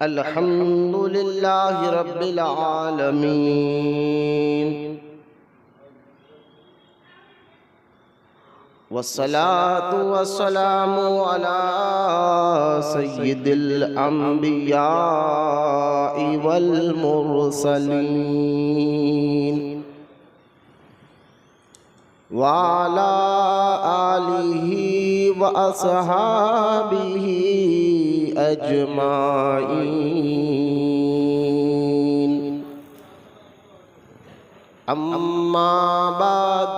अल्हम्दुलिल्लाहि रब्बिल आलमीन वस्सलातु वस्सलामु अला सय्यिदिल अंबियाइ वल मुरसलीन व अला आलिहि व अस्हाबिहि अजमाइन। अम्मा बाद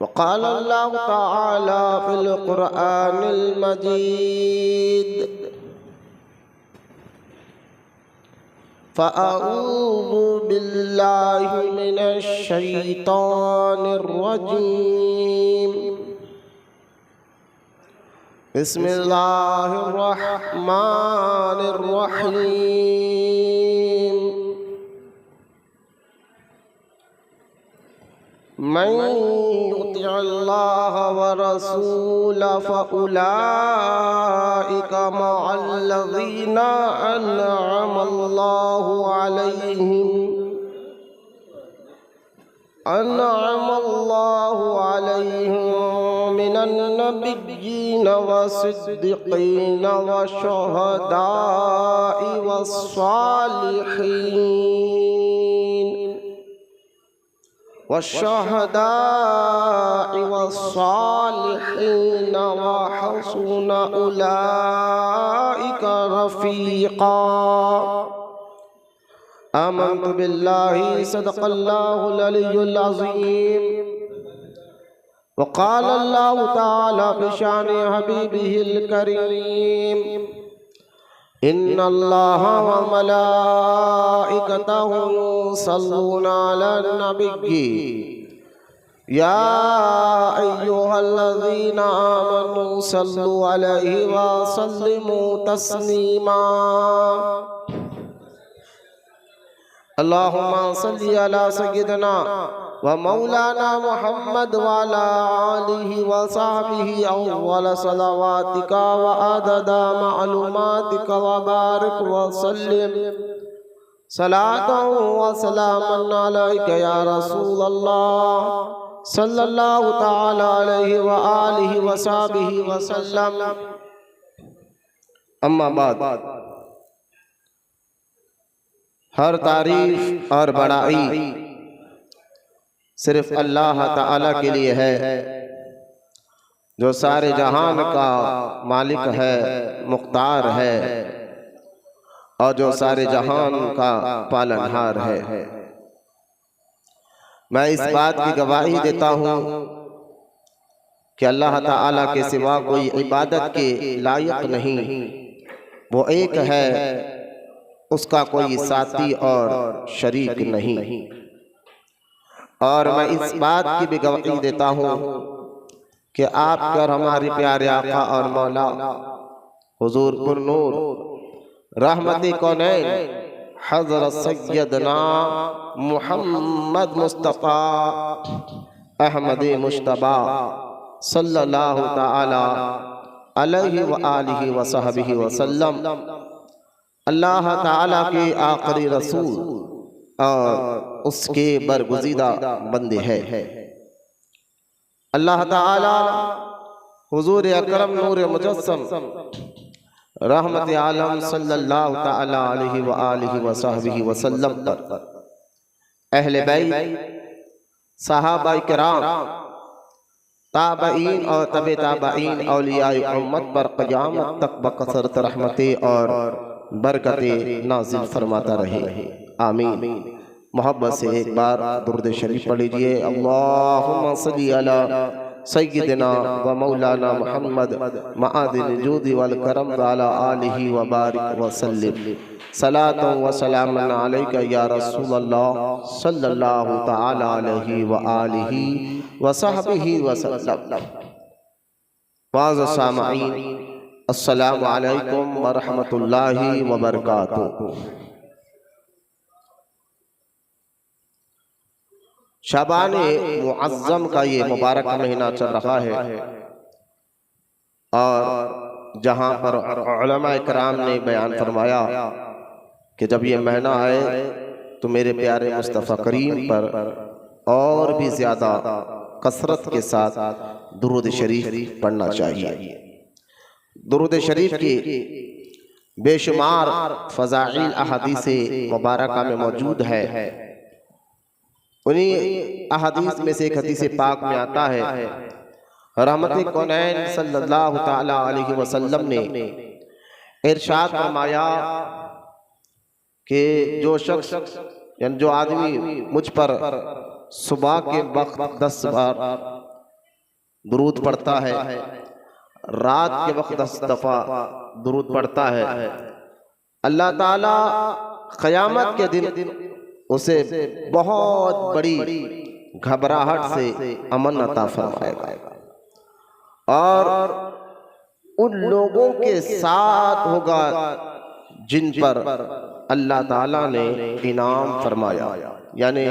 वक़ाल अल्लाहु तआला फ़िल क़ुरआनिल मजीद फ़अऊज़ु बिल्लाहि मिनश शैतानिर रजीम। बिस्मिल्लाहिर रहमानिर रहीम। मन युतिअल्लाह व रसूलहु फ़उलाइका मअल्लज़ीना अनअमल्लाहु अलैहिम मिनन नबिय्यीन वस्सिद्दीक़ीन वश्शुहदाኢ वस्सालिहीन वश्शुहदाኢ वस्सालिहीन व हसुन उलाइका रफ़ीक़ा। आमन्तु बिल्लाहि सदक़ल्लाहुल अलियुल अज़ीम। वक़ाल अल्लाहु तआला बिशानि हबीबिहिल करीम इन्नल्लाहा व मलाइकतहु युसल्लूना अलन नबिय्यि या अय्युहल्लज़ीना आमनू सल्लु अलैहि व सल्लिमू तस्लीमा। अल्लाहुम्मा सल्लि अला सय्यिदिना व मौलाना मुहम्मद व अला आलिहि व सहबिहि अव्वल सलावातिका व अददा मालूमातिका व बारिक व सल्लिम सलातन व सलामन अलैका या रसूलल्लाह सल्लल्लाहु तआला अलैहि व आलिहि व सहबिहि व सल्लम। अम्मा बाद, हर तारीफ और बड़ाई सिर्फ अल्लाह ताला के लिए है जो सारे जहान का मालिक है, मुख्तार है और जो सारे जहान का पालनहार है। मैं इस बात की गवाही देता हूँ कि अल्लाह ताला के सिवा कोई इबादत के लायक नहीं, वो एक है, उसका कोई साथी और शरीक नहीं। और मैं इस बात की भी गवाही देता हूँ कि आप कर हमारे प्यारे आका और मौला हुजूर पुरनूर रहमती कौनैन हज़रत सैयदना मुहम्मद मुस्तफ़ा अहमदी मुश्तबा सल्लल्लाहु ताला अलैहि व आलिहि व सहबिहि व सल्लम अल्लाह ताला के आखिरी रसूल और उसके बरगुज़ीदा बंदे हैं। अल्लाह ताला हुजूर अकरम नूर मुजस्सम रहमत आलम सल्लल्लाहु ताला अलैहि व आलिहि व सहबिहि व सल्लम पर अहले बैत, सहाबाए किराम, ताबईन और तबे ताबईन औलियाए उम्मत पर क़यामत तक बकसरत रहमतें और बरकतें नाज़िल फरमाता रहे, आमीन। मोहब्बत से एक बार दुरूद शरीफ पढ़ लीजिए। अल्लाहुम्मा सल्लि अला सय्यिदिना व मौलाना मुहम्मद मआदिल जूदी वल करम व अला आलिहि व बारिक व सल्लिम सलातन व सलामन अलैका या रसूलल्लाह सल्लल्लाहु तआला अलैहि व आलिहि व सहबिहि व सल्लम। वाज़ सामईन, अस्सलामु अलैकुम व रहमतुल्लाहि व बरकातुहू। शाबान मुअज़्ज़म का ये मुबारक महीना चल रहा है और जहाँ पर उलमा इकराम ने बयान फरमाया कि जब ये महीना आए तो मेरे प्यारे मुस्तफ़ा करीम पर और भी ज़्यादा कसरत के साथ दुरूद शरीफ पढ़ना चाहिए। दुरूद शरीफ की बेशुमार फ़ज़ाइल अहादीस मुबारका में मौजूद है। उन्हीं अहादीस में से एक हदीस पाक में आता है, रहमत कौनैन सल्लल्लाहु तआला अलैहि वसल्लम ने इरशाद फरमाया कि जो शख्स यानी जो आदमी मुझ पर सुबह के वक्त 10 बार दुरूद पढ़ता है, रात के वक्त 10 दफ़ा दुरूद पढ़ता है, अल्लाह ताला क़यामत के दिन उसे बहुत बड़ी घबराहट से अमन अता फरमाएगा और उन लोगों के साथ होगा जिन पर अल्लाह ताला ने इनाम फरमाया, यानी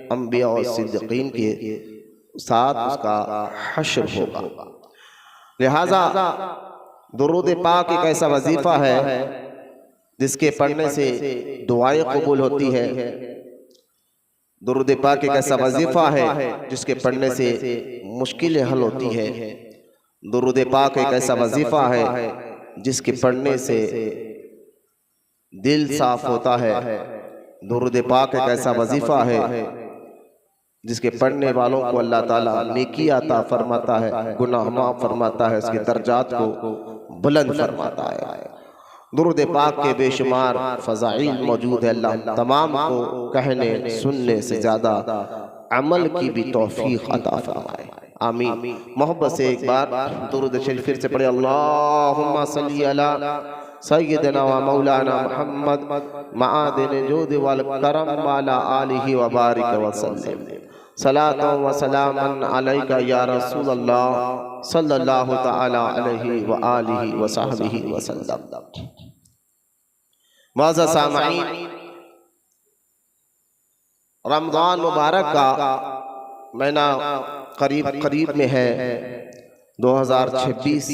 अंबिया और सिद्दीकीन के साथ उसका हश्र होगा। लिहाजा दुरूद पाक एक ऐसा वजीफ़ा है जिसके पढ़ने से दुआएं कबूल होती है। दुरूद पाक एक ऐसा वजीफ़ा है जिसके पढ़ने से मुश्किलें हल होती है। दुरूद पाक एक ऐसा वजीफ़ा है जिसके पढ़ने से दिल साफ होता है। दुरूद पाक एक ऐसा वजीफ़ा है जिसके पढ़ने वालों को अल्लाह ताला नेकी अता फरमाता है, गुनाह माफ़ फरमाता है, उसके दर्जात को बुलंद फरमाता है। दुरूद पाक के बेशुमार फ़ज़ाइल मौजूद है। अल्लाह तमाम को कहने सुनने से ज़्यादा अमल की भी तौफीक अता फरमाए, आमीन। मोहब्बत से एक बार दुरूद शरीफ फिर से पढ़े, अल्लाहुम्मा सल्ली अला सय्यदना व मौलाना मुहम्मद मादिन जुद वल करम वाला आलिहि व बारिक व सल्लम, सलातो व सलामन अलैका या रसूल अल्लाह सल्लल्लाहु तआला अलैहि व आलिहि व सहबिहि व सल्लम। माज़ा सामईन, रमज़ान मुबारक का महीना करीब में है 2026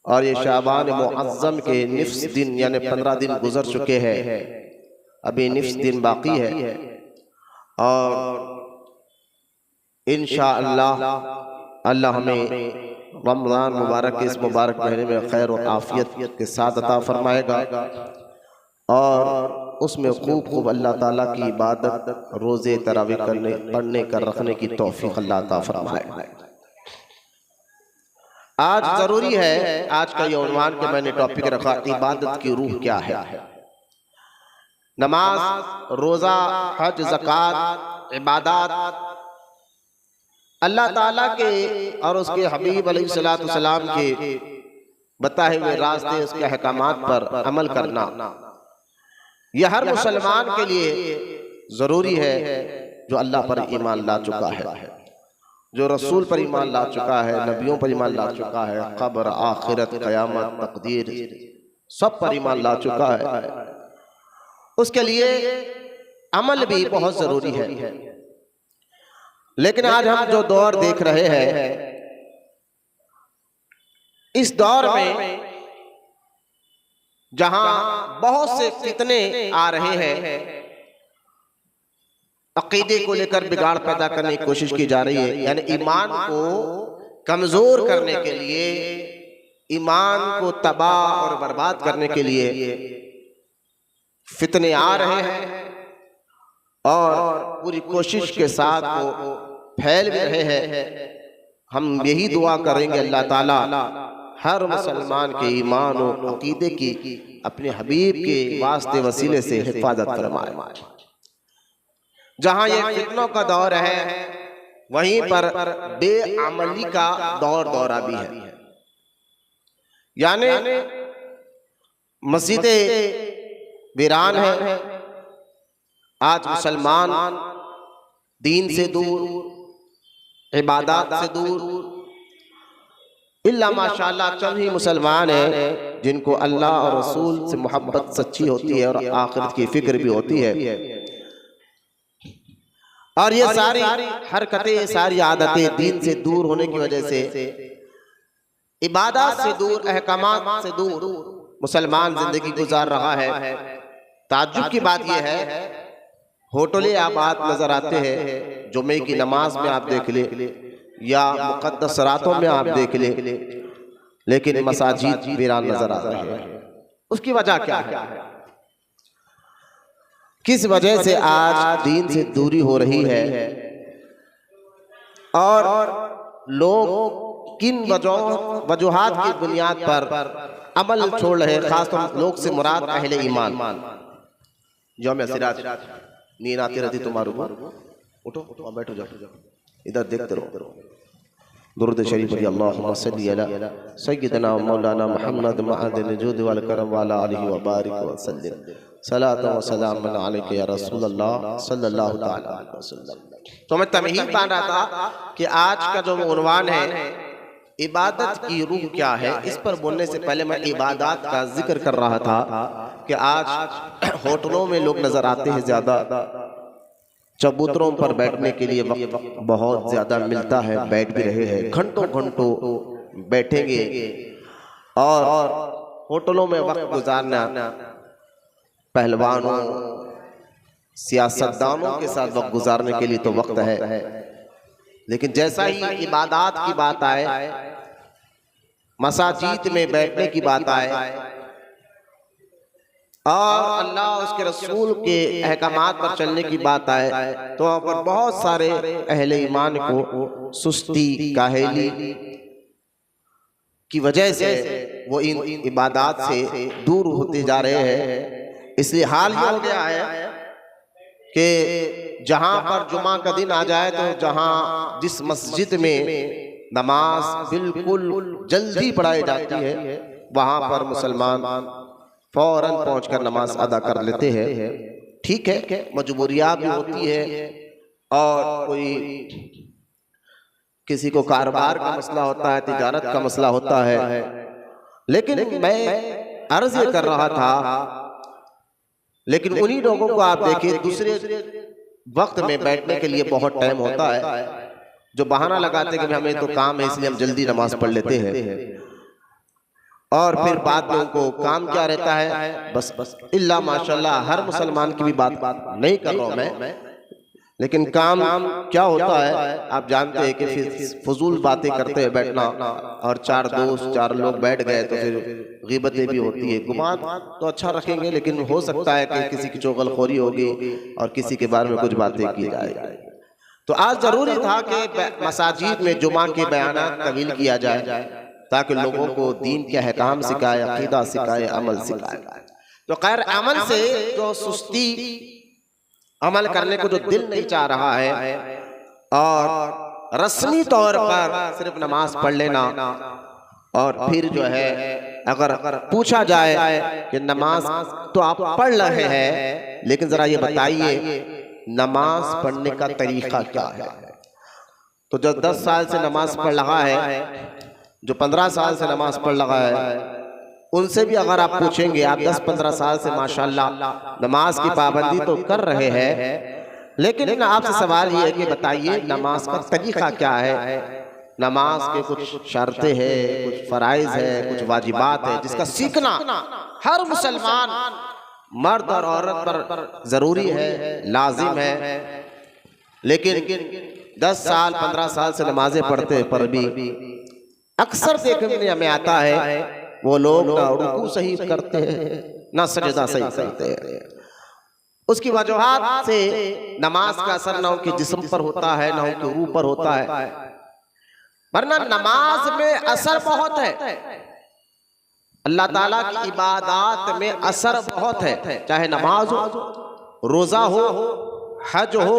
और ये शाबान मुअज़्ज़म के निफ्स दिन यानी 15 दिन गुजर चुके हैं, अभी निफ्स दिन बाकी है और इंशाअल्लाह अल्लाह हमें रमज़ान मुबारक के इस मुबारक महीने में खैर और आफियत के साथ अता फरमाएगा और उसमें खूब अल्लाह ताला की इबादत, रोज़े, तरावी करने, पढ़ने कर रखने की तौफीक अल्लाह अता फरमाए। आज ज़रूरी है, आज का ये उन्वान के मैंने टॉपिक रखा, इबादत की रूह क्या है। नमाज, रोज़ा, हज, ज़कात, इबादत अल्लाह ताला के और उसके हबीब अलैहिस्सलाम के बताए हुए रास्ते, उसके अहकामात पर अमल करना यह हर मुसलमान के लिए ज़रूरी है जो अल्लाह पर ईमान ला चुका है, जो रसूल पर ईमान ला चुका है, नबियों पर ईमान ला चुका है, क़ब्र, आखिरत, क़यामत, तकदीर सब पर ईमान ला चुका है। उसके लिए अमल भी बहुत ज़रूरी है। लेकिन आज हम जो दौर देख रहे हैं, इस दौर में जहां बहुत से फितने आ रहे हैं, अकीदे को लेकर बिगाड़ पैदा करने की कोशिश की जा रही है, यानी ईमान को कमजोर करने के लिए, ईमान को तबाह और बर्बाद करने के लिए फितने आ रहे हैं और पूरी कोशिश के साथ वो फैल भी रहे हैं। हम यही दुआ करेंगे अल्लाह ताला हर मुसलमान के ईमान और अकीदे की अपने हबीब के वास्ते वसीले से हिफाजत फरमाए। जहां ये फितनों का दौर है, वहीं पर बेअमली का दौरा भी है। यानी मस्जिदें वीरान है, आज मुसलमान दीन से दूर, इबादत से दूर, इल्ला माशाअल्लाह चंद ही मुसलमान हैं जिनको अल्लाह और रसूल से मोहब्बत सच्ची होती है और आखिरत की फिक्र भी होती है। और ये सारी हरकतें, सारी आदतें दीन से दूर होने की वजह से इबादत से दूर, अहकामात से दूर मुसलमान जिंदगी गुजार रहा है। ताज्जुब की बात यह है, होटलें आबाद नजर आते हैं, जुमे की नमाज में आप देख ले या मुक़द्दस रातों में आप देख ले, लेकिन मसाजिद वीरान नजर आ रहे हैं। उसकी वजह क्या है? किस वजह से आज दीन से दूरी हो रही है और लोग किन वजूहात की बुनियाद पर अमल छोड़ रहे हैं? खासतौर लोग से मुराद अहले ईमान। यौम सिराज नींद आती रहती तुम्हारे ऊपर, उठो और बैठो, जाओ इधर देखते रहो। दुरूद शरीफ पढ़िए, अल्लाहुम्मा सल्ली अला सय्यिदना मौलाना मुहम्मद मअदिन जुद वल करम वाला आलिहि व बारिक व सल्लिम सलातो व सलाम अलैका या रसूल अल्लाह सल्लल्लाहु तआला अलैहि वसल्लम। तो मैं तमहीद बांध रहा था कि आज का जो उन्वान है इबादत की रूह क्या है, इस पर बोलने से पहले मैं इबादत का जिक्र कर रहा था कि आज होटलों में लोग नजर आते हैं ज्यादा, चबूतरों पर बैठने के लिए वक्त बहुत ज्यादा मिलता है, बैठ भी रहे हैं, घंटों घंटों बैठेंगे और होटलों में वक्त गुजारना पहलवानों सियासतदानों के साथ वक्त गुजारने के लिए तो वक्त है, लेकिन जैसा ही इबादत की बात आए, मसाजिद में बैठने की बात आए और अल्लाह उसके रसूल के अहकामात पर चलने की बात आए, तो वहाँ पर बहुत सारे अहले ईमान को सुस्ती काहेली की वजह से वो इन इबादत से दूर होते जा रहे हैं। इसलिए हाल ये हो गया है कि जहां पर जुमा का दिन आ जाए तो जहां जिस मस्जिद में नमाज बिल्कुल जल्दी पढ़ाई जाती है वहां पर मुसलमान फौरन पहुंचकर नमाज अदा कर लेते हैं। ठीक है, मजबूरियां भी होती है और कोई किसी को कारोबार का मसला होता है, तिजारत का मसला होता है, लेकिन मैं अर्ज ये कर रहा था, लेकिन उन्हीं लोगों को आप देखिए दूसरे वक्त में बैठने के लिए बहुत टाइम होता है, जो बहाना लगाते हैं कि हमें तो काम है इसलिए हम जल्दी नमाज पढ़ लेते हैं और फिर बाद में उनको काम क्या रहता है, बस इल्ला माशाल्लाह हर मुसलमान की भी बात नहीं कर रहा हूं मैं, लेकिन काम क्या होता है आप जानते हैं कि फिर फजूल बातें करते हैं बैठना, और चार दोस्त चार लोग बैठ गए तो फिर गीबतें भी होती है। गुमान तो अच्छा रखेंगे, लेकिन हो सकता है कि किसी की चुगलखोरी होगी और किसी के बारे में कुछ बातें की जाएगी। तो आज जरूरी था कि मसाजिद में जुमा के बयानात तवील किया जाए ताकि लोगों को दीन के अहकाम सिखाए, अकीदा सिखाए, अमल सिखाए। तो खैर अमल से जो सुस्ती, अमल करने को जो दिल नहीं चाह रहा है और रस्मी तौर पर सिर्फ नमाज पढ़ लेना, और फिर जो है अगर पूछा जाए कि नमाज तो आप पढ़ रहे हैं, लेकिन जरा ये बताइए नमाज पढ़ने का तरीका क्या है? तो जो 10 साल से नमाज पढ़ रहा है, जो 15 साल से नमाज पढ़ रहा है, उनसे भी अगर आप पूछेंगे, आप 10-15 साल से माशाल्लाह नमाज की पाबंदी तो कर रहे हैं, लेकिन आपसे सवाल ये है कि बताइए नमाज का तरीका क्या है? नमाज के कुछ शर्तें हैं, कुछ फराइज है, कुछ वाजिबात है, जिसका सीखना हर मुसलमान मर्द और औरत पर जरूरी है, लाजिम है। लेकिन 10 साल 15 साल से नमाजें पढ़ते पर भी अक्सर देखने में आता है वो लोग ना रुकू सही करते हैं ना सजदा सही करते हैं। उसकी वजूहात से नमाज का असर ना उनके जिस्म पर होता है, ना उनके रूह पर होता है, वरना नमाज में असर बहुत है। अल्लाह ताला की इबादत में असर बहुत है, चाहे नमाज हो, रोजा हो, हज हो,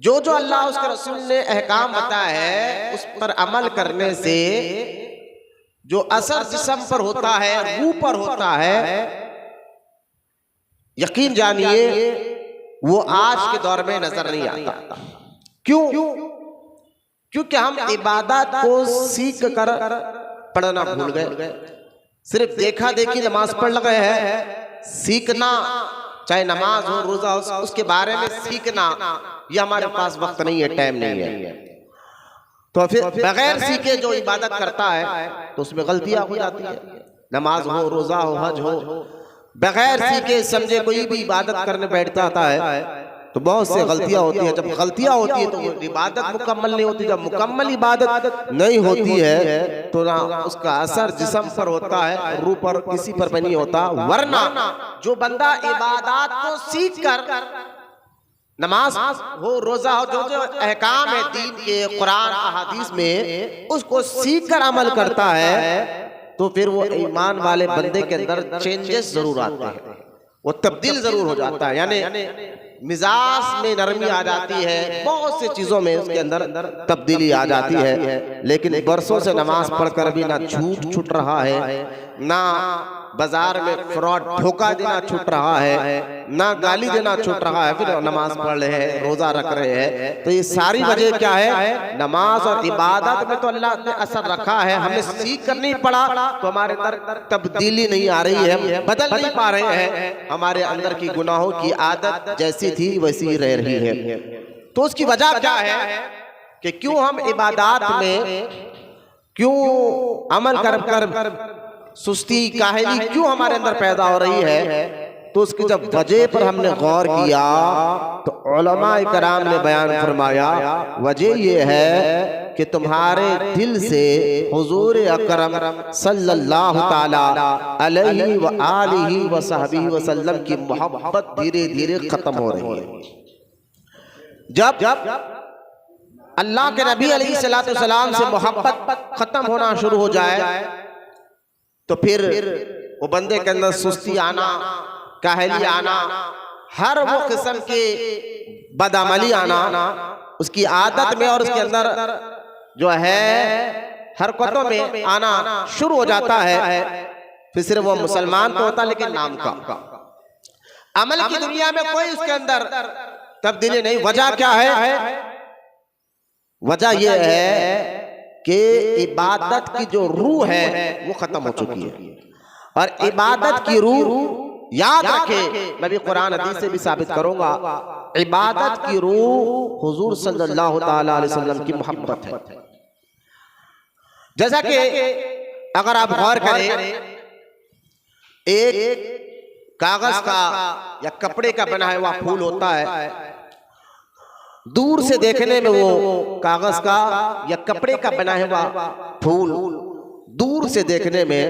जो जो अल्लाह उसके रसूल ने अहकाम बताया है उस पर अमल करने से जो असर जिस्म पर होता है, रूह पर होता है, यकीन जानिए वो आज के दौर में नजर नहीं आता। क्यों? क्योंकि हम इबादत को सीख कर पढ़ना भूल गए, सिर्फ देखा देखी नमाज पढ़ गए हैं। सीखना, चाहे नमाज हो, रोजा हो, उसके बारे में सीखना ये हमारे पास वक्त नहीं है, टाइम नहीं है। तो फिर बगैर सीखे जो इबादत करता है तो उसमें गलतियां हो जाती है। नमाज हो, रोजा हो, हज हो, बगैर सीखे समझे कोई भी इबादत करने बैठ जाता है तो बहुत से गलतियां होती है। जब गलतियां होती है तो वो इबादत मुकम्मल नहीं होती। जब मुकम्मल इबादत नहीं होती है तो ना उसका असर जिस्म पर होता है, रूह पर, किसी पर भी नहीं होता। वरना जो बंदा इबादत को सीख कर, नमाज हो, रोजा हो, जो जो अहकाम है दीन के, कुरान अहादीस में, उसको सीख कर अमल करता है तो फिर वो ईमान वाले बंदे के अंदर चेंजेस जरूर आते हैं, वो तब्दील जरूर हो जाता है। यानी मिजाज में नरमी आ जाती है, बहुत सी चीजों में उसके अंदर तब्दीली आ जाती है। लेकिन बरसों से नमाज पढ़कर भी ना झूठ छूट रहा है, ना बाजार में फ्रॉड धोखा देना छूट रहा है, ना गाली देना छूट रहा है, फिर नमाज पढ़ रहे हैं, रोजा रख रहे हैं। तो ये सारी वजह क्या है? नमाज और इबादत में तो अल्लाह ने असर रखा है, हमें सीख कर नहीं पड़ा तो हमारे अंदर तब्दीली नहीं आ रही है, हम बदल नहीं पा रहे हैं, हमारे अंदर की गुनाहों की आदत जैसी थी वैसी रह रही है। तो उसकी वजह क्या है कि क्यों हम इबादत में, क्यों अमल कर कर सुस्ती, काहली क्यों हमारे अंदर पैदा हो रही है? तो उसकी जब वजह पर हमने गौर किया तो उलमाए कराम ने बयान फरमाया, वजह ये है कि तुम्हारे दिल से हुजूर अकरम सल्लल्लाहु ताला अलैहि व आलिहि व सहबिहि वसल्लम की मोहब्बत धीरे धीरे खत्म हो रही है। जब अल्लाह के नबी अलैहिस्सलातु वस्सलाम से मोहब्बत खत्म होना शुरू हो जाए तो फिर वो बंदे के अंदर सुस्ती आना, काहली आना, हर वो किस्म के बदअमली आना उसकी आदत में और उसके अंदर जो है हरकतों में आना शुरू हो जाता है। फिर सिर्फ वो मुसलमान तो होता लेकिन नाम का, अमल की दुनिया में कोई उसके अंदर तब्दीली नहीं। वजह क्या है? वजह यह है कि इबादत की जो रूह है वो खत्म हो चुकी है। और इबादत की रूह याद रखे, मैं भी कुरान हदीस से भी साबित करूंगा, इबादत की रूह हुजूर सल्लल्लाहु ताला अलैहि वसल्लम की मोहब्बत है। जैसा कि अगर आप गौर करें, एक कागज का या कपड़े का बना हुआ फूल होता है, दूर से देखने में वो कागज का या कपड़े का बना हुआ फूल दूर से देखने में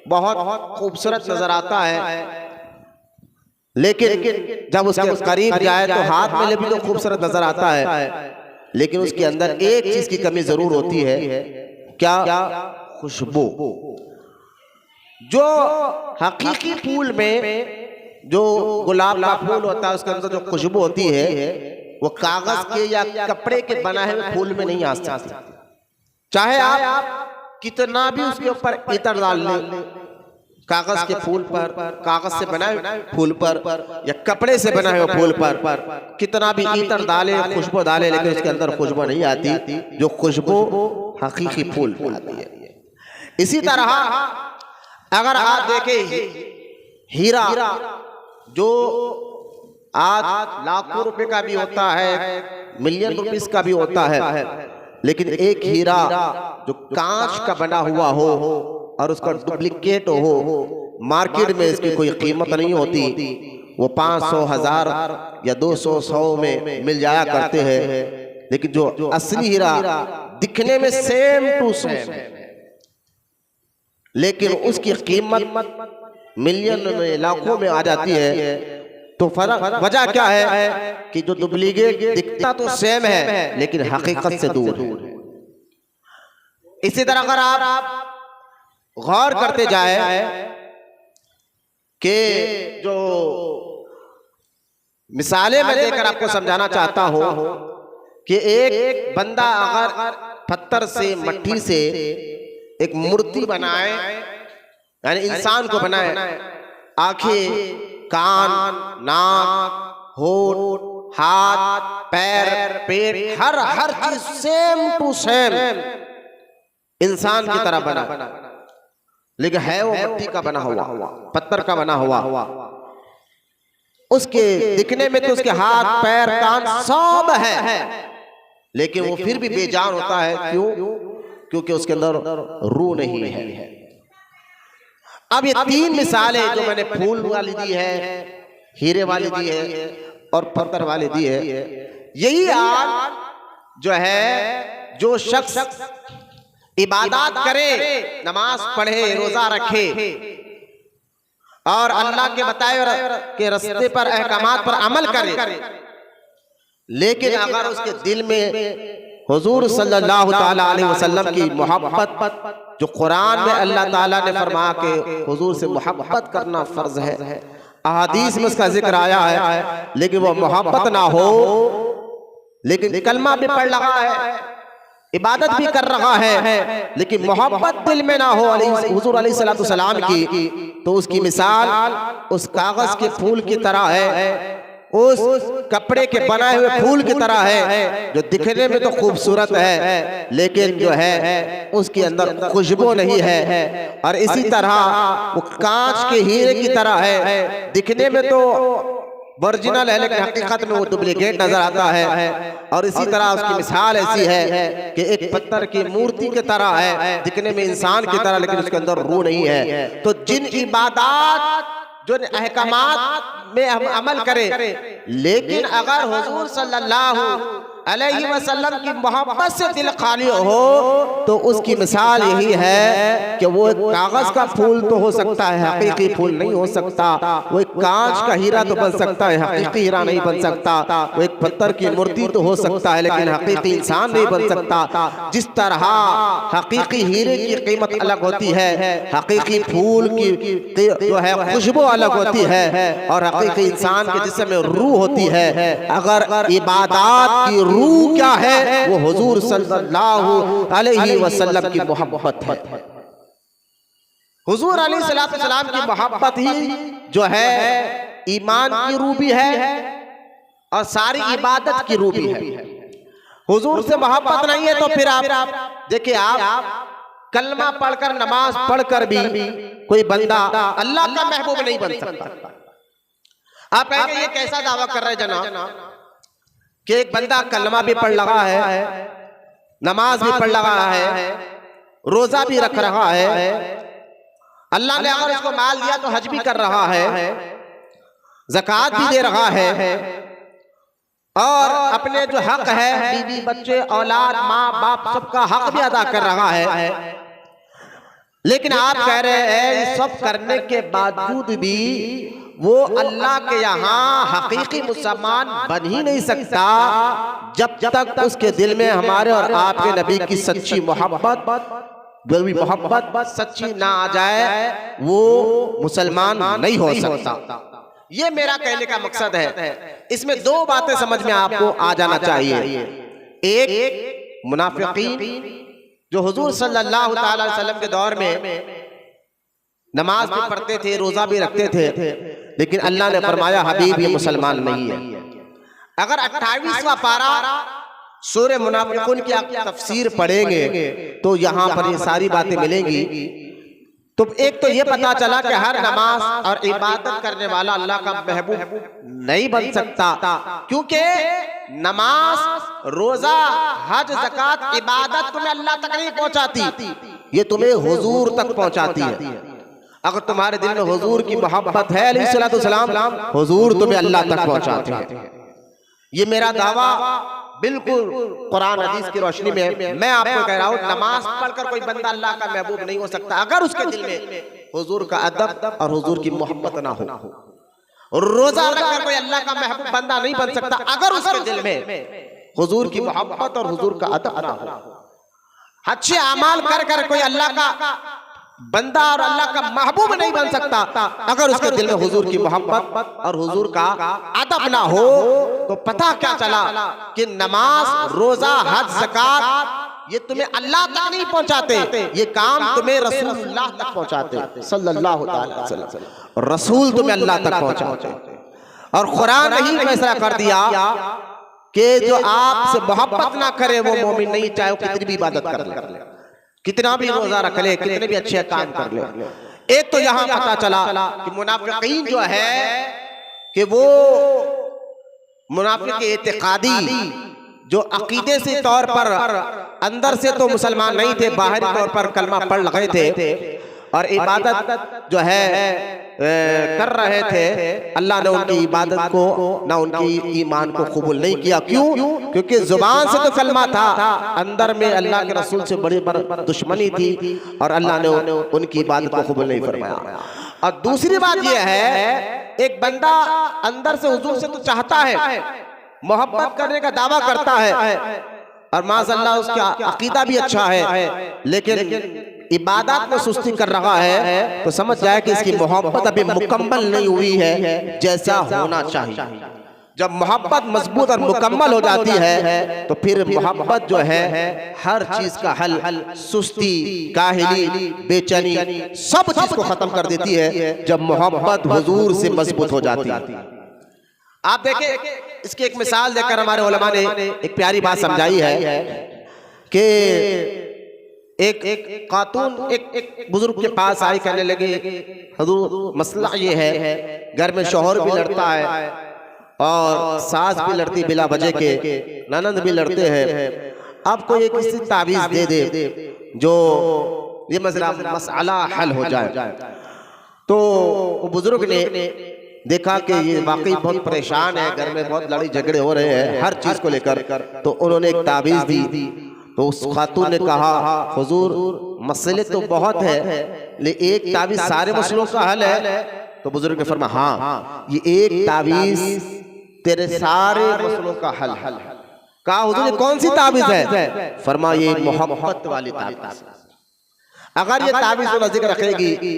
बहुत खूबसूरत नजर आता है, लेकिन जब उसके करीब जाए तो हाथ में भी तो खूबसूरत नजर आता है, लेकिन उसके अंदर एक चीज की कमी जरूर होती है। क्या? खुशबू। जो हकीकी फूल में जो गुलाब का फूल होता है उसके अंदर जो खुशबू होती है वो कागज के या कपड़े के बनाए हुए फूल में नहीं आ सकती। चाहे आप कितना भी उसके ऊपर इत्र डाल लें, कागज के फूल पर, कागज से बनाए फूल पर या कपड़े से बनाए हुए फूल पर कितना भी इत्र डाले, खुशबू डाले, लेकिन उसके अंदर खुशबू नहीं आती जो खुशबू हकीकी फूल में आती है। इसी तरह अगर आप देखें हीरा, जो आज लाखों रुपए का भी होता है, मिलियन रुपीस का भी होता है, लेकिन एक हीरा जो कांच का बना हुआ हो और उसका डुप्लीकेट हो, मार्केट में इसकी कोई कीमत नहीं होती, वो 500, 1000 या 200, 100 में मिल जाया करते हैं। लेकिन जो असली हीरा दिखने में सेम टू सेम, लेकिन उसकी कीमत मिलियन में, लाखों में आ जाती है। तो फर्क, वजह क्या है कि जो डुप्लीकेट दिखता तो सेम है लेकिन हकीकत से दूर है। इसी तरह अगर आप गौर करते जाए कि जो मिसालें मैं देकर आपको समझाना चाहता हूं कि एक बंदा अगर पत्थर से, मट्टी से एक मूर्ति बनाए, यानी इंसान को बनाए, आंखें, कान, नाक, होठ, हाथ, पैर, पेट, हर चीज सेम टू सेम इंसान की तरह बना, लेकिन है वो मिट्टी का बना हुआ, पत्थर का बना हुआ। उसके दिखने में तो उसके हाथ, पैर, कान सब है, लेकिन वो फिर भी बेजान होता है। क्यों? क्योंकि उसके अंदर रूह नहीं है। अब ये तीन मिसालें जो मैंने फूल वाली दी है, हीरे वाली दी है और पत्थर वाली दी है, यही आज जो है जो शख्स इबादत करे, नमाज पढ़े, रोजा रखे और अल्लाह के बताए के रास्ते पर, अहकामात पर अमल करे, लेकिन अगर उसके दिल में हुजूर सल्लल्लाहु ताला अलैहि वसल्लम की मोहब्बत, जो कुरान में अल्लाह ताला ने फरमाया कि हुजूर से मोहब्बत करना फर्ज है, अहादीस में उसका जिक्र आया है, लेकिन वो मोहब्बत ना हो, लेकिन कलमा भी पढ़ रहा है, इबादत भी कर रहा है, लेकिन मोहब्बत दिल में ना हो हुजूर अलैहिस्सलातु वस्सलाम की, तो उसकी मिसाल उस कागज के फूल की तरह है, उस कपड़े के बनाए हुए फूल की तरह है, जो दिखने में तो खूबसूरत है लेकिन जो है उसके अंदर खुशबू नहीं है। और इसी तरह वो कांच के हीरे की तरह है, दिखने में तो ओरिजिनल है लेकिन हकीकत में वो डुप्लीकेट नजर आता है। और इसी तरह उसकी मिसाल ऐसी है कि एक पत्थर की मूर्ति की तरह है, दिखने में इंसान की तरह लेकिन उसके अंदर रूह नहीं है। तो जिन इबादत, जो अहकामात में हम अमल करें, लेकिन अगर हुजूर सल्लल्लाहु अलैहि वसल्लम की मोहब्बत से दिल खाली हो, तो उसकी मिसाल यही है कि वो एक कागज का फूल तो हो सकता है, हकीकी फूल नहीं हो सकता। वो एक कांच का हीरा तो बन सकता है, हकीकी हीरा नहीं बन सकता। वो एक पत्थर की मूर्ति तो हो सकता है लेकिन हकीकी इंसान नहीं बन सकता। जिस तरह हकीकी हीरे की कीमत अलग होती है, हकीकी फूल की जो है खुशबू अलग होती है, और हकीकी इंसान के जिस्म में रूह होती है। अगर इबादत की रूह क्या है? वो हुजूर सल्लल्लाहु अलैहि वसल्लम की मोहब्बत है। हुजूर अलैहिस्सलातु वस्सलाम की मोहब्बत ही जो है ईमान की रूह भी है और सारी इबादत की रूह भी है। हुजूर से मोहब्बत नहीं है तो फिर आप देखिए, आप कलमा पढ़कर, नमाज पढ़कर भी कोई बंदा अल्लाह का महबूब नहीं बन सकता। आप कहेंगे ये कैसा दावा कर रहे हैं जनाब कि एक बंदा कलमा भी पढ़ रहा है, नमाज भी पढ़ रहा है, रोजा भी रख रहा है, अल्लाह ने अगर उसको माल दिया तो हज भी कर रहा है, ज़कात भी दे रहा है, और अपने जो हक है बीवी बच्चे औलाद माँ बाप सबका हक भी अदा कर रहा है, लेकिन आप कह रहे हैं सब करने के बावजूद भी वो अल्लाह के यहाँ हकीकी मुसलमान बन ही नहीं सकता जब तक उसके दिल में हमारे और आपके नबी की सच्ची मोहब्बत सच्ची ना आ जाए, वो मुसलमान नहीं हो सकता। ये मेरा कहने का मकसद है। इसमें दो बातें समझ में आपको आ जाना चाहिए। एक, मुनाफिकीन जो हुजूर सल्लल्लाहु अलैहि वसल्लम के दौर में नमाज भी पढ़ते थे, रोजा भी रखते थे, लेकिन अल्लाह ने फरमाया हबीब ये मुसलमान नहीं है। अगर 28वां पारा सूरह मुनाफिकून की आप तफसीर पढ़ेंगे तो यहाँ पर ये सारी बातें मिलेंगी। तो एक तो ये पता चला कि हर नमाज और इबादत करने वाला अल्लाह का महबूब नहीं बन सकता, क्योंकि नमाज, रोजा, हज, ज़कात, इबादत तुम्हें अल्लाह तक नहीं पहुंचाती, ये तुम्हें हुजूर तक पहुंचाती है। अगर तुम्हारे दिल में हुजूर की मोहब्बत है अलैहिस्सलातु वस्सलाम, हुजूर तुम्हें अल्लाह तक पहुंचाते हैं। ये मेरा दावा बिल्कुल कुरान हदीस की रोशनी में मैं आपको कह रहा हूँ। नमाज पढ़कर कोई बंदा अल्लाह का महबूब नहीं हो सकता अगर उसके दिल में हुजूर का अदब और हुजूर की मोहब्बत ना हो। रोजा रखकर कोई अल्लाह का महबूब बंदा नहीं बन सकता अगर उसके दिल में हुजूर की मोहब्बत और हुजूर का अदब ना हो। अच्छे अमाल कर कर कोई अल्लाह का बंदा और अल्लाह का महबूब नहीं बन सकता अगर उसके दिल में हुजूर की मोहब्बत और हुजूर का अदब ना हो। तो पता क्या चला कि नमाज, रोजा, हज, ज़कात ये तुम्हें अल्लाह तक नहीं पहुंचाते, ये काम तुम्हें रसूलुल्लाह तक पहुंचाते सल्लल्लाहु अलैहि वसल्लम। रसूल तुम्हें अल्लाह तक पहुंचाते। और कुरान ने ही फैसला कर दिया कि जो आपसे मोहब्बत ना करे वो मोमिन नहीं, चाहे वो कितनी भी इबादत कर ले, कितना भी रोजा रख ले, कितने भी अच्छे काम कर ले। एक तो यहाँ पता चला कि मुनाफिकीन जो है कि वो मुनाफिक एतिकादी जो अकीदे से तौर पर अंदर से तो मुसलमान नहीं थे, बाहरी तौर पर कलमा पढ़ रहे थे और इबादत जो है कर रहे थे, अल्लाह ने उनकी इबादत को ना उनकी ईमान को कबूल नहीं किया। क्यों? क्योंकि जुबान से तो कलमा था, अंदर में अल्लाह के रसूल से बड़ी दुश्मनी थी और अल्लाह ने उनकी इबादत को कबूल नहीं फरमाया। और दूसरी बात यह है, एक बंदा अंदर से हुजूर से तो चाहता है, मोहब्बत करने का दावा करता है और माज़अल्लाह उसका अकीदा भी अच्छा है, लेकिन इबादत में सुस्ती कर रहा है, तो समझ जाए कि इसकी मोहब्बत अभी मुकम्मल नहीं हुई है जैसा होना चाहिए। जब मोहब्बत मजबूत और मुकम्मल हो जाती है तो फिर मोहब्बत जो है हर चीज का हल, सुस्ती, काहिली, बेचैनी, सब चीज को खत्म कर देती है जब मोहब्बत हुजूर से मजबूत हो जाती है। आप देखें, इसकी एक मिसाल देकर हमारे उलमा ने एक प्यारी बात समझाई है कि एक खातून एक बुजुर्ग के पास आई, कहने लगे हुजूर मसला ये है, घर में शौहर भी लड़ता है और सास भी लड़ती बिला वजह के, ननद भी लड़ते हैं, आपको एक किसी ताबीज दे दे जो ये मसला हल हो जाए। तो बुजुर्ग ने देखा कि ये वाकई बहुत परेशान है, घर में बहुत लड़ाई झगड़े हो रहे हैं हर चीज को लेकर, तो उन्होंने एक ताबीज दी। तो उस खातून ने कहा हुजूर मसले तो बहुत है, लेकिन एक ताबीज सारे मसलों का हल है। तो बुजुर्ग ने फरमाया हाँ, ये एक ताबीज तेरे सारे मसलों का हल है। कहा हुजूर ये कौन सी ताबीज है? फरमाया ये मोहब्बत वाली ताबीज। अगर ये ताबीज तो जिक्र रखेगी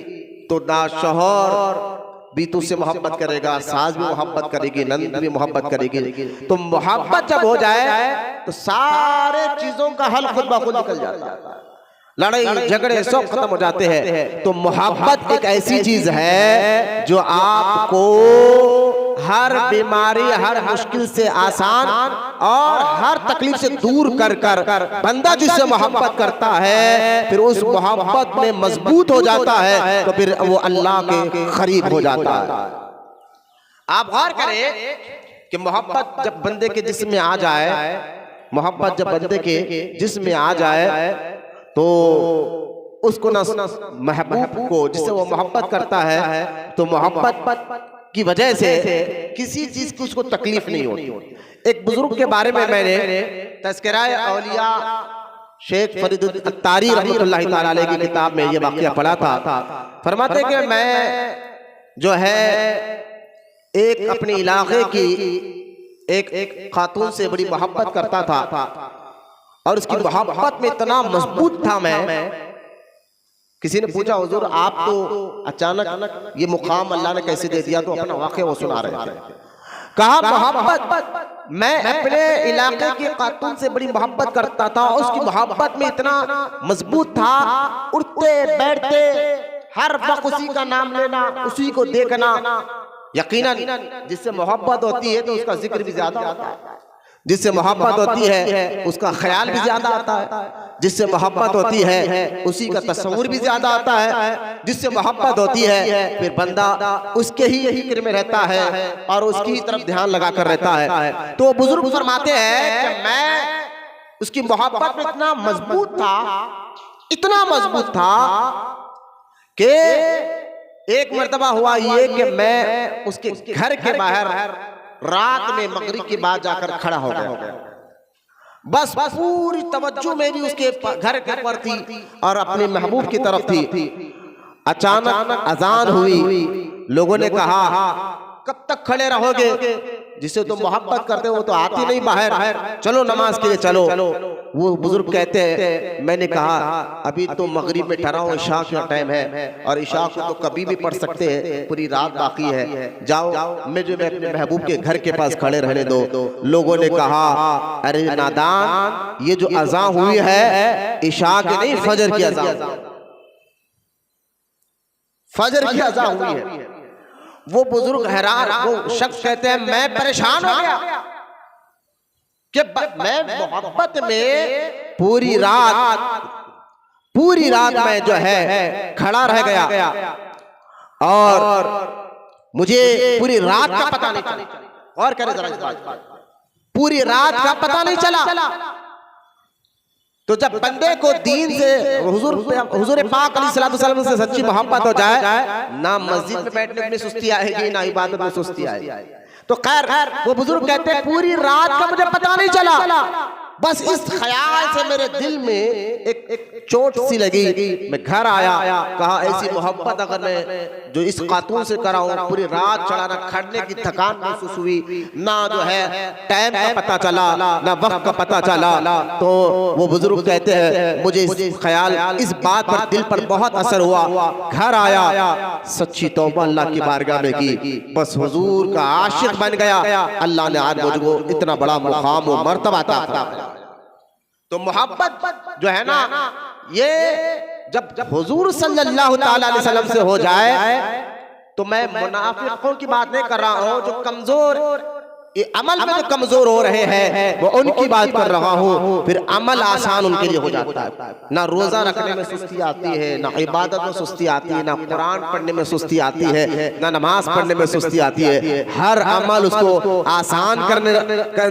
तो ना शौहर भी तुझसे मोहब्बत करेगा, सास भी मोहब्बत करेगी, नंद भी मोहब्बत करेगी। तो मोहब्बत जब हो जाए तो सारे चीजों का हल खुद ब खुद निकल जाता है, लड़ाई झगड़े सब खत्म हो जाते हैं। तो मोहब्बत एक ऐसी चीज है जो आपको हर बीमारी, हर मुश्किल से आसान और हर तकलीफ से दूर कर बंदा जिससे मोहब्बत करता है फिर उस मोहब्बत में मजबूत हो जाता है, तो फिर वो अल्लाह के करीब हो जाता है। आप गौर करें कि मोहब्बत जब बंदे के जिस्म में आ जाए, मोहब्बत जब बंदे के जिस्म में आ जाए तो उसको ना महबूब को जिससे वो मोहब्बत करता है, तो मोहब्बत की वजह से किसी चीज की उसको तकलीफ नहीं होती। एक बुजुर्ग के बारे में मैंने तज़किराए औलिया शेख फरीद अत्तारी रहमतुल्लाहि तआला अलैहि की किताब में ये वाक़या पढ़ा था। फरमाते कि मैं जो है एक अपने इलाके की एक खातून से बड़ी मोहब्बत करता था और उसकी मोहब्बत में इतना मजबूत था मैं। किसी ने पूछा हुजूर आप तो अचानक ये मुकाम अल्लाह ने कैसे दे दिया? तो अपना वाक़या वो सुना रहे थे। कहा मोहब्बत, मैं अपने इलाके की खातून से बड़ी मोहब्बत करता था, उसकी मोहब्बत में इतना मजबूत था, उठते बैठते हर वक्त उसी का नाम लेना, उसी को देखना। यकीनन जिससे मोहब्बत होती है तो उसका जिक्र भी ज्यादा होता है, जिससे मोहब्बत होती है उसका ख्याल भी ज्यादा आता है, जिससे मोहब्बत होती है उसी का तस्वुर भी ज्यादा आता है, जिससे मोहब्बत होती है फिर बंदा उसके ही फिक्र में रहता है और उसकी ही तरफ ध्यान लगा कर रहता है। तो बुजुर्ग फरमाते हैं कि मैं उसकी मोहब्बत में इतना मजबूत था, इतना मजबूत था कि एक मर्तबा हुआ ये कि मैं उसके घर के बाहर रात में मगरिब के बाद जाकर खड़ा हो गया। बस पूरी तवज्जो मेरी उसके घर के ऊपर थी और अपने महबूब की तरफ थी। अचानक अजान हुई, लोगों ने कहा कब तक खड़े रहोगे, जिससे तुम मोहब्बत करते हो तो आती नहीं बाहर, चलो नमाज के लिए चलो। वो बुजुर्ग कहते हैं मैंने कहा अभी तो मगरिब में ठहरा हूं, इशा का टाइम है और इशा को तो कभी भी पढ़ सकते हैं, पूरी रात बाकी है, जाओ मुझे अपने महबूब के घर के पास खड़े रहने दो। लोगों ने कहा अरे नादान, ये जो अज़ान हुई है इशा की नहीं फजर की अज़ान, फजर की अज़ान हुई है। वो बुजुर्ग हैरान, वो शख्स कहते हैं मैं परेशान हो गया कि मैं मोहब्बत में पूरी रात मैं जो है खड़ा रह गया और मुझे पूरी रात का पता नहीं चला। और करे जरा इस बात, पूरी रात का पता नहीं चला। तो जब बंदे को दीन से हुजूर पाक अलैहिस्सलाम से सच्ची मोहब्बत हो जाए, ना मस्जिद में बैठने में सुस्ती आएगी, ना इबादत में सुस्ती आएगी। तो खैर वो बुजुर्ग कहते हैं पूरी रात का मुझे पता नहीं चला, बस इस ख्याल से मेरे दिल में एक चोट सी लगी। मैं घर आया, कहा ऐसी मोहब्बत अगर मैं जो इस खातून से कराऊं, पूरी रात चढ़ाना, खड़ने की थकान महसूस हुई, ना जो है टाइम का पता चला, ना वक्त का पता चला। तो वो बुजुर्ग कहते हैं मुझे इस ख्याल, इस बात पर दिल पर बहुत असर हुआ। घर आया, सच्ची तौबा अल्लाह की बारगाह में की, बस हुजूर का आशिक बन गया। अल्लाह ने आज मुझको इतना बड़ा मुकाम और मर्तबा अता फरमाया। तो मोहब्बत जो है ना, ये जब हुजूर सल्लल्लाहु ताला अलैहि वसल्लम से हो जाए, तो मैं मुनाफिकों की बात नहीं कर रहा हूँ, जो कमजोर ये अमल में जो कमजोर हो रहे हैं वो उनकी बात कर रहा हूँ। फिर अमल आसान उनके लिए हो जाता है। ना रोजा रखने में सुस्ती आती है, ना इबादत में सुस्ती आती है, ना कुरान पढ़ने में सुस्ती आती है, ना नमाज पढ़ने में सुस्ती आती है। हर अमल उसको आसान करने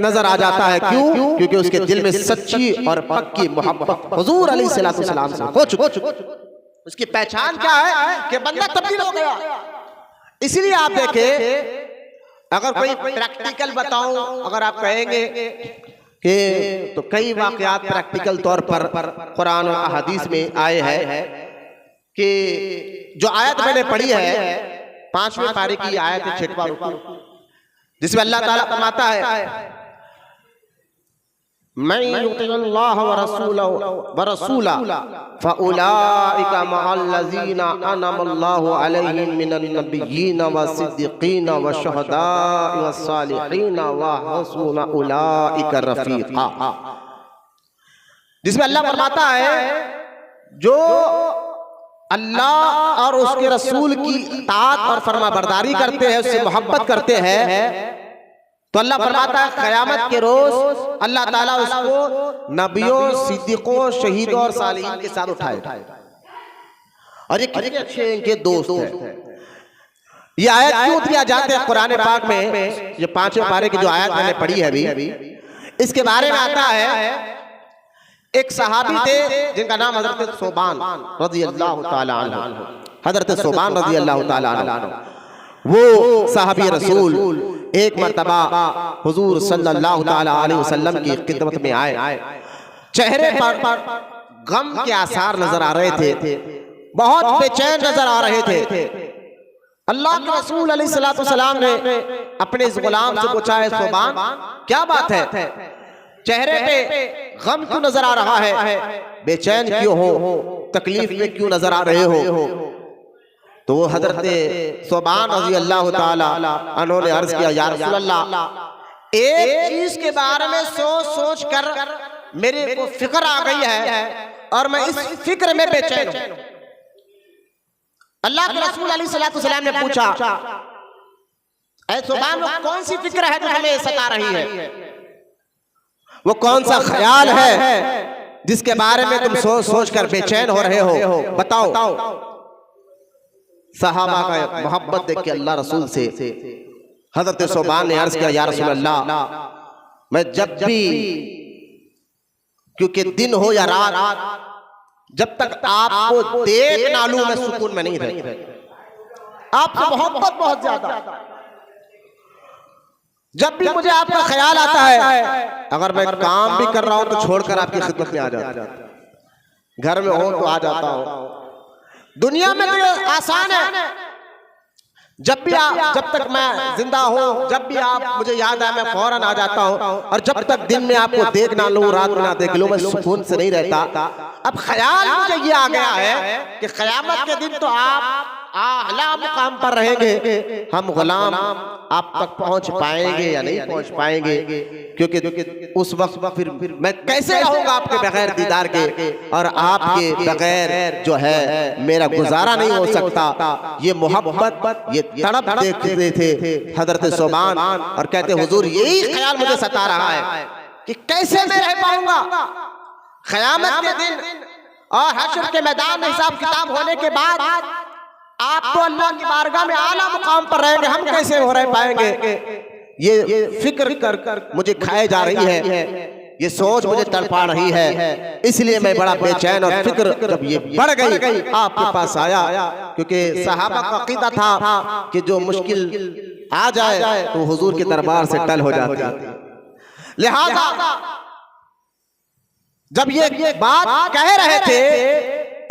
नजर आ जाता है। क्यों? क्योंकि उसके दिल में सच्ची और पक्की मोहब्बत हुजूर अलैहिस्सलाम से हो चुकी। उसकी पहचान क्या है कि बंदा तब्दील हो गया। इसीलिए आप देखें, अगर कोई प्रैक्टिकल बताऊं, अगर आप कहेंगे कि तो कई वाकयात प्रैक्टिकल तौर पर कुरान और अहादीस में आए हैं कि जो आयत मैंने पढ़ी है 5वें पारे की आयत है 6वां रुकू, जिसमें अल्लाह ताला फरमाता है मैं युतिल्लाह व रसूला फउलाइका मअल्लज़ीना अनअमल्लाहु अलैहिम मिनन नबिय्यीन व सिद्दीक़ीन व शुहदाኢ व सालिहीन व हसुन उलाइका रफ़ीक़ा। जिसमें अल्लाह फरमाता है जो अल्लाह और उसके रसूल की इताअत और फरमाबरदारी करते हैं, उससे मोहब्बत करते हैं, तो अल्लाह फरमाता है क़यामत के रोज अल्लाह ताला उसको नबियों, सिद्दीकों, शहीदों और सालिहीन के साथ उठाए। और ये कितने अच्छे इनके दोस्त हैं। ये आयत क्यों दिया जाते हैं कुरान पाक में? ये 5वें पारे की जो आयत मैंने पढ़ी है अभी, इसके बारे में आता है एक सहाबी थे जिनका नाम हजरत सोबान रज़ियल्लाहु ताला अन्हु, हजरत सोबान रज़ियल्लाहु ताला अन्हु। वो साहबी रसूल एक मर्तबा हुजूर सल्लल्लाहु ताला अलैहि वसल्लम की खिदमत में आए। चेहरे पर गम के आसार नजर आ रहे थे, बहुत बेचैन नजर आ रहे थे। अल्लाह के रसूल अलैहिस्सलातु वस्सलाम ने अपने इस गुलाम से पूछा है सोबान क्या बात है, चेहरे पे गम क्यों नजर आ रहा है, बेचैन क्यों हो, तकलीफ में क्यों नजर आ रहे हो? तो वो हजरत सोबान रज़ी अल्लाह ताला अन्हु ने अर्ज किया, या रसूल अल्लाह एक चीज के बारे में सोच सोच कर मेरे को फिक्र आ गई है और मैं इस फिक्र में बेचैन हूं। अल्लाह के रसूल अलैहिस्सलातु वस्सलाम ने पूछा, ऐ सोबान वो कौन सी फिक्र है जो हमें सता रही है, वो कौन सा ख्याल है जिसके बारे में तुम सोच सोच कर बेचैन हो रहे हो, बताओ। सहाबा का मोहब्बत देख के अल्लाह रसूल से हजरत सोबान ने अर्ज किया, या रसूल अल्लाह मैं जब भी, क्योंकि दिन हो या रात, जब तक आपको देख ना लूं मैं सुकून में नहीं रहता। आपसे मोहब्बत बहुत ज्यादा, जब भी मुझे आपका ख्याल आता है, अगर मैं काम भी कर रहा हूं तो छोड़कर आपकी खिदमत में आ जाता, घर में हो तो आ जाता हूं। दुनिया में तो ये आसान है, जब तक मैं जिंदा हूं, जब भी आप मुझे याद आए मैं फौरन आ जाता हूं, और जब तक दिन में आपको देख ना लूं, रात में ना देख लूं, मैं सुकून से नहीं रहता। अब ख्याल मुझे ये आ गया है कि क़यामत के दिन तो आप आला मुकाम पर रहेंगे, हम गुलाम आप तक पहुंच पाएंगे या नहीं पहुंच पाएंगे, क्योंकि उस वक्त फिर मैं कैसे रहूंगा आपके बगैर दीदार के, और आपके बगैर जो है मेरा गुजारा नहीं हो सकता। ये मोहब्बत, ये तड़प देखते थे हजरत सोबान, और कहते हुजूर यही ख्याल मुझे सता रहा है कि कैसे मैं रह पाऊंगा क़यामत के दिन और हश्र के मैदान में हिसाब किताब होने के बाद। आप तो अल्लाह की बारगाह में आला मुकाम पर रहेंगे, हम कैसे हो रह पाएंगे? ये फिक्र कर मुझे खाए जा रही है, ये सोच मुझे तड़पा रही है, इसलिए मैं बड़ा बेचैन और फिक्र जब ये बढ़ गई आपके पास आया, क्योंकि सहाबा का अकीदा था कि जो मुश्किल आ जाए तो हुजूर के दरबार से टल हो जाती है। लिहाजा जब ये बात कह रहे थे,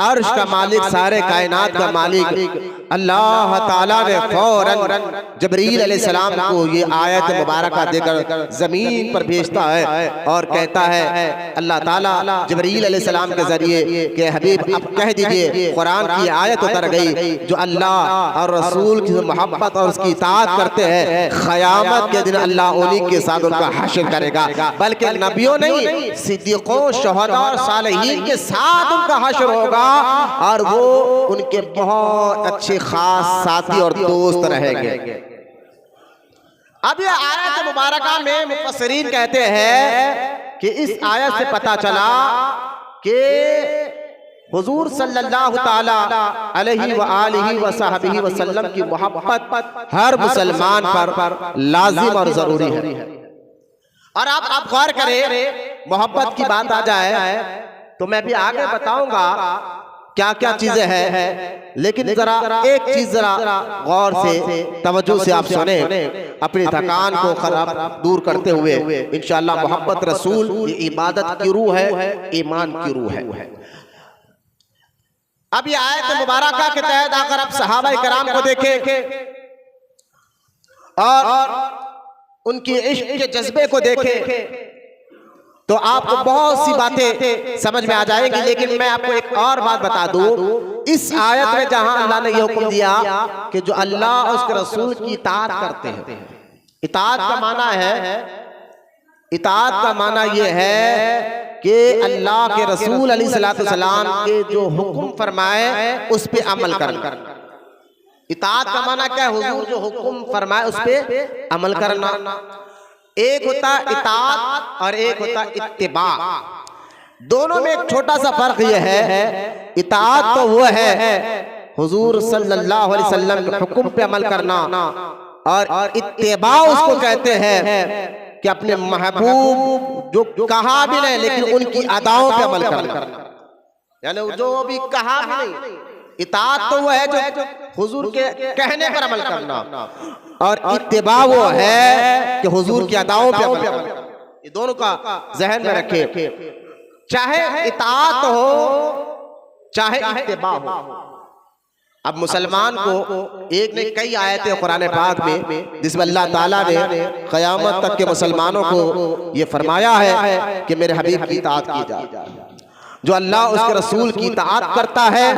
अर्श का मालिक, सारे कायनात का मालिक अल्लाह ताला ने फौरन जबरील अलैहिस्सलाम को ये आयत मुबारक देकर जमीन पर भेजता है और कहता है अल्लाह ताला जबरील अलैहिस्सलाम के जरिए कि हबीब अब कह दीजिए कुरान की आयत उतर गई, जो अल्लाह और रसूल की मोहब्बत और उसकी इताअत करते हैं, क़यामत के दिन अल्लाह उन्हीं के साथ उनका हश्र करेगा, बल्कि नबियों नहीं सिद्दीक़ों, शुहदा और सालिहीन के साथ उनका हश्र होगा और वो उनके बहुत अच्छे खास साथी और दोस्त रहेंगे। अब ये आयत मुबारका में मुफस्सिरीन कहते हैं कि इस आयत से पता चला कि हुजूर सल्लल्लाहु ताला अलैहि व आलिहि व सहबिहि वसल्लम की मोहब्बत हर मुसलमान पर लाजिम और जरूरी है। और आप गौर करें, मोहब्बत की बात आ जाए तो मैं भी आगे बताऊंगा क्या क्या चीजें हैं, लेकिन जरा एक चीज जरा गौर से तवज्जो से आप सुने, अपनी थकान को खराब दूर करते हुए। इंशाअल्लाह मोहब्बत रसूल ये इबादत की रूह है, ईमान की रूह है। अब ये आयत मुबारका के तहत अगर आप सहाबा कराम को देखें और उनके इश्क के जज्बे को देखें तो आपको बहुत सी बातें समझ में आ जाएगी। लेकिन मैं आपको एक और बात बता दूं, इस आयत में जहां अल्लाह ने यह हुक्म दिया कि जो अल्लाह और उसके रसूल की इताअत करते हैं, इताअत का माना है, इताअत का माना यह है कि अल्लाह के रसूल अलैहिस्सलाम के जो हुक्म फरमाए उस पे अमल करना। इताअत का माना क्या है? हुजूर जो हुक्म फरमाए उस पे अमल करना। एक होता इताअत और एक होता इत्तिबा। दोनों में एक छोटा सा फर्क यह है, इताअत तो वो है हुजूर सल्लल्लाहु अलैहि वसल्लम के हुक्म पे अमल करना, और इत्तिबा उसको कहते हैं कि अपने महबूब जो कहा भी नहीं लेकिन उनकी अदाओं पे अमल करना, यानी जो भी कहा भी नहीं। इताअत तो वो है जो हुजूर के कहने पर अमल करना, और इत्तिबा वो है कि हुजूर की अदाओं पे अमल करना। ये दोनों का जहन में रखे, चाहे इताअत हो चाहे इत्तिबा हो। अब मुसलमान को एक ने कई आयतें कुरान पाक में जिसमें अल्लाह ताला ने क़यामत तक के मुसलमानों को ये फरमाया है कि मेरे हबीब की इताअत की जाए। जो अल्लाह उसके रसूल की इताअत करता है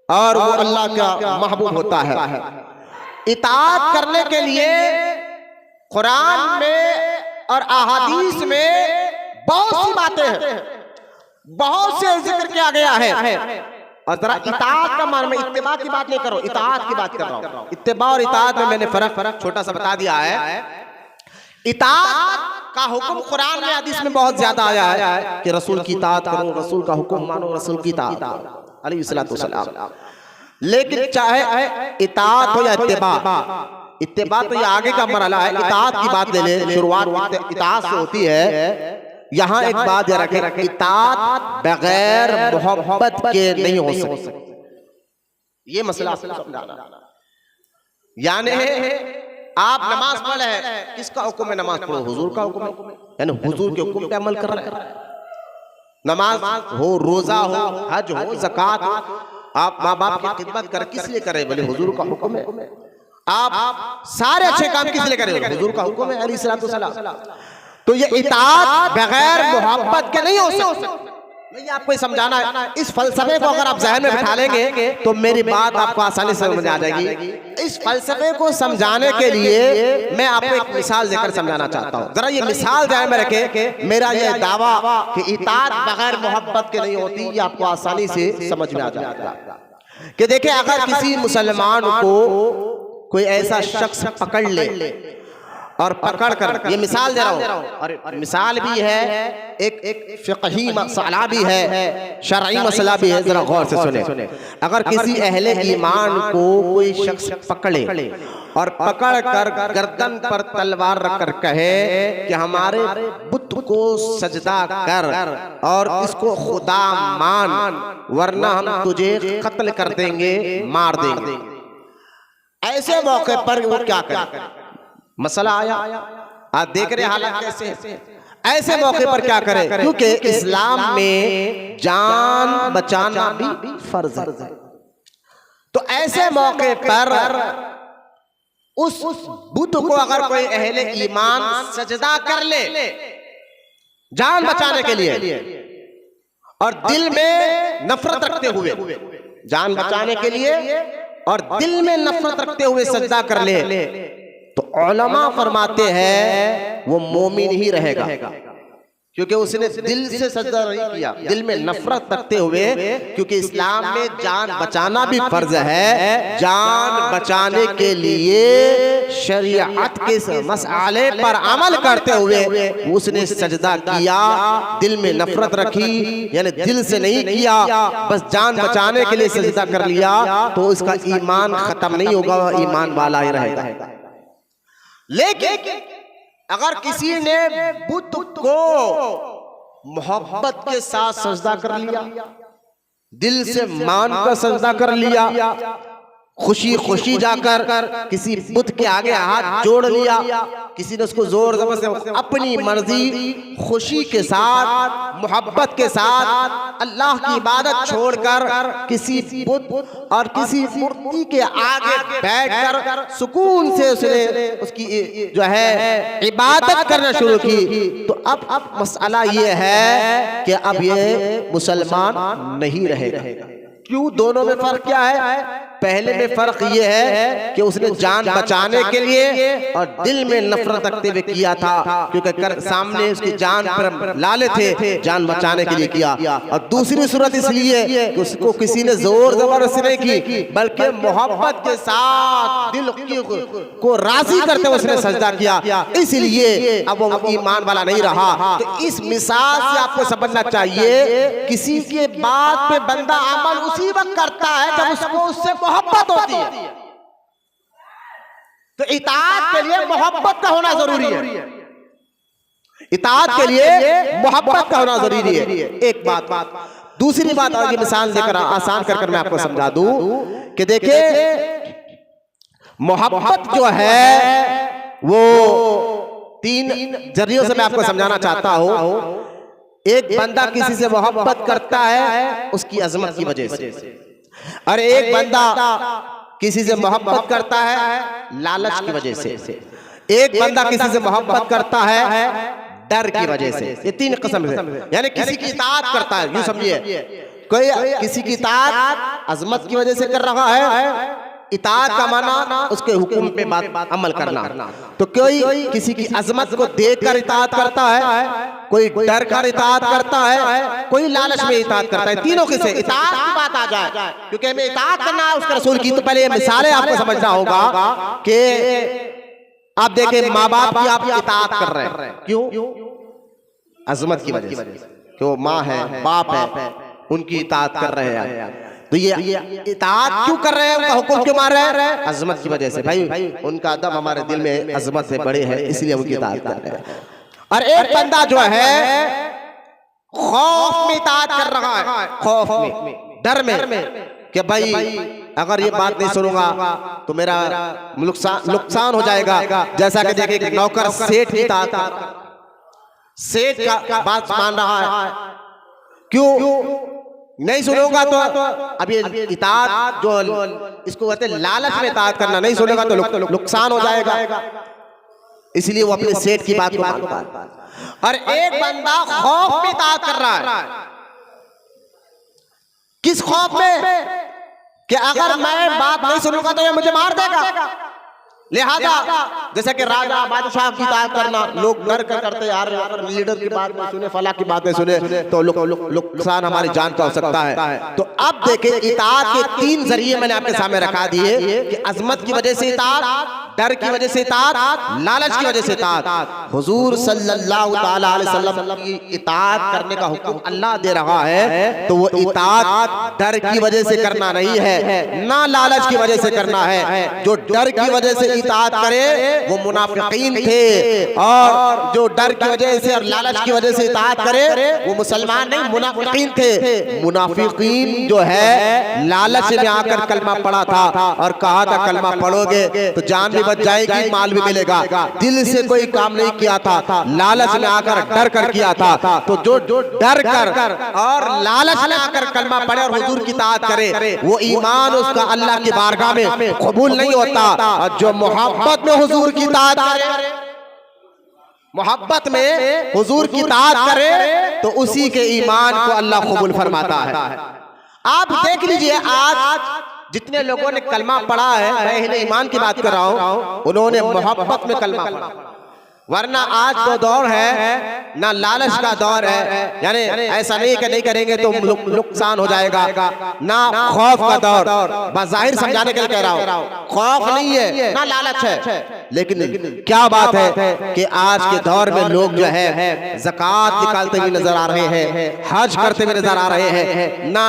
और वो अल्लाह का महबूब होता है। इताअत करने के लिए कुरान में और अहादीस में बहुत सी बातें हैं, बहुत से जिक्र किया गया है। और जरा इताअत का मान, मैं इत्तिबा की बात नहीं कर रहा हूं, इताअत की बात कर रहा हूं। इत्तिबा और इताअत में मैंने फर्क छोटा सा बता दिया है। इताअत का हुक्म कुरान में हदीस में बहुत ज्यादा आया है कि रसूल की इताअत करो, रसूल का हुक्म मानो, रसूल की इताअत अलैहिस्सलातु वस्सलाम। लेकिन चाहे इताअत हो या इत्तिबा, इत्तिबा तो ये आगे का मरहला है। इताअत की बात ले ले, शुरुआत इताअत से होती है। यहाँ एक बात याद रखें, इताअत बगैर मोहब्बत के नहीं हो सकती। ये मसला समझाना। यानी आप नमाज पढ़ रहे हैं, किसका हुक्म है नमाज पढ़ो? हुजूर का हुक्म है, यानी हुजूर के हुक्म पे अमल कर रहे हैं। नमाज हो, रोजा हो, हज हो, ज़कात हो, आप माँ बाप की खिदमत कर किस लिए कर रहे? बोले हुजूर का हुक्म है। आप सारे अच्छे काम किस लिए कर रहे हो? हुजूर का हुक्म है अलैहिस्सलातु वस्सलाम। तो ये इताअत बगैर मोहब्बत के नहीं हो सकती। मैं आपको समझाना है, इस फलसफे को अगर आप जहन में बिठा लेंगे तो मेरी बात आपको आसानी से समझ आ जाएगी। इस फलसफे को समझाने के लिए मैं आपको एक मिसाल देकर समझाना चाहता हूँ। जरा ये मिसाल जहन में रखें। मेरा ये दावा कि इताअत बगैर मोहब्बत के नहीं होती, ये आपको आसानी से समझ में आ जाएगा। कि देखिए, अगर किसी मुसलमान को कोई ऐसा शख्स पकड़ ले और पकड़ कर, ये मिसाल दे रहा हूं, और मिसाल भी है, एक फिक़ही मसला भी है, शरई मसला भी है। जरा गौर से सुने। अगर किसी अहले ईमान को कोई शख्स पकड़े और पकड़ कर गर्दन पर तलवार रखकर कहे कि हमारे बुत को सजदा कर और इसको खुदा मान, वरना हम तुझे कत्ल कर देंगे, मार देंगे। ऐसे मौके पर वो क्या करे? मसला आया। आप देख रहे हालात कैसे। ऐसे मौके पर क्या करे? क्योंकि इस्लाम में जान बचाना भी फर्ज है। तो ऐसे मौके पर उस बुत को अगर कोई अहले ईमान सजदा कर ले जान बचाने के लिए और दिल में नफरत रखते हुए, जान बचाने के लिए और दिल में नफरत रखते हुए सजदा कर ले, तो उलमा फरमाते हैं वो मोमिन ही रहेगा, क्योंकि उसने दिल से सजदा नहीं किया, दिल में नफरत रखते हुए। क्योंकि इस्लाम में जान बचाना भी फर्ज है। जान बचाने के लिए शरीयत के मसले पर अमल करते हुए उसने सजदा किया, दिल में नफरत रखी, यानी दिल से नहीं किया, बस जान बचाने के लिए सजदा कर लिया, तो इसका ईमान खत्म नहीं होगा, वह ईमान वाला ही रहेगा। लेकिन अगर किसी ने बुत को मोहब्बत के साथ सजदा कर लिया, दिल से मान कर सजदा कर लिया, खुशी खुशी जाकर किसी बुत के आगे हाथ जोड़ लिया, किसी ने उसको जोर जबरदस्ती अपनी मर्जी खुशी के साथ मोहब्बत के साथ अल्लाह की इबादत छोड़कर किसी बुत और किसी मूर्ति के आगे बैठकर सुकून से उसने उसकी जो है इबादत करना शुरू की, तो अब मसला ये है कि अब ये मुसलमान नहीं रहेगा। क्यों? दोनों में फर्क क्या है? पहले में फर्क ये है कि उसने जान बचाने के लिए और दिल में नफरत रखते हुए किया था, क्योंकि सामने उसकी जान पर लाले थे, जान बचाने के लिए किया। और दूसरी सूरत इसलिए कि उसको किसी ने जोर जबरदस्ती नहीं की, बल्कि मोहब्बत के साथ दिल को राजी करते हुए उसने सजदा किया, इसलिए अब वो ईमान वाला नहीं रहा। तो इस मिसाल से आपको समझना चाहिए, किसी के बात पे बंदा अमल उसी वक्त करता है जब उसको उससे मोहब्बत होती है। तो इताअत के लिए मोहब्बत का होना जरूरी है, इताअत के लिए मोहब्बत का होना जरूरी है। एक बात। दूसरी बात आगे मिसाल देकर आसान कर मैं आपको समझा दूं कि देखिए, मोहब्बत जो है वो तीन जरियों से मैं आपको समझाना चाहता हूं। एक बंदा किसी से मोहब्बत करता है उसकी अजमत की वजह से, और एक बंदा किसी से मोहब्बत करता है लालच की वजह से, एक बंदा किसी से मोहब्बत करता है डर की वजह से। ये तीन किस्म है, यानी किसी की इताअत करता है, यूं समझिए, कोई किसी की इताअत अजमत की वजह से कर रहा है, इताअत का माना उसके हुक्म पे बात अमल करना। तो कोई किसी की अजमत को देखकर इताअत करता है, कोई डर कर इताअत करता है, कोई लालच में इताअत करता है। तीनों के से इताअत की बात आ जाए, क्योंकि हमें इताअत करना है उसके रसूल की, तो पहले ये मिसालें आपको समझना होगा कि आप देखें माँ बाप की आप इताअत कर रहे हैं, क्यों? अजमत की वजह से, कि वो माँ है बाप है, उनकी इताअत कर रहे हैं। तो ये इताअत क्यों कर रहे हैं, उनका हुक्म क्यों मान रहे हैं? अजमत की वजह से। भाई उनका अदब हमारे दिल में अजमत से बड़े हैं, इसलिए उनकी इताअत कर रहे हैं। और एक बंदा जो है खौफ में इताअत कर रहा है, खौफ में, डर में, कि भाई अगर ये बात नहीं सुनूंगा तो मेरा नुकसान हो जाएगा। जैसा कि देखिए नौकर सेठ की इताअत, सेठ का बात मान रहा है, क्यों नहीं सुनूंगा तो अब ये इताअत जो इसको कहते हैं लालच में इताअत करना, नहीं सुनेगा तो नुकसान हो जाएगा, इसलिए वो अपने सेठ की बात को मानता है। और एक बंदा खौफ में इताअत कर रहा है, किस खौफ में? कि अगर मैं बात नहीं सुनूंगा तो ये मुझे मार देगा। लिहाजा जैसे कि राजा बादशाह की इताअत करना, लोग डर कर करते यार लीडर की बात नहीं सुने, फला की बात नहीं सुने तो नुकसान हमारी जान का हो सकता है। तो अब देखिए इताअत के तीन जरिए मैंने आपके सामने रखा दिए कि अजमत की वजह से इताअत, डर की वजह से इताअत, लालच की वजह से इताअत। हुजूर सल्लल्लाहु ताला अलैहि वसल्लम की इताअत करने का हुक्म अल्लाह दे रहा है तो वो इताअत डर की वजह से करना नहीं है, ना लालच की वजह से करना है। जो डर की वजह से इताअत करे वो मुनाफिकीन थे, और जो डर की वजह से और लालच की वजह से इताअत करे वो मुसलमान नहीं, मुनाफिकीन थे। मुनाफिकीन जो है लालच में आकर कलमा पढ़ा था और कहा था कलमा पढ़ोगे तो जान भी बच जाएगी, माल भी मिलेगा। दिल से कोई काम नहीं किया था, लालच में आकर डर कर किया था। तो जो डर कर और लालच में आकर कलमा पढ़े और हुजूर की इताअत करे वो ईमान उसका अल्लाह की बारगाह में कबूल नहीं होता। और जो मोहब्बत में हुजूर की इताअत करे, मोहब्बत में हुजूर की इताअत करे तो उसी के ईमान को अल्लाह कबूल फरमाता है। आप देख लीजिए आज जितने लोगों ने कलमा पढ़ा है, मैं अहले ईमान की बात कर रहा हूं, उन्होंने मोहब्बत में कलमा पढ़ा। वरना आज तो दौर है ना लालच का दौर है, यानी ऐसा नहीं कि नहीं करेंगे तो नुकसान हो जाएगा, ना खौफ का दौर। बज़ाहिर समझाने के लिए कह रहा हूँ, खौफ नहीं है ना लालच है, लेकिन क्या बात है कि आज के दौर में लोग जो है ज़कात निकालते हुए नजर आ रहे हैं, हज करते हुए नजर आ रहे हैं। ना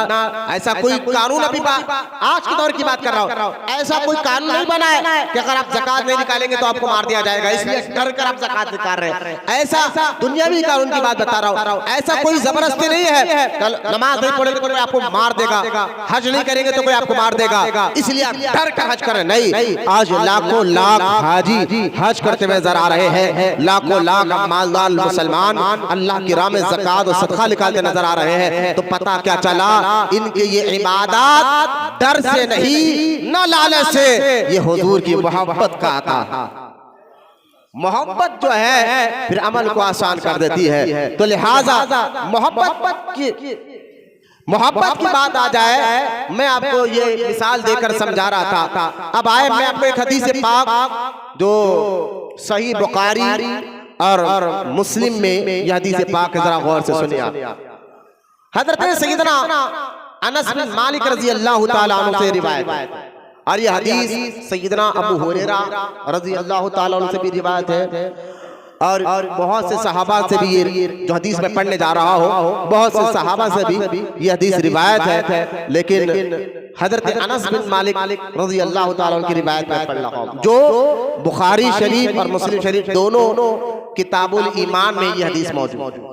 ऐसा कोई कानून, अभी आज के दौर की बात कर रहा हूँ, ऐसा कोई कानून नहीं बना है कि अगर आप ज़कात नहीं निकालेंगे तो आपको मार दिया जाएगा, इसलिए डर कर आप ज़कात निकाल रहे हैं। ऐसा दुनियावी कानून की बात बता रहा हूँ, ऐसा कोई जबरदस्ती नहीं है। कल नमाज नहीं पढ़ेंगे तो कोई आपको मार देगा, हज नहीं करेंगे तो कोई आपको मार देगा, इसलिए आप डर कर हज करें। नहीं, आज लाखों लाख हाजी हज करते हुए नजर आ रहे हैं, लाखों लाख मालदार मुसलमान अल्लाह की राह में ज़कात और सदका निकालते नजर आ रहे हैं। तो पता क्या चला, इनके ये इबादत डर से नहीं ना लालच से, ये हुजूर की मोहब्बत का आता। मोहब्बत जो है फिर अमल को आसान कर देती है। तो लिहाजा मोहब्बत की बात आ जाए, मैं आपको ये मिसाल देकर समझा रहा था। अब आए मैं आपको एक हदीस पाक जो सही बुखारी और मुस्लिम में यह हदीस पाक जरा गौर से सुनिए। हजरत सैयदना अनस बिन मालिक रजी अल्लाह ताला अन्हु से रिवायत, और ये हदीस सैयदना अबू हुरैरा रज़ी अल्लाह ताला अन्हु से भी रिवायत है, और बहुत से सहाबा से भी ये जो हदीस में पढ़ने जा रहा हूँ, बहुत से सहाबा से भी ये हदीस रिवायत है। लेकिन हजरत अनस बिन मालिक रज़ी अल्लाह ताला अन्हु की रिवायत में पढ़ रहा हूँ, जो बुखारी शरीफ और मुस्लिम शरीफ दोनों किताबुल ईमान में ये हदीस मौजूद।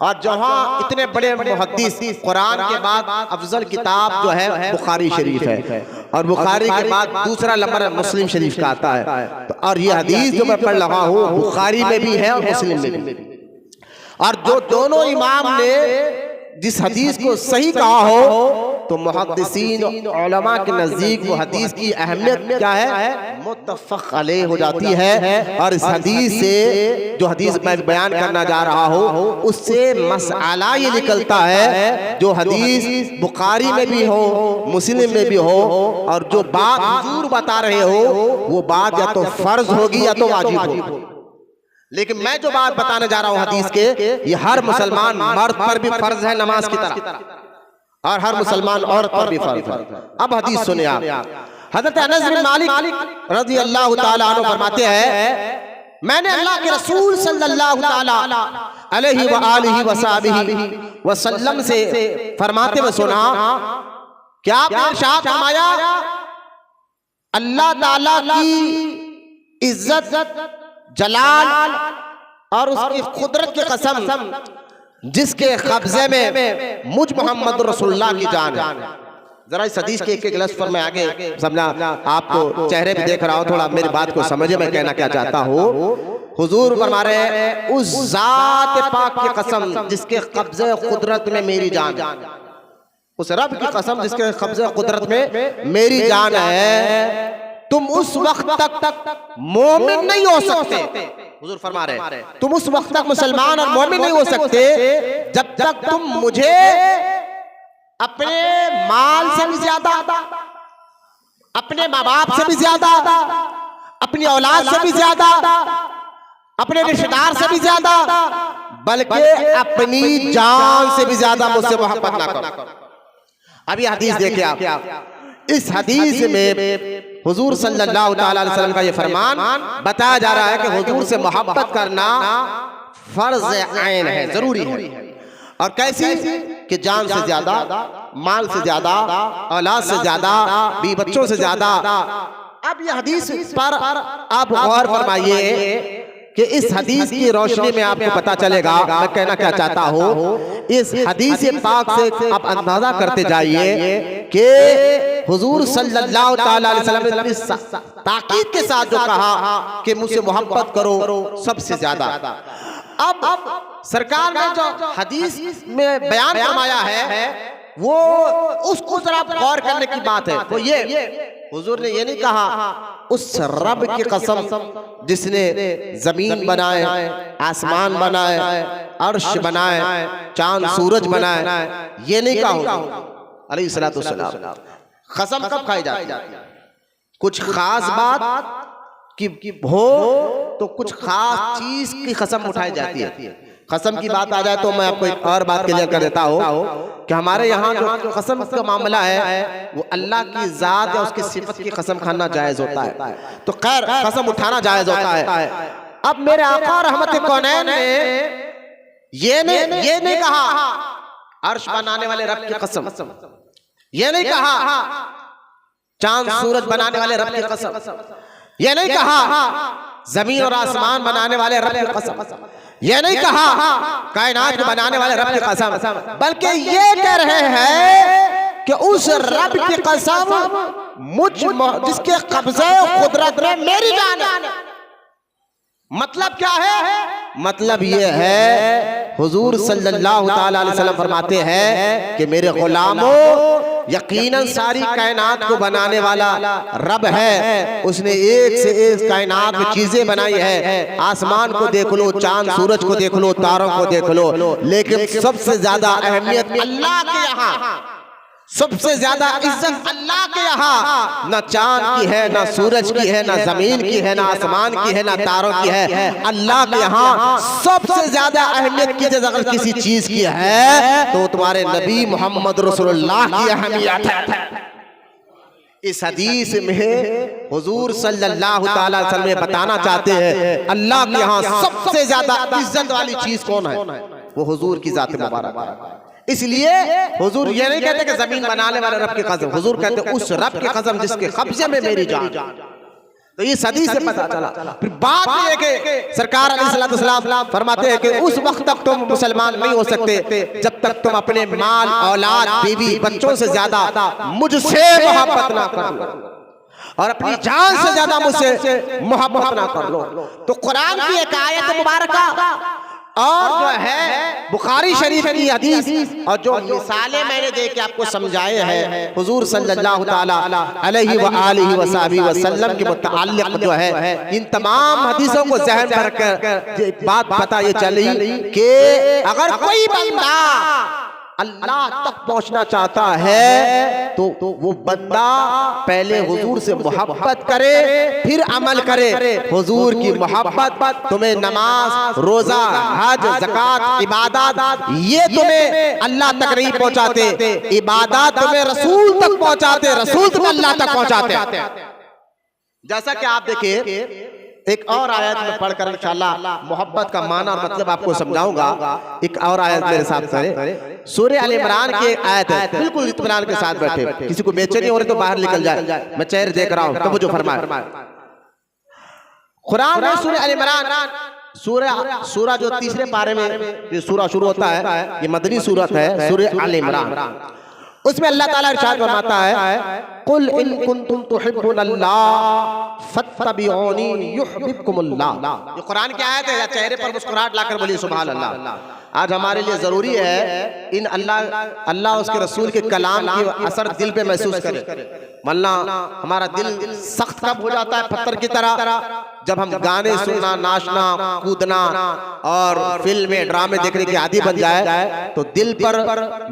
और जहाँ इतने बड़े मुहद्दिस, कुरान के बाद अफजल किताब जो है बुखारी शरीफ है, और बुखारी के बाद दूसरा नंबर मुस्लिम शरीफ का आता है। तो और ये हदीस जो मैं पढ़ रहा हूँ बुखारी में भी है और मुस्लिम में भी, और जो दोनों इमाम ने जिस हदीस को सही कहा हो तो मुहद्दिसीन उलमा के नजदीक वो हदीस की अहमियत क्या है, मुत्तफक अलैह हो जाती है। और इस हदीस से जो हदीस मैं बयान करना जा रहा हूँ उससे मसला ये निकलता है, जो हदीस बुखारी में भी हो मुस्लिम में भी हो, और जो बात हुजूर बता रहे हो वो बात या तो फर्ज होगी या तो वाजिब होगी। लेकिन मैं जो बात बताने जा रहा हूँ हदीस के, ये हर मुसलमान मर्द पर भी फर्ज है नमाज की तरह, और हर मुसलमान औरत पर भी फर्ज है। अब हदीस सुनिए आप। हज़रत अनस बिन मालिक रज़ी अल्लाह ताला अन्हु फरमाते हैं, मैंने अल्लाह के रसूल सल्लल्लाहु ताला अलैहि व आलिहि वसहबिहि वसल्लम से फरमाते हुए सुना, क्या आपने इरशाद फरमाया, अल्लाह ताला की इज्जत जलाल और उसकी कुदरत की कसम जिसके कब्जे में मुझ मोहम्मद रसूलुल्लाह की जान है। जरा इस हदीस के एक लफ्ज़ पर मैं आगे समझा, आपको चेहरे पे देख रहा हूँ, थोड़ा मेरी बात को समझे मैं कहना क्या चाहता हूँ। हुजूर फरमा रहे हैं, उस जात पाक की कसम जिसके कब्जे कुदरत में मेरी जान है, उस रब की कसम जिसके कब्जे कुदरत में मेरी जान है, तुम उस वक्त तक मोमिन नहीं हो सकते। हुजूर फरमा रहे तुम उस वक्त तक मुसलमान और मोमिन नहीं हो सकते जब तक तुम मुझे अपने माल से भी ज्यादा, अपने माँ बाप से भी ज्यादा, अपनी औलाद से भी ज्यादा, अपने रिश्तेदार से भी ज्यादा, बल्कि अपनी जान से भी ज्यादा मुझसे मोहब्बत ना करो। अभी हदीस देखिए आप। इस हदीस में हुजूर सल्लल्लाहु अलैहि वसल्लम का ये फरमान बताया जा रहा है कि हुजूर से मोहब्बत करना फर्ज ऐन है, जरूरी है। और कैसी कि जान से ज्यादा, माल से ज्यादा, औलाद से ज्यादा, बीवी बच्चों से ज्यादा। अब ये हदीस पर आप गौर फरमाइए कि इस हदीस की रोशनी में आपको पता चलेगा मैं कहना क्या चाहता हूँ। इस हदीस पाक से आप अंदाजा करते जाइए कि हुजूर सल्लल्लाहु अलैहि वसल्लम ने ताकीद के साथ जो कहा कि मुझसे मोहब्बत करो सबसे ज्यादा। अब सरकार ने जो हदीस में बयान फरमाया है वो उसको जरा गौर करने की बात है। वो ये हुजूर ने ये नहीं कहा उस रब की कसम जिसने जमीन बनाए, आसमान बनाए, अर्श बनाए, चांद सूरज बनाए, ये नहीं कहा अलैहिस्सलातु वस्सलाम। कसम कब खाई जाती है? कुछ खास बात की हो तो कुछ खास चीज की कसम उठाई जाती है। कसम की बात आ जाए तो मैं आपको एक और बात क्लियर कर देता हूँ कि हमारे यहाँ जो कसम का मामला है वो अल्लाह की जात या उसकी सिफत की कसम खाना जायज होता है, तो खैर कसम उठाना जायज होता है। अब मेरे आका रहमत कौनैन ने ये नहीं कहा अर्श बनाने वाले रब की कसम, ये नहीं कहा चांद सूरज बनाने वाले रब की कसम, ये नहीं कहा जमीन और आसमान बनाने वाले रब की कसम, ये नहीं कहा कायनात को बनाने वाले रब की कसम, बल्कि ये कह रहे हैं कि उस रब की कसम जिसके कब्जे कुदरत में मेरी जान है। मतलब क्या है? मतलब ये है हुजूर सल्लल्लाहु अलैहि वसल्लम फरमाते हैं कि मेरे गुलामों यकीनन सारी कायनात को बनाने वाला रब है, उसने एक से एक कायनात में चीजें बनाई है। आसमान को देख लो, चांद सूरज को देख लो, तारों को देख लो, लेकिन सबसे ज्यादा अहमियत अल्लाह के यहाँ, सबसे ज्यादा इज्जत अल्लाह के यहाँ ना चांद की है, ना सूरज की है, ना जमीन की है, ना आसमान की है, ना तारों की है। अल्लाह के यहाँ सबसे ज्यादा अहमियत की अगर किसी चीज की है तो तुम्हारे नबी मोहम्मद रसूलुल्लाह की अहमियत है। इस हदीस में हुजूर सल्लल्लाहु अलैहि वसल्लम बताना चाहते हैं अल्लाह के यहाँ सबसे ज्यादा इज्जत वाली चीज कौन है? वो हुजूर की जात मुबारक है। इसलिए हुजूर ये नहीं कहते कि जमीन बनाने वाले रब की कसम, हुजूर कहते उस रब की कसम जिसके कब्जे में मेरी जान। तो ये सदी से पता चला। फिर बात ये कि सरकार अलैहिस्सलातु वस्सलाम फरमाते हैं कि उस वक्त तक तुम मुसलमान नहीं हो सकते जब तक तुम अपने माल, औलाद, बीवी, बच्चों से ज्यादा मुझसे मोहब्बत ना कर लो और अपनी जान से ज्यादा मुझसे मोहब्बत ना कर लो। तो कुरान की एक आयत मुबारक और जो है बुखारी शरीफ की हदीस और जो मिसालें मैंने दे के आपको समझाए हैं हुजूर सल्लल्लाहु ताला अलैहि व आलिहि वसल्लम के मुताल्लिक़ जो है, इन तमाम हदीसों को ज़हन में रखकर बात पता ये चली कि अगर कोई बंदा अल्लाह तक पहुंचना चाहता है तो वो बंदा पहले हुजूर से मोहब्बत करे फिर अमल करे। हुजूर की मोहब्बत तुम्हें नमाज, रोजा, हज, ज़कात, इबादत ये तुम्हें अल्लाह तक नहीं पहुंचाते, इबादत तुम्हें रसूल तक पहुंचाते, रसूल तुम्हें अल्लाह तक पहुंचाते। जैसा कि आप देखिए एक और आयत में पढ़कर इंशाअल्लाह मोहब्बत का माना मतलब आपको समझाऊंगा। एक और आयत मेरे साथ करें, सूरह आल इमरान की आयत है, बिल्कुल इत्मीनान के साथ बैठे, किसी को बेचैनी हो रही तो बाहर निकल जाए, मैं चेहरे देख रहा हूं तो वो जो फरमाए कुरान में सूरह आल इमरान सूरह जो तीसरे पारे में ये सूरह शुरू होता है, ये मदनी सूरत है सूरह आल इमरान। उसमें अल्लाह ताला इरशाद फरमाता है कुल इन कुंतुम तुहिब्बुनल्लाह फत्तबिऊनी युहिब्बुकुमुल्लाह। जो कुरान की आयत है या चेहरे पर मुस्कुराहट लाकर बोलिए सुभान अल्लाह। आज हमारे लिए जरूरी है इन अल्लाह उसके रसूल के कलाम की असर दिल पे महसूस करे, वरना हमारा दिल सख्त कब हो जाता है पत्थर की तरह जब हम गाने सुनना, नाचना, कूदना और फिल्में, ड्रामे देखने के आदी बन जाए तो दिल पर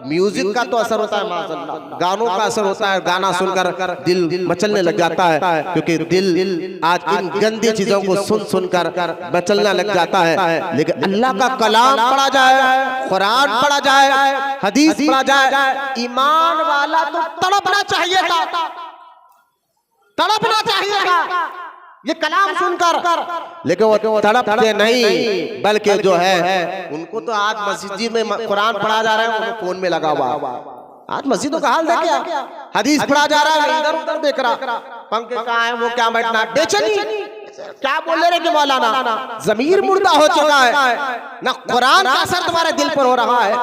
म्यूजिक का तो असर होता है, माशाअल्लाह गानों का असर होता है, गाना सुनकर दिल मचलने लग जाता है क्योंकि दिल आज इन गंदी चीजों को सुन सुनकर मचलने लग जाता है। लेकिन अल्लाह का कलाम पढ़ा जाए, कुरान पढ़ा जाए, हदीस पढ़ा जाए, ईमान वाला तो तड़पना चाहिए था, तड़पना चाहिएगा ये कलाम सुनकर, लेकिन वो तड़पते नहीं, बल्कि जो है उनको तो आज मस्जिद में कुरान पढ़ा जा रहा है, उनको फोन में लगा हुआ। आज मस्जिदों का हाल देखिए, हदीस पढ़ा जा रहा है, इधर उधर देख रहा, पंखे कहाँ है, वो क्या बैठना, बेचैनी क्या बोल रहे कि मौलाना, जमीर मुर्दा हो चुका है, ना कुरान का असर तुम्हारे दिल पर हो रहा है,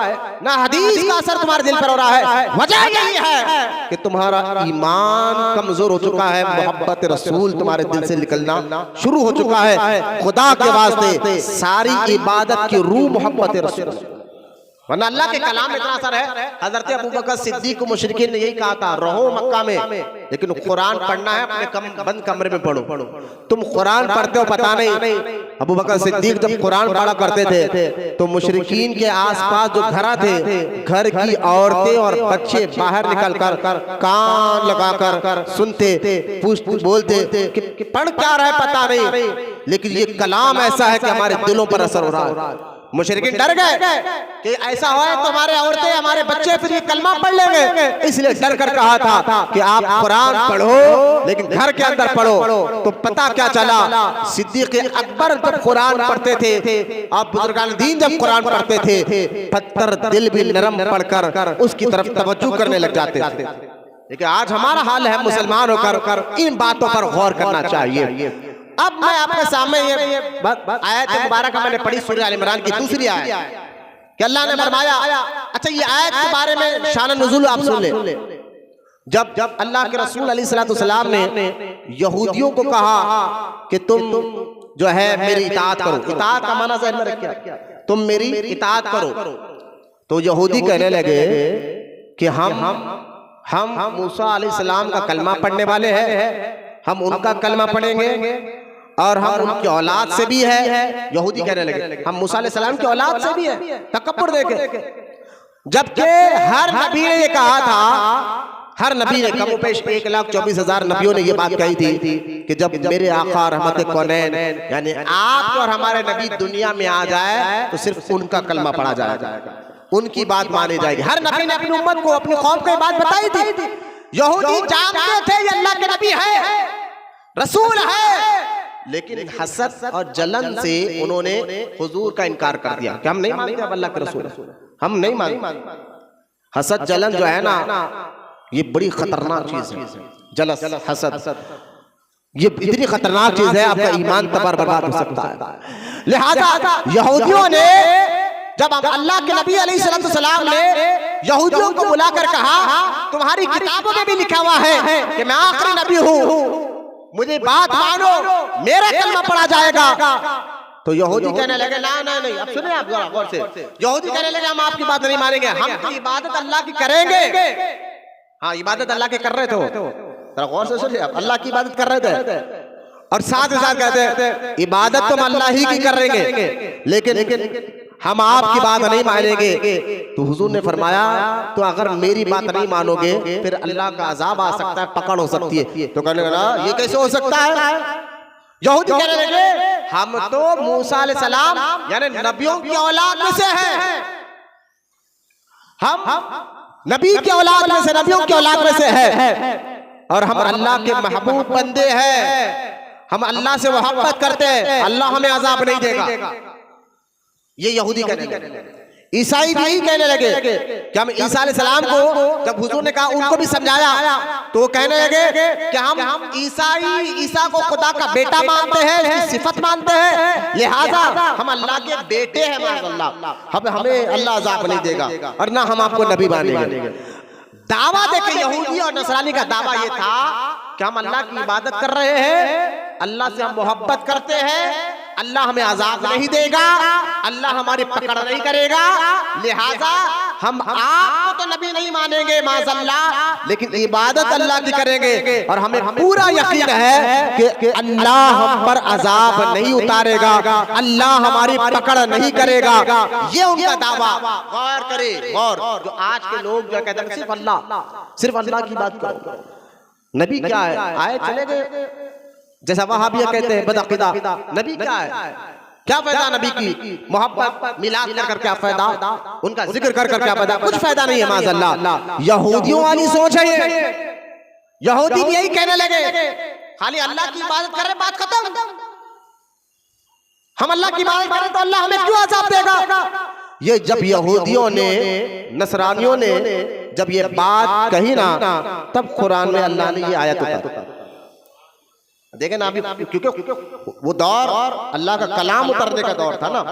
ना हदीस का असर तुम्हारे दिल पर हो रहा है। वजह यही है कि तुम्हारा ईमान कमजोर हो चुका है, मोहब्बत रसूल तुम्हारे दिल से निकलना शुरू हो चुका है। खुदा के वास्ते सारी इबादत की रूह मोहब्बत रसूल, वरना अल्लाह के कलाम में इतना असर है। हजरत अबू बकर सिद्दीक को मुशरिकीन ने यही कहा था, रहो मक्का में लेकिन कुरान पढ़ना है अपने बंद कमरे में पढ़ो। तुम कुरान पढ़ते हो पता नहीं। अबू बकर सिद्दीक जब कुरान पढ़ा करते थे तो मुशरिकीन के आसपास जो घर थे, घर की औरतें और बच्चे बाहर निकल कर कान लगाकर सुनते, बोलते कि पढ़ क्या रहा है पता नहीं, लेकिन ये कलाम ऐसा है कि हमारे दिलों पर असर हो रहा है। मुशरिकीन डर गए कि ऐसा हो तो हमारे औरतें हमारे बच्चे फिर ये कलमा पढ़ लेंगे, इसलिए डर कर कहा था कि आप कुरान पढ़ो लेकिन घर के अंदर पढ़ो। तो पता क्या चला, सिद्दीक अकबर जब कुरान पढ़ते थे, आप बुजुर्गान दीन जब कुरान पढ़ते थे, पत्थर दिल भी नरम पढ़कर उसकी तरफ तवज्जो करने लग जाते थे। लेकिन आज हमारा हाल है, मुसलमान होकर इन बातों पर गौर करना चाहिए। अब मैं आपके सामने ये आयत मुबारक मैंने पढ़ी, सूरह आल इमरान की दूसरी आयत कि अल्लाह ने फरमाया, अच्छा ये आयत के बारे में शान नुज़ूल आप सुन ले। जब अल्लाह के रसूल अलैहिस्सलाम ने यहूदियों को कहा कि तुम जो है मेरी इताअत करो, इताअत का माना ज़हन में रखिए, तुम मेरी इताअत करो, तो यहूदी कहने लगे कि हम मूसा अलैहिस्सलाम का कलमा पढ़ने वाले हैं, हम उनका कलमा पढ़ेंगे और हम उनकी औलाद से भी है। यहूदी कहने लगे हम मूसा अलैहिस्सलाम की औलाद से भी है, तकब्बुर देखे। जबकि हर नबी ने ये कहा था, हर नबी ने कम पेश 1,24,000 नबियों ने ये बात कही थी कि जब मेरे आका रहमत कौनैन यानी आप और हमारे नबी दुनिया में आ जाए तो सिर्फ उनका कलमा पढ़ा जाएगा, उनकी बात मानी जाएगी। हर नबी ने अपनी उम्मत को, अपनी कौम को ये बात बताई थी। यहूदी जानते थे ये अल्लाह के नबी है, रसूल है, लेकिन हसद और जलन से उन्होंने हुजूर का इनकार कर दिया कि हम नहीं मानते अब अल्लाह के रसूल, हम नहीं मानते। हसद जलन जो है ना, ये बड़ी खतरनाक चीज है। जलस, हसद, ये इतनी खतरनाक चीज है, आपका ईमान तबाह बर्बाद हो सकता है। लिहाजा यहूदियों ने जब अल्लाह के नबी अलैहिस्सलाम ने यहूदियों को बुलाकर कहा, तुम्हारी किताबों में भी लिखा हुआ है कि मैं आखिरी नबी हूँ, मुझे बात मानो, मेरा कलमा पढ़ा जाएगा। तो यहूदी कहने लगे ना ना नहीं, अब सुनिए आप जरा गौर से, यहूदी कहने लगे हम आपकी बात नहीं मानेंगे, हम तो इबादत अल्लाह की करेंगे। हाँ, इबादत अल्लाह की कर रहे थे, जरा गौर से सुनिए, आप अल्लाह की इबादत कर रहे थे और साथ ही साथ कहते हैं इबादत तो अल्लाह ही की करेंगे, लेकिन हम आपकी बात नहीं मानेंगे। तो हुजूर ने फरमाया तो अगर मेरी बात नहीं मानोगे फिर अल्लाह का अजाब आ सकता है, पकड़ हो सकती है। तो कहने लगा ये कैसे हो सकता है? यहूदी कहने लगे हम तो मूसा अलैहिस्सलाम यानी नबियों की औलाद में से हैं, हम नबी की औलाद में से, नबियों की औलाद में से है और हम अल्लाह के महबूब बंदे हैं, हम अल्लाह से मोहब्बत करते हैं, अल्लाह हमें अजाब नहीं देगा। ये यहूदी कहने लगे। ईसाई भी यही कहने लगे कि हम ईसा अलैहिस्सलाम को जब हुजूर ने कहा, उनको भी समझाया तो वो कहने लगे कि हम ईसा को खुदा का बेटा मानते हैं, इसकी सिफत मानते हैं, लिहाजा हम अल्लाह के बेटे हैं, माज़अल्लाह, हमें अल्लाह अज़ाब नहीं देगा और ना हम आपको नबी मानेंगे। दावा देखे यहूदी और नसरानी का दावा ये था कि हम अल्लाह की इबादत कर रहे हैं, अल्लाह से हम मोहब्बत करते हैं, अल्लाह हमें अजाब नहीं देगा, अल्लाह हमारी पकड़ नहीं करेगा, लिहाजा हम आपको तो नबी नहीं मानेंगे माज़अल्लाह, लेकिन इबादत अल्लाह की करेंगे और हमें पूरा यकीन है कि अल्लाह हम पर अजाब नहीं उतारेगा, अल्लाह हमारी पकड़ नहीं करेगा। ये उनका दावा। गौर करे, गौर, जो आज के लोग जो कहते हैं सिर्फ अल्लाह की बात करो, नबी क्या है आए चले गए, जैसा वहाबिया कहते हैं बदअकीदा, नबी क्या है, क्या फायदा नबी की मोहब्बत मिलाद कर क्या फायदा, उनका जिक्र कर क्या फायदा, कुछ फायदा नहीं है माज़अल्लाह। यहूदियों वाली सोच है ये, यहूदी भी यही कहने लगे, खाली अल्लाह की इबादत कर रहे, बात खत्म। हम अल्लाह की इबादत करें तो अल्लाह हमें क्यों अज़ाब देगा? ये जब यहूदियों ने, नसरानियों ने जब ये बात कही ना, तब कुरान में अल्लाह ने ये आयत उतारी। देखें ना अभी, क्योंकि वो दौर अल्लाह का कलाम उतरने का दौर था ना।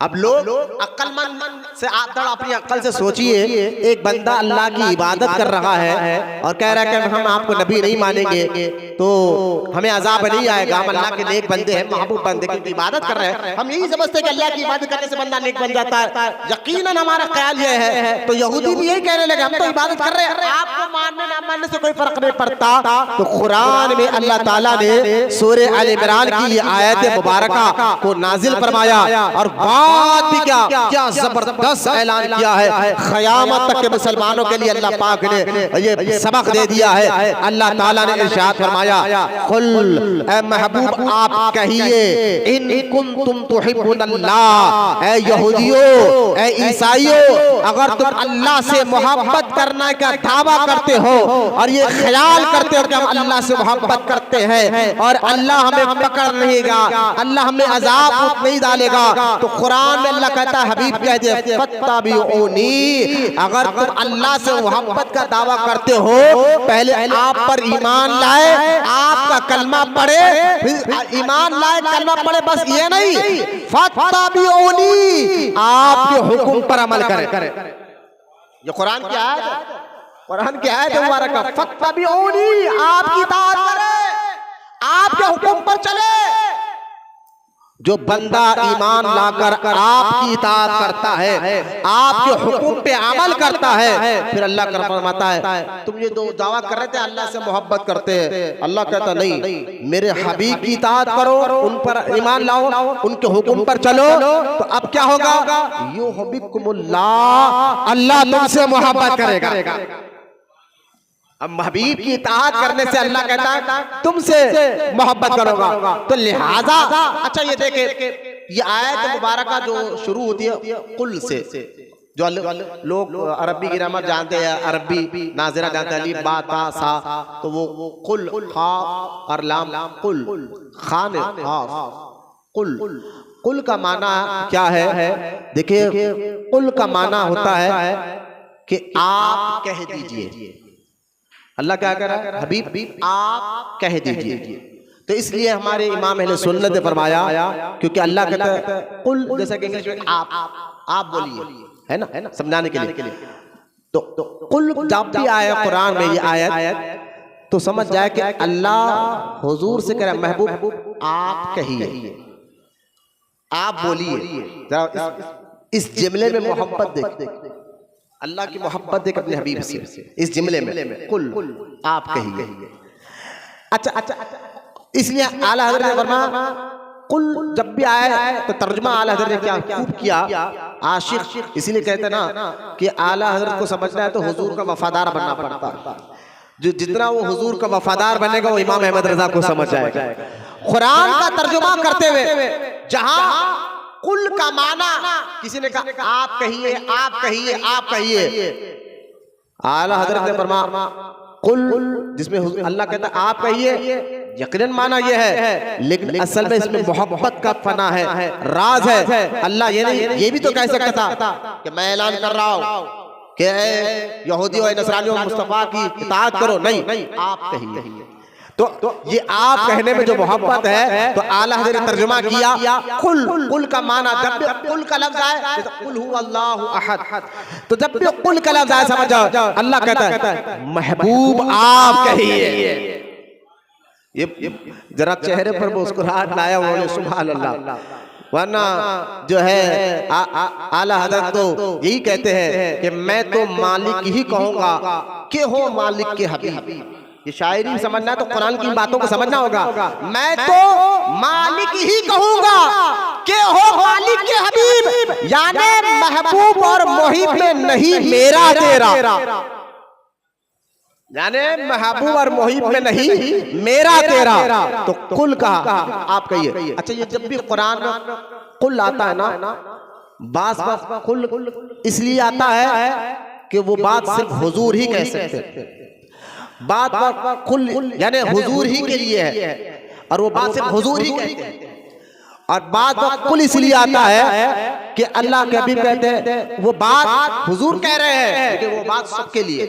अब लोग अक्लमंद से आप अपनी अक्ल से सोचिए, एक बंदा अल्लाह की इबादत कर रहा है और कह रहा है कि हम आपको नबी नहीं मानेंगे तो हमें अजाब नहीं आएगा, हम अल्लाह के नेक बंदे हैं, महबूब बंदे की इबादत कर रहे हैं। हम यही समझते हैं कि अल्लाह की इबादत करने से बंदा नेक बन जाता है, यकीनन हमारा ख्याल ये है। तो यहूदी भी यही कहने लगे, हम तो इबादत कर रहे हैं, आपको मानने ना मानने से कोई फर्क नहीं पड़ता। तो कुरान में अल्लाह ताला ने सूरह आल इमरान की ये आयत मुबारका को नाजिल फरमाया और बात भी क्या जबरदस्त ऐलान किया है। क़यामत तक के मुसलमानों के लिए अल्लाह पाक ने ये सबक दे दिया है। अल्लाह ताला ने इरशाद फरमाया, कुल ए महबूब आप कहिए, इन कुंतुम तुहिब्बुनल्लाह, ए यहूदियों, ए ईसाइयों, अगर तुम अल्लाह से मोहब्बत करने का दावा करते हो और ये ख्याल करते हो कि हम अल्लाह से मोहब्बत करते हैं और अल्लाह हमें पकड़ लेगा, अल्लाह हमें अजाब नहीं डालेगा, तो कुरान में अल्लाह कहता है, हबीब कह दे फत्तबिऊनी, अगर तुम अल्लाह से मोहब्बत का दावा करते हो, पहले आप पर ईमान लाए, आपका कलमा पढ़े, फिर ईमान लाए, कलमा पढ़े, बस ये नहीं, फत्तबिऊनी, आपके हुक्म पर अमल करें। ये कुरान की आयत है, कुरान की आयत है मुबारक, फत्तबिऊनी, आपकी इताअत करे, आपके हुक्म पर चले। जो बंदा ईमान लाकर आपकी इताअत करता है, आपके हुक्म पे अमल करता है, फिर अल्लाह का फरमाता है, तुम ये दो दावा कर रहे थे अल्लाह से मोहब्बत करते हैं, अल्लाह कहता नहीं, मेरे हबीब की इताअत करो, उन पर ईमान लाओ, उनके हुक्म पर चलो, तो अब क्या होगा, युहिब्बुकुमुल्लाह, अल्लाह तुमसे मोहब्बत करेगा। अब हबीब की इताअत करने से अल्लाह कहता है तुमसे मोहब्बत करूंगा। तो लिहाजा अच्छा ये देखे, ये आयत मुबारका जो शुरू होती है कुल से, जो लोग अरबी ग्रामर जानते हैं, अरबी नाज़िरा जानते हैं, अलीफ बा ता सा, तो वो कुल खा और लाम, कुल खान कुल का माना क्या है? देखिए, कुल का माना होता है कि आप कह दीजिए। अल्लाह क्या कह रहा है, हबीब आप कह दीजिए। तो इसलिए हमारे इमाम अहले सुन्नत ने फरमाया, क्योंकि अल्लाह कहता है कुल, जैसा कि इंग्लिश में आप बोलिए, है ना, समझाने के लिए। तो कुल जब भी आया कुरान में ये आयत, तो समझ जाए कि अल्लाह हुजूर से कह रहा है, महबूब आप कहिए, आप बोलिए। इस जुमले में मोहब्बत देख, अल्लाह की मोहब्बत देख अपने हबीब से, इस जुमले में कुल आप कहिए। अच्छा, इसलिए आला हज़रत ने फरमाया कुल जब भी आया तो तर्जुमा आला हज़रत ने क्या खूब किया, आशिक इसीलिए कहते ना कि आला हज़रत को समझना है तो हुजूर का वफादार बनना पड़ता। जो जितना वो हुजूर का वफादार बनेगा वो इमाम अहमद रजा को समझ जाएगा। कुरान का तर्जुमा करते हुए जहां कुल का माना किसी ने कहा आप कहिए, आप कहिए, आप कहिए, आला हज़रत ने फरमाया कुल जिसमें अल्लाह कहता है आप कहिए, यकीनन माना यह है, लेकिन असल में इसमें मोहब्बत का फना है, राज है। अल्लाह ये नहीं, ये भी तो कह सकता था कि मैं ऐलान कर रहा हूं कि यहूदियों नसरानियों मुस्तफा की इताअत करो, नहीं, आप कहिए। तो ये आप कहने में जो मोहब्बत है, तो आला हज़रत ने तर्जुमा किया कुल का माना, जब भी कुल का लफ्ज आए, कुल हु अल्लाहु अहद, तो जब भी कुल का लफ्ज आए समझ जाओ अल्लाह कहता है महबूब आप कहिए। ये जरा चेहरे पर मुस्कुराहट लाया उन्होंने, सुभान अल्लाह। वरना जो है आला हज़रत तो यही कहते हैं कि मैं तो मालिक ही कहूंगा कि हो मालिक के हबीब। ये शायरी समझना है तो कुरान की बातों को समझना होगा। मैं तो मालिक ही कहूंगा कि हो मालिक के हबीब, यानी महबूब और मुहिब में नहीं मेरा तेरा, यानी महबूब और मुहिब में नहीं मेरा तेरा। तो कुल कहा आप कहिए। अच्छा, ये जब भी कुरान में कुल आता है ना, बास कुल इसलिए आता है कि वो बात सिर्फ हुजूर ही कह सकते हैं। बात कुल यानी हुजूर ही के लिए है, और वो बात सिर्फ हुजूर ही कहते हैं। और बात कुल इसलिए आता है कि अल्लाह के हबीब कहते हैं वो बात हुजूर कह रहे हैं, लेकिन वो बात सबके लिए,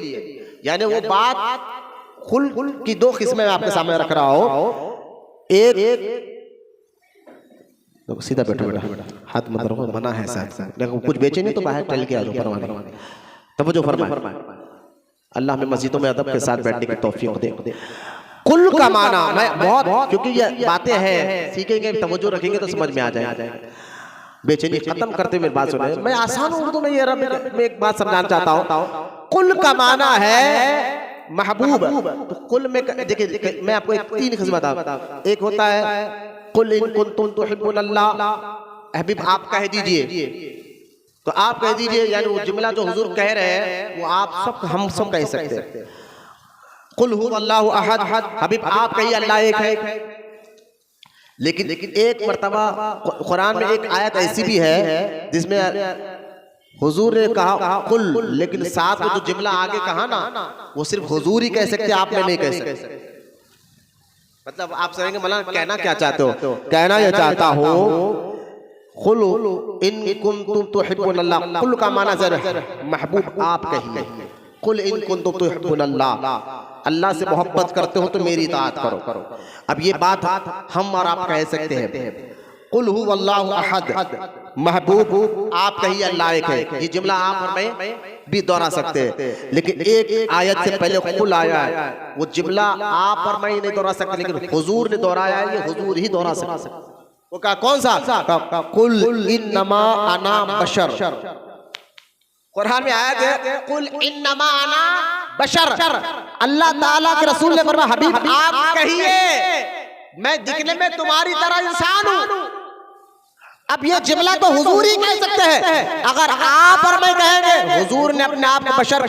यानी वो बात कुल की दो किस्में आपके सामने रख रहा हूं। एक तो सीधा बैठो बेटा, हाथ मत रखो, मना है साहब, देखो कुछ बेचे नहीं तो बाहर टहल के आ जाओ, परवाने तब जो फरमाए। अल्लाह हमें मस्जिदों में अदब के साथ बैठने की तौफीक दे। कुल का माना मैं बहुत, क्योंकि ये बातें हैं, सीखेंगे तवज्जो रखेंगे तो समझ में आ जाएगा। बेचैनी खत्म करते हुए बात सुने, मैं आसान उर्दू में ये मैं एक बात समझाना चाहता हूँ। कुल का माना है महबूब। तो कुल में देखिए, मैं आपको एक 3 किस्म बताऊं। एक होता है कुल इन कुंतुम तुहिब्बुनल्लाह, हबीब आप कह दीजिए, तो आप कह दीजिए, यानी वो जुमला जो हुजूर कह रहे हैं वो आप सब हम सब कह सकते हैं। कुल हु अल्लाहु अहद, हबीब आप कहिए अल्लाह एक है। लेकिन एक मर्तबा कुरान में एक आयत ऐसी भी है जिसमें हुजूर ने कहा कुल, लेकिन साथ में जो जुमला आगे कहा ना, वो सिर्फ हुजूर ही कह सकते, आप में नहीं कह सकते। मतलब आप समझेंगे मौलाना कहना क्या चाहते हो? कहना यह चाहता हो कुल इन कुंतुम तुहिब्बुनल्लाह, कुल का माना जरा महबूब आप कहिए। कुल इन कुंतुम तुहिब्बुनल्लाह, अल्लाह से मोहब्बत करते हो तो मेरी इताअत करो। अब ये बात हम और आप कह सकते हैं। कुल हु अल्लाहु अहद, महबूब आप कहिए अल्लाह एक है। ये जुमला आप और मैं भी दोहरा सकते हैं, लेकिन एक आयत से पहले कुल आया है, वो जुमला आप और मैं नहीं दोहरा सकते, लेकिन हुजूर ने दोहराया है, ये हुजूर ही दोहरा सकते। वो कहा कौन सा? कुल इन्नमा अना बशर। कुरान में आया है कुल इन्नमा अना बशर। अल्लाह ताला के रसूल ने फरमाया हबीब आप कहिए मैं दिखने में तुम्हारी तरह इंसान हूं। अब ये जुमला तो हुजूर ही कह सकते हैं। अगर आप और मैं कहेंगे हुजूर ने अपने आप को बशर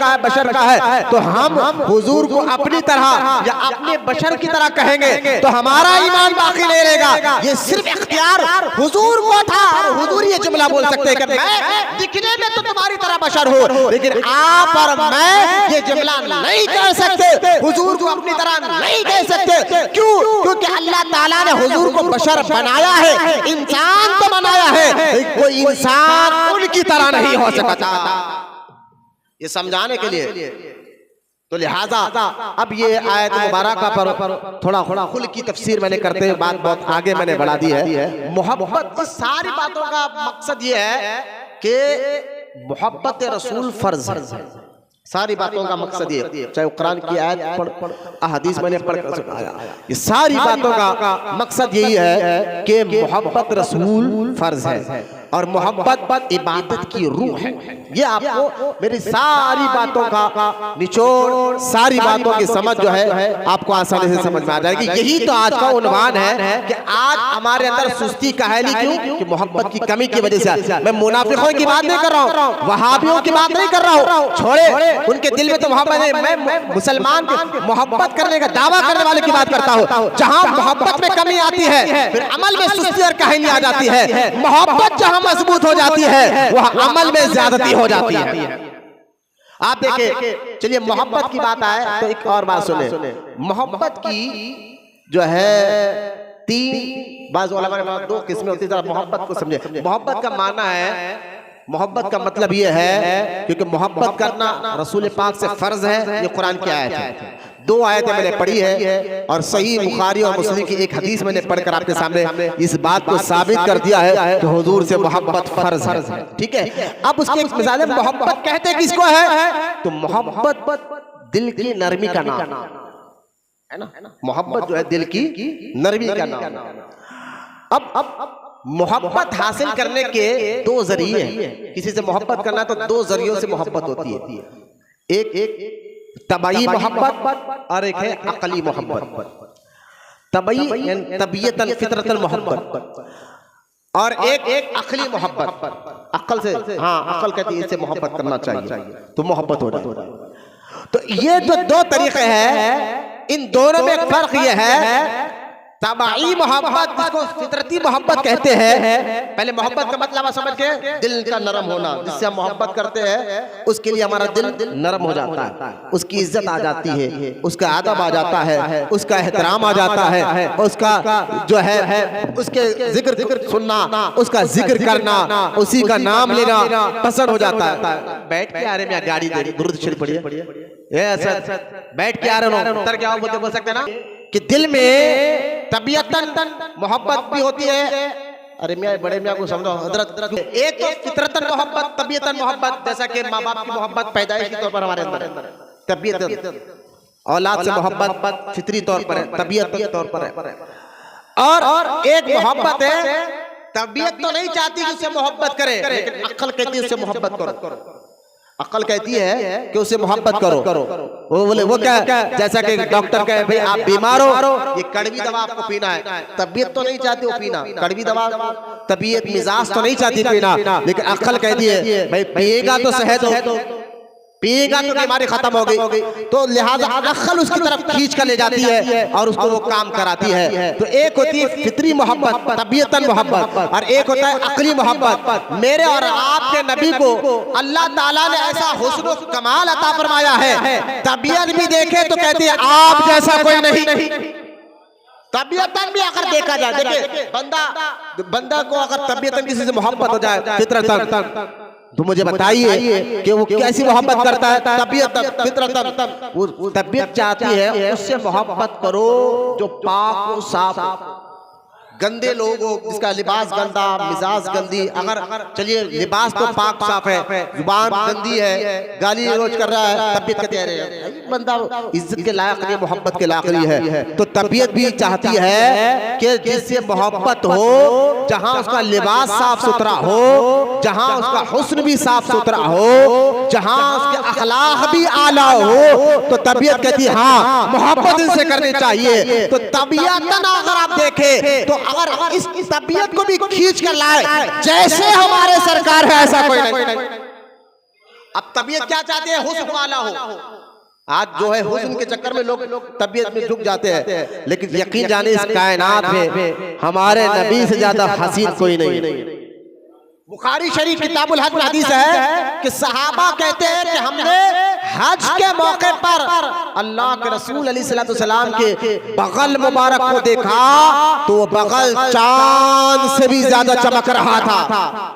का है, तो हम हुजूर को अपनी तरह या अपने बशर की तरह कहेंगे तो हमारा ईमान बाकी नहीं रहेगा। ये सिर्फ इख्तियार हुजूर को था, और हुजूर ये जुमला बोल सकते हैं कि मैं दिखने में तो तुम्हारी तरह बशर हूँ, लेकिन आप और मैं ये जुमला नहीं कह सकते, हुजूर को अपनी तरह नहीं कह सकते। क्यों? क्योंकि अल्लाह ताला ने हुजूर को बशर बनाया है, इंसान तो बनाया है, कोई इंसान उनकी तरह नहीं हो सकता। ये समझाने के लिए तो लिहाजा अब ये आयत मुबारक पर थोड़ा खुल की तफसीर मैंने करते हुए बात बहुत आगे मैंने बढ़ा दी है। मोहब्बत की सारी बातों का मकसद ये है कि मोहब्बत रसूल फर्ज है। सारी बातों का मकसद ये, चाहे कुरान की आयत पढ़, अहदीस मैंने पढ़कर सुनाया, ये सारी बातों का मकसद यही है कि मोहब्बत रसूल फर्ज है और मोहब्बत इबादत की रूह है। ये आपको मेरी सारी बातों का निचोड़, सारी बातों की समझ जो है आपको आसानी से समझ में आ जाएगी। यही तो आज का उन्वान है कि आज हमारे अंदर सुस्ती काहली क्यों? कि मोहब्बत की कमी की वजह से। मैं मुनाफिकों की बात नहीं कर रहा हूँ, वहाबियों की बात नहीं कर रहा हूँ, छोड़े उनके दिल में तो मोहब्बत है। मैं मुसलमान मोहब्बत करने का दावा करने वाले की बात करता हूँ। जहाँ मोहब्बत में कमी आती है फिर अमल में सुस्ती और काहली आ जाती है। मोहब्बत जहाँ मजबूत हो जाती है वह अमल में ज्यादती हो जाती है। आप देखिए, चलिए मोहब्बत की बात आए तो एक और बात सुने। मोहब्बत की जो है 3 बाज़ उलमा ने 2 किस्में होती है। मोहब्बत को समझे। मोहब्बत का माना है, मोहब्बत का मतलब ये है क्योंकि मोहब्बत करना रसूल पाक से फर्ज है। ये कुरान की आयत है, 2 आयतें मैंने पढ़ी है और सही बुखारी और मुस्लिम की एक हदीस मैंने पढ़कर आपके सामने इस बात को साबित कर दिया है कि हुजूर से मोहब्बत फर्ज है। ठीक है, अब उसकी एक मिसाल है। मोहब्बत कहते किसको है? तो मोहब्बत दिल की नरमी का नाम है ना। मोहब्बत जो है दिल की नरमी का नाम। अब मोहब्बत हासिल करने के 2 जरिए हैं। किसी से मोहब्बत करना तो 2 जरियों से मोहब्बत होती है। एक तबई मोहब्बत और एक है अकली मोहब्बत। तबई तबीयतन फितरतन मोहब्बत और एक अकली मोहब्बत। अकल से, हाँ अकल कहती है इससे मोहब्बत करना चाहिए तो मोहब्बत हो जाए। तो ये जो 2 तरीके हैं, इन दोनों में फर्क ये है तबाई मोहब्बत, जिसको फितरती मोहब्बत कहते हैं। पहले मोहब्बत का मतलब समझ के, दिल का नरम होना, जिससे हम मोहब्बत करते हैं उसके लिए हमारा दिल नरम हो जाता है, उसकी इज्जत आ जाती है, उसका अदब आ जाता है, उसका एहतराम आ जाता है, उसका जो है उसके जिक्र सुनना, उसका जिक्र करना, उसी का नाम लेना पसंद हो जाता है। बैठ के आ रहे हैं गाड़ी दे दुरूद शरीफ पढ़िए, बैठ के आ रहे हो उतर क्या बोल सकते ना कि दिल में तबीयतन मोहब्बत भी होती है। अरे मियाँ बड़े मियाँ को समझो हजरत, एक तो फितरतन मोहब्बत, तबीयतन मोहब्बत, जैसा कि माँ बाप की मोहब्बत पैदाइशी तौर पर हमारे अंदर, तबीयतन औलाद से मोहब्बत फितरी तौर पर है, तबीयती तौर पर है। और एक मोहब्बत है, तबीयत तो नहीं चाहती कि उससे मोहब्बत करे, लेकिन अक्ल कहती है उससे मोहब्बत करो। अक्ल कहती है कि उससे मोहब्बत करो। वो बोले वो क्या, जैसा कि डॉक्टर कहे भाई आप बीमार हो, ये कड़वी दवा आपको पीना है, तबीयत तो नहीं चाहती वो पीना कड़वी दवा, तबीयत मिजाज तो नहीं चाहती पीना, लेकिन अक्ल कहती है भाई पिएगा तो सेहत हो, पिएगा तो बीमारी खत्म हो गई। तो लिहाजा अक्ल उसकी तरफ खींच कर ले जाती है और उसको वो काम कराती है। तो एक होती है फितरी मोहब्बत, तबीयतन मोहब्बत, और एक होता है अक्ली मोहब्बत। मेरे और आपके नबी को अल्लाह ताला ने ऐसा हुस्न कमाल अता फरमाया है, तबीयत भी देखे तो कहते हैं आप जैसा कोई नहीं। तबीयतन भी अगर देखा जाए, देखिए बंदा को अगर तबीयतन किसी से मोहब्बत हो जाए फितरतन, तो मुझे बताइए कि वो कैसी मोहब्बत करता है। तबीयत फितरतन, वो तबीयत चाहती है उससे मोहब्बत करो जो पाक साफ। गंदे लोगों जिसका लिबास गंदा, मिजाज गंदी, अगर चलिए लिबास तो पाक साफ है, जुबान गंदी है, गाली रोज कर रहा है, तबीयत कहते हैं बंदा इज्जत के लायक नहीं, मोहब्बत के लायक नहीं है। तो तबीयत भी चाहती है कि जिससे मोहब्बत हो, जहां उसका लिबास साफ सुथरा हो, जहां उसका हुस्न भी साफ सुथरा हो, जहां उसके अखलाक भी आला हो, तो तबीयत कहती है हाँ मोहब्बत इनसे करनी चाहिए। तो तबीयत अगर आप देखें तो अगर इस तबीयत को भी खींच कर लाए, जैसे हमारे सरकार है ऐसा कोई नहीं। अब तबीयत क्या चाहते हैं, हुस्न वाला हो। आज जो है हुस्न के चक्कर में लोग तबीयत में झुक जाते हैं, लेकिन यकीन जाने इस कायनात में हमारे नबी से ज्यादा हसीन कोई नहीं। बुखारी शरीफ किताबुल हज में हदीस है कि सहाबा कहते हैं कि हमने हज के मौके पर अल्लाह के रसूल अलैहिस्सलाम के बगल मुबारक को देखा तो वो बगल चांद से भी ज्यादा चमक रहा था।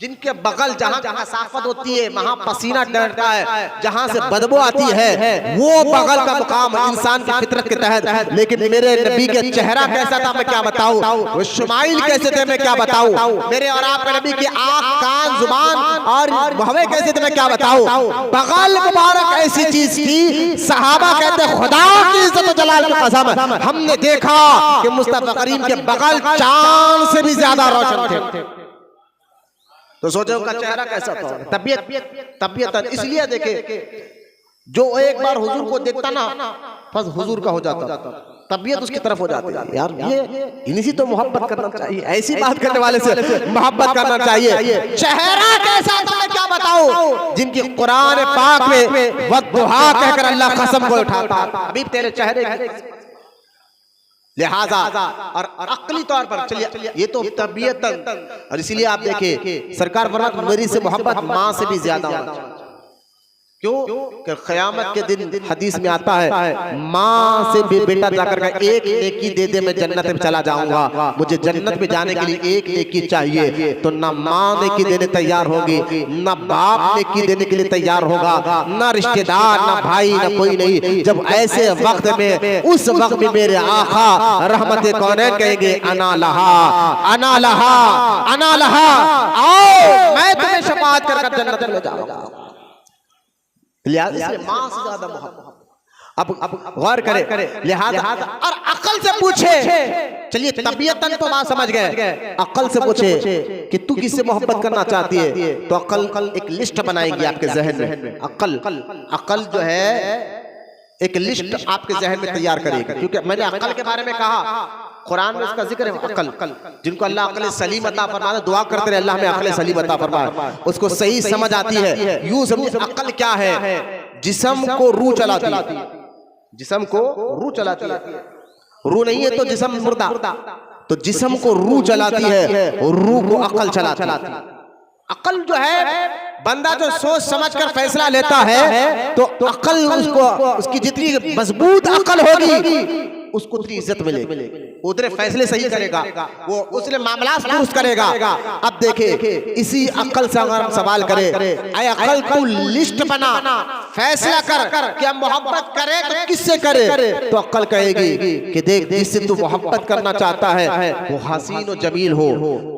जिनके बगल जहां जहां साफत होती है, वहां पसीना डरता है, जहां से बदबू आती है, वो बगल का मुकाम इंसान की फितरत के तहत। लेकिन मेरे नबी के चेहरा कैसा था मैं क्या बताऊं, वो शुमाइल कैसे थे मैं क्या बताऊं, मेरे और आपके नबी की आंख कान जुबान और भवे कैसे थे मैं क्या बताऊं। बगल मुबारक ऐसी चीज थी, सहाबा कहते खुदा की इज्जत व जलाल की कसम हमने देखा कि मुस्तफा करीम के बगल चांद से भी ज्यादा रोशन थे। तो सोचो उनका चेहरा कैसा था। तबीयत इसलिए देखे जो एक बार हुजूर को देखता ना बस हुजूर का हो जाता, तबीयत उसकी तरफ हो जाती है। यार ये इन्हीं तो मोहब्बत करना चाहिए, ऐसी बात करने वाले से मोहब्बत करना चाहिए। चेहरा कैसा था मैं क्या बताऊं, जिनकी कुरान पाक में वद्दुहा कहकर अल्लाह कसम को उठाता अभी तेरे चेहरे की। लिहाजा और अक्ली तौर पर चलिए ये तो तबीयत, और इसीलिए आप देखिए सरकार फरमाते मेरी से मोहब्बत माँ से भी ज्यादा होना चाहिए। क्यों कि क़यामत के दिन हदीस में आता है माँ से भी बेटा जाकर का एक नेकी दे दे मैं जन्नत में चला जाऊंगा, मुझे जन्नत में जाने के लिए एक नेकी चाहिए। तो ना माँ नेकी देने तैयार होगी, ना बाप नेकी देने के लिए तैयार होगा, ना रिश्तेदार, ना भाई, ना कोई नहीं। जब ऐसे वक्त में उस वक्त में मेरे आका रहमत कौनैन कहेंगे अना लहा अना लहा अना लहा, आओ मैं तुम्हें शफाअत कर जन्नत में ले जाऊंगा। लिहाजा माँ से ज्यादा मोहब्बत। अब गौर करें, लिहाजा और अकल से पूछे, चलिए तबीयतन तो बात समझ गए, अकल से पूछे कि तू किससे मोहब्बत करना चाहती है, तो अकल एक लिस्ट बनाएगी आपके जहन में। अकल जो है एक लिस्ट आपके जहन में तैयार करेगी, क्योंकि मैंने अकल के बारे में कहा कुरान में उसका जिक्र है। अकल जिनको अल्लाह अकल सलीम अता फरमाता, दुआ करते रहे अल्लाह में अकल सलीम अता फरमाए, उसको सही समझ आती है। यूं समझिए अकल क्या है, जिस्म को रूह चलाती है, जिस्म को रूह चलाती है। रूह नहीं है तो जिस्म मुर्दा। तो जिस्म को रूह चलाती है और रूह को अकल चलाती है। अकल जो है, बंदा जो सोच समझ कर फैसला लेता है तो अकल उसको, उसकी जितनी मजबूत अकल होगी उसको उतनी इज्जत मिलेगी, उतने फैसले सही करेगा, वो उसने मामला दुरुस्त करेगा। अब देखे इसी अकल से अगर हम सवाल करें, ऐ अकल को लिस्ट बना, फैसला कर कि हम मोहब्बत करें तो किससे करें, तो अकल कहेगी कि देख जिससे तू मोहब्बत करना चाहता है वो हसीन और जमील हो,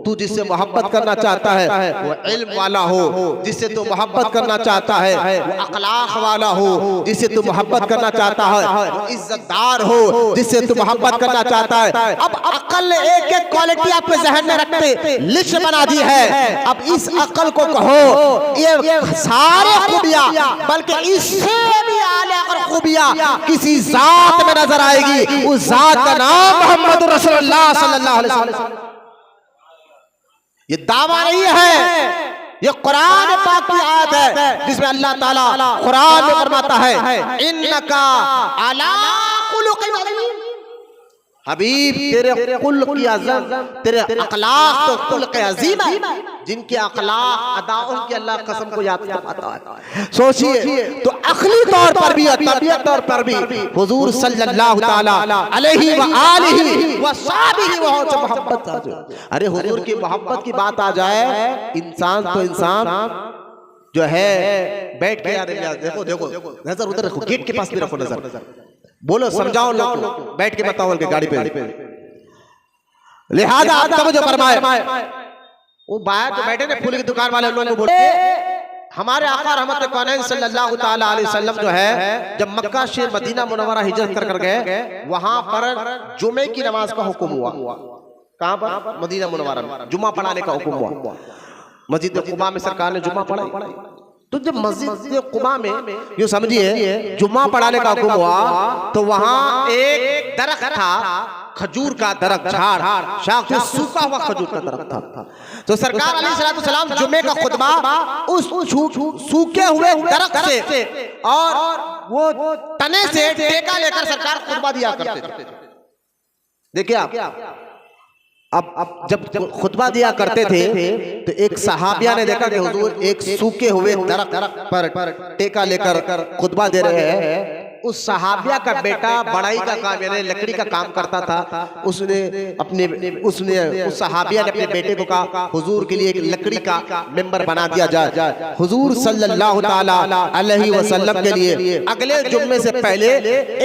तू जिससे मोहब्बत करना चाहता है वो इल्म वाला हो, जिससे तू मोहब्बत करना चाहता है वो अखलाक वाला हो, जिससे तू मोहब्बत करना चाहता है वो इज्जतदार हो, जिससे तू मोहब्बत करना चाहता है। अब अकल ने एक एक क्वालिटी आपके जहन में रखते लिस्ट बना दी है। अब इस अकल को कहो ये सारे खूबियां, बल्कि इससे भी आले अगर खूबियां किसी जात में नजर आएगी, उस जात का नाम मोहम्मद रसूलुल्लाह सल्लल्लाहु अलैहि वसल्लम। ये दावा नहीं है, ये कुरान पाक की आयत है जिसमें अल्लाह ताला कुरान में फरमाता है इन्नका अला खुलुक़िन अज़ीम। हबीब तेरे कुल की अज़म, तेरे अखलाक तो कुल के अज़ीम है। जिनके अखलाक अदाओं की अल्लाह कसम को याद करवाता है। सोचिए तो अखली तौर पर भी, तबीयत तौर पर भी हुजूर सल्लल्लाहु ताला अलैहि व आलिहि व सहाबिहि व मोहब्बत। अरे हुजूर की मोहब्बत की बात आ जाए, इंसान तो इंसान जो है बैठ के, देखो देखो नजर उधर रखो, गेट के पास भी रखो नजर, बोलो समझाओ लोग, बैठ के बताओ उनके गाड़ी पे। लिहाजा आप समझो फरमाए, वो बाहर जो बैठे थे फूल की दुकान वाले लोगों को बोले, हमारे आका रहमत कौनैन सल्लल्लाहु ताला अलैहि वसल्लम जो है जब मक्का से मदीना मुनव्वरा हिजरत कर गए, वहां पर जुमे की नमाज का हुक्म हुआ। कहां पर? मदीना मुनव्वरा में जुमा पढ़ाने का हुक्म हुआ। मस्जिद कुबा में सरकार ने जुमा पढ़ाई। तो जब मस्जिद कुबा में यूं समझिए जुम्मा पढ़ाने का हुक्म हुआ, तो वहां एक दरख्त था, खजूर का दरख्त, झाड़ शाख से सूखा हुआ खजूर का दरख्त था। तो सरकार अलैहिस्सलाम जुम्मे का खुतबा उस सूखे हुए दरख्त से और वो तने से टेका लेकर सरकार खुतबा दिया करते थे। देखिए आप, अब जब खुतबा दिया करते थे तो एक सहाबिया ने देखा कि हुजूर एक सूखे हुए दरख्त पर टेका लेकर खुतबा दे रहे हैं। उस सहाबिया का बेटा बड़ाई का काम, यानी लकड़ी का काम करता था। उस सहाबिया ने अपने बेटे को कहा हुजूर के लिए एक लकड़ी का मेंबर बना दिया जाए। हुजूर सल्लल्लाहु ताला अलैहि वसल्लम के लिए अगले जुम्मे से पहले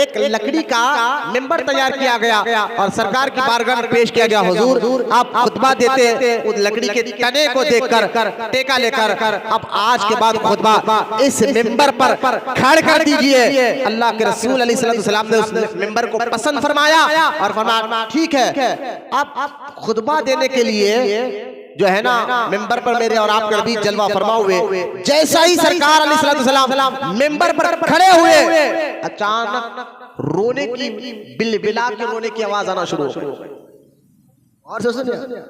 एक लकड़ी का मेंबर तैयार किया गया और सरकार की बारगाह में पेश किया गया। हुजूर आप खुतबा देते उस लकड़ी के तने को देखकर टेका लेकर, अब आज के बाद खुतबा इस मेंबर पर खड़ा कर दीजिए। अल्लाह के रसूल अलैहिस्सलाम ने उस मेंबर को पसंद फरमाया और फरमाया ठीक है, अब खुतबा देने के लिए जो है ना मेंबर पर मेरे और आपके नबी जलवा फरमा हुए। जैसा ही सरकार अलैहिस्सलाम मेंबर पर खड़े हुए, अचानक रोने की बिलबिला के रोने की आवाज आना शुरू हो गई। और सुनिए,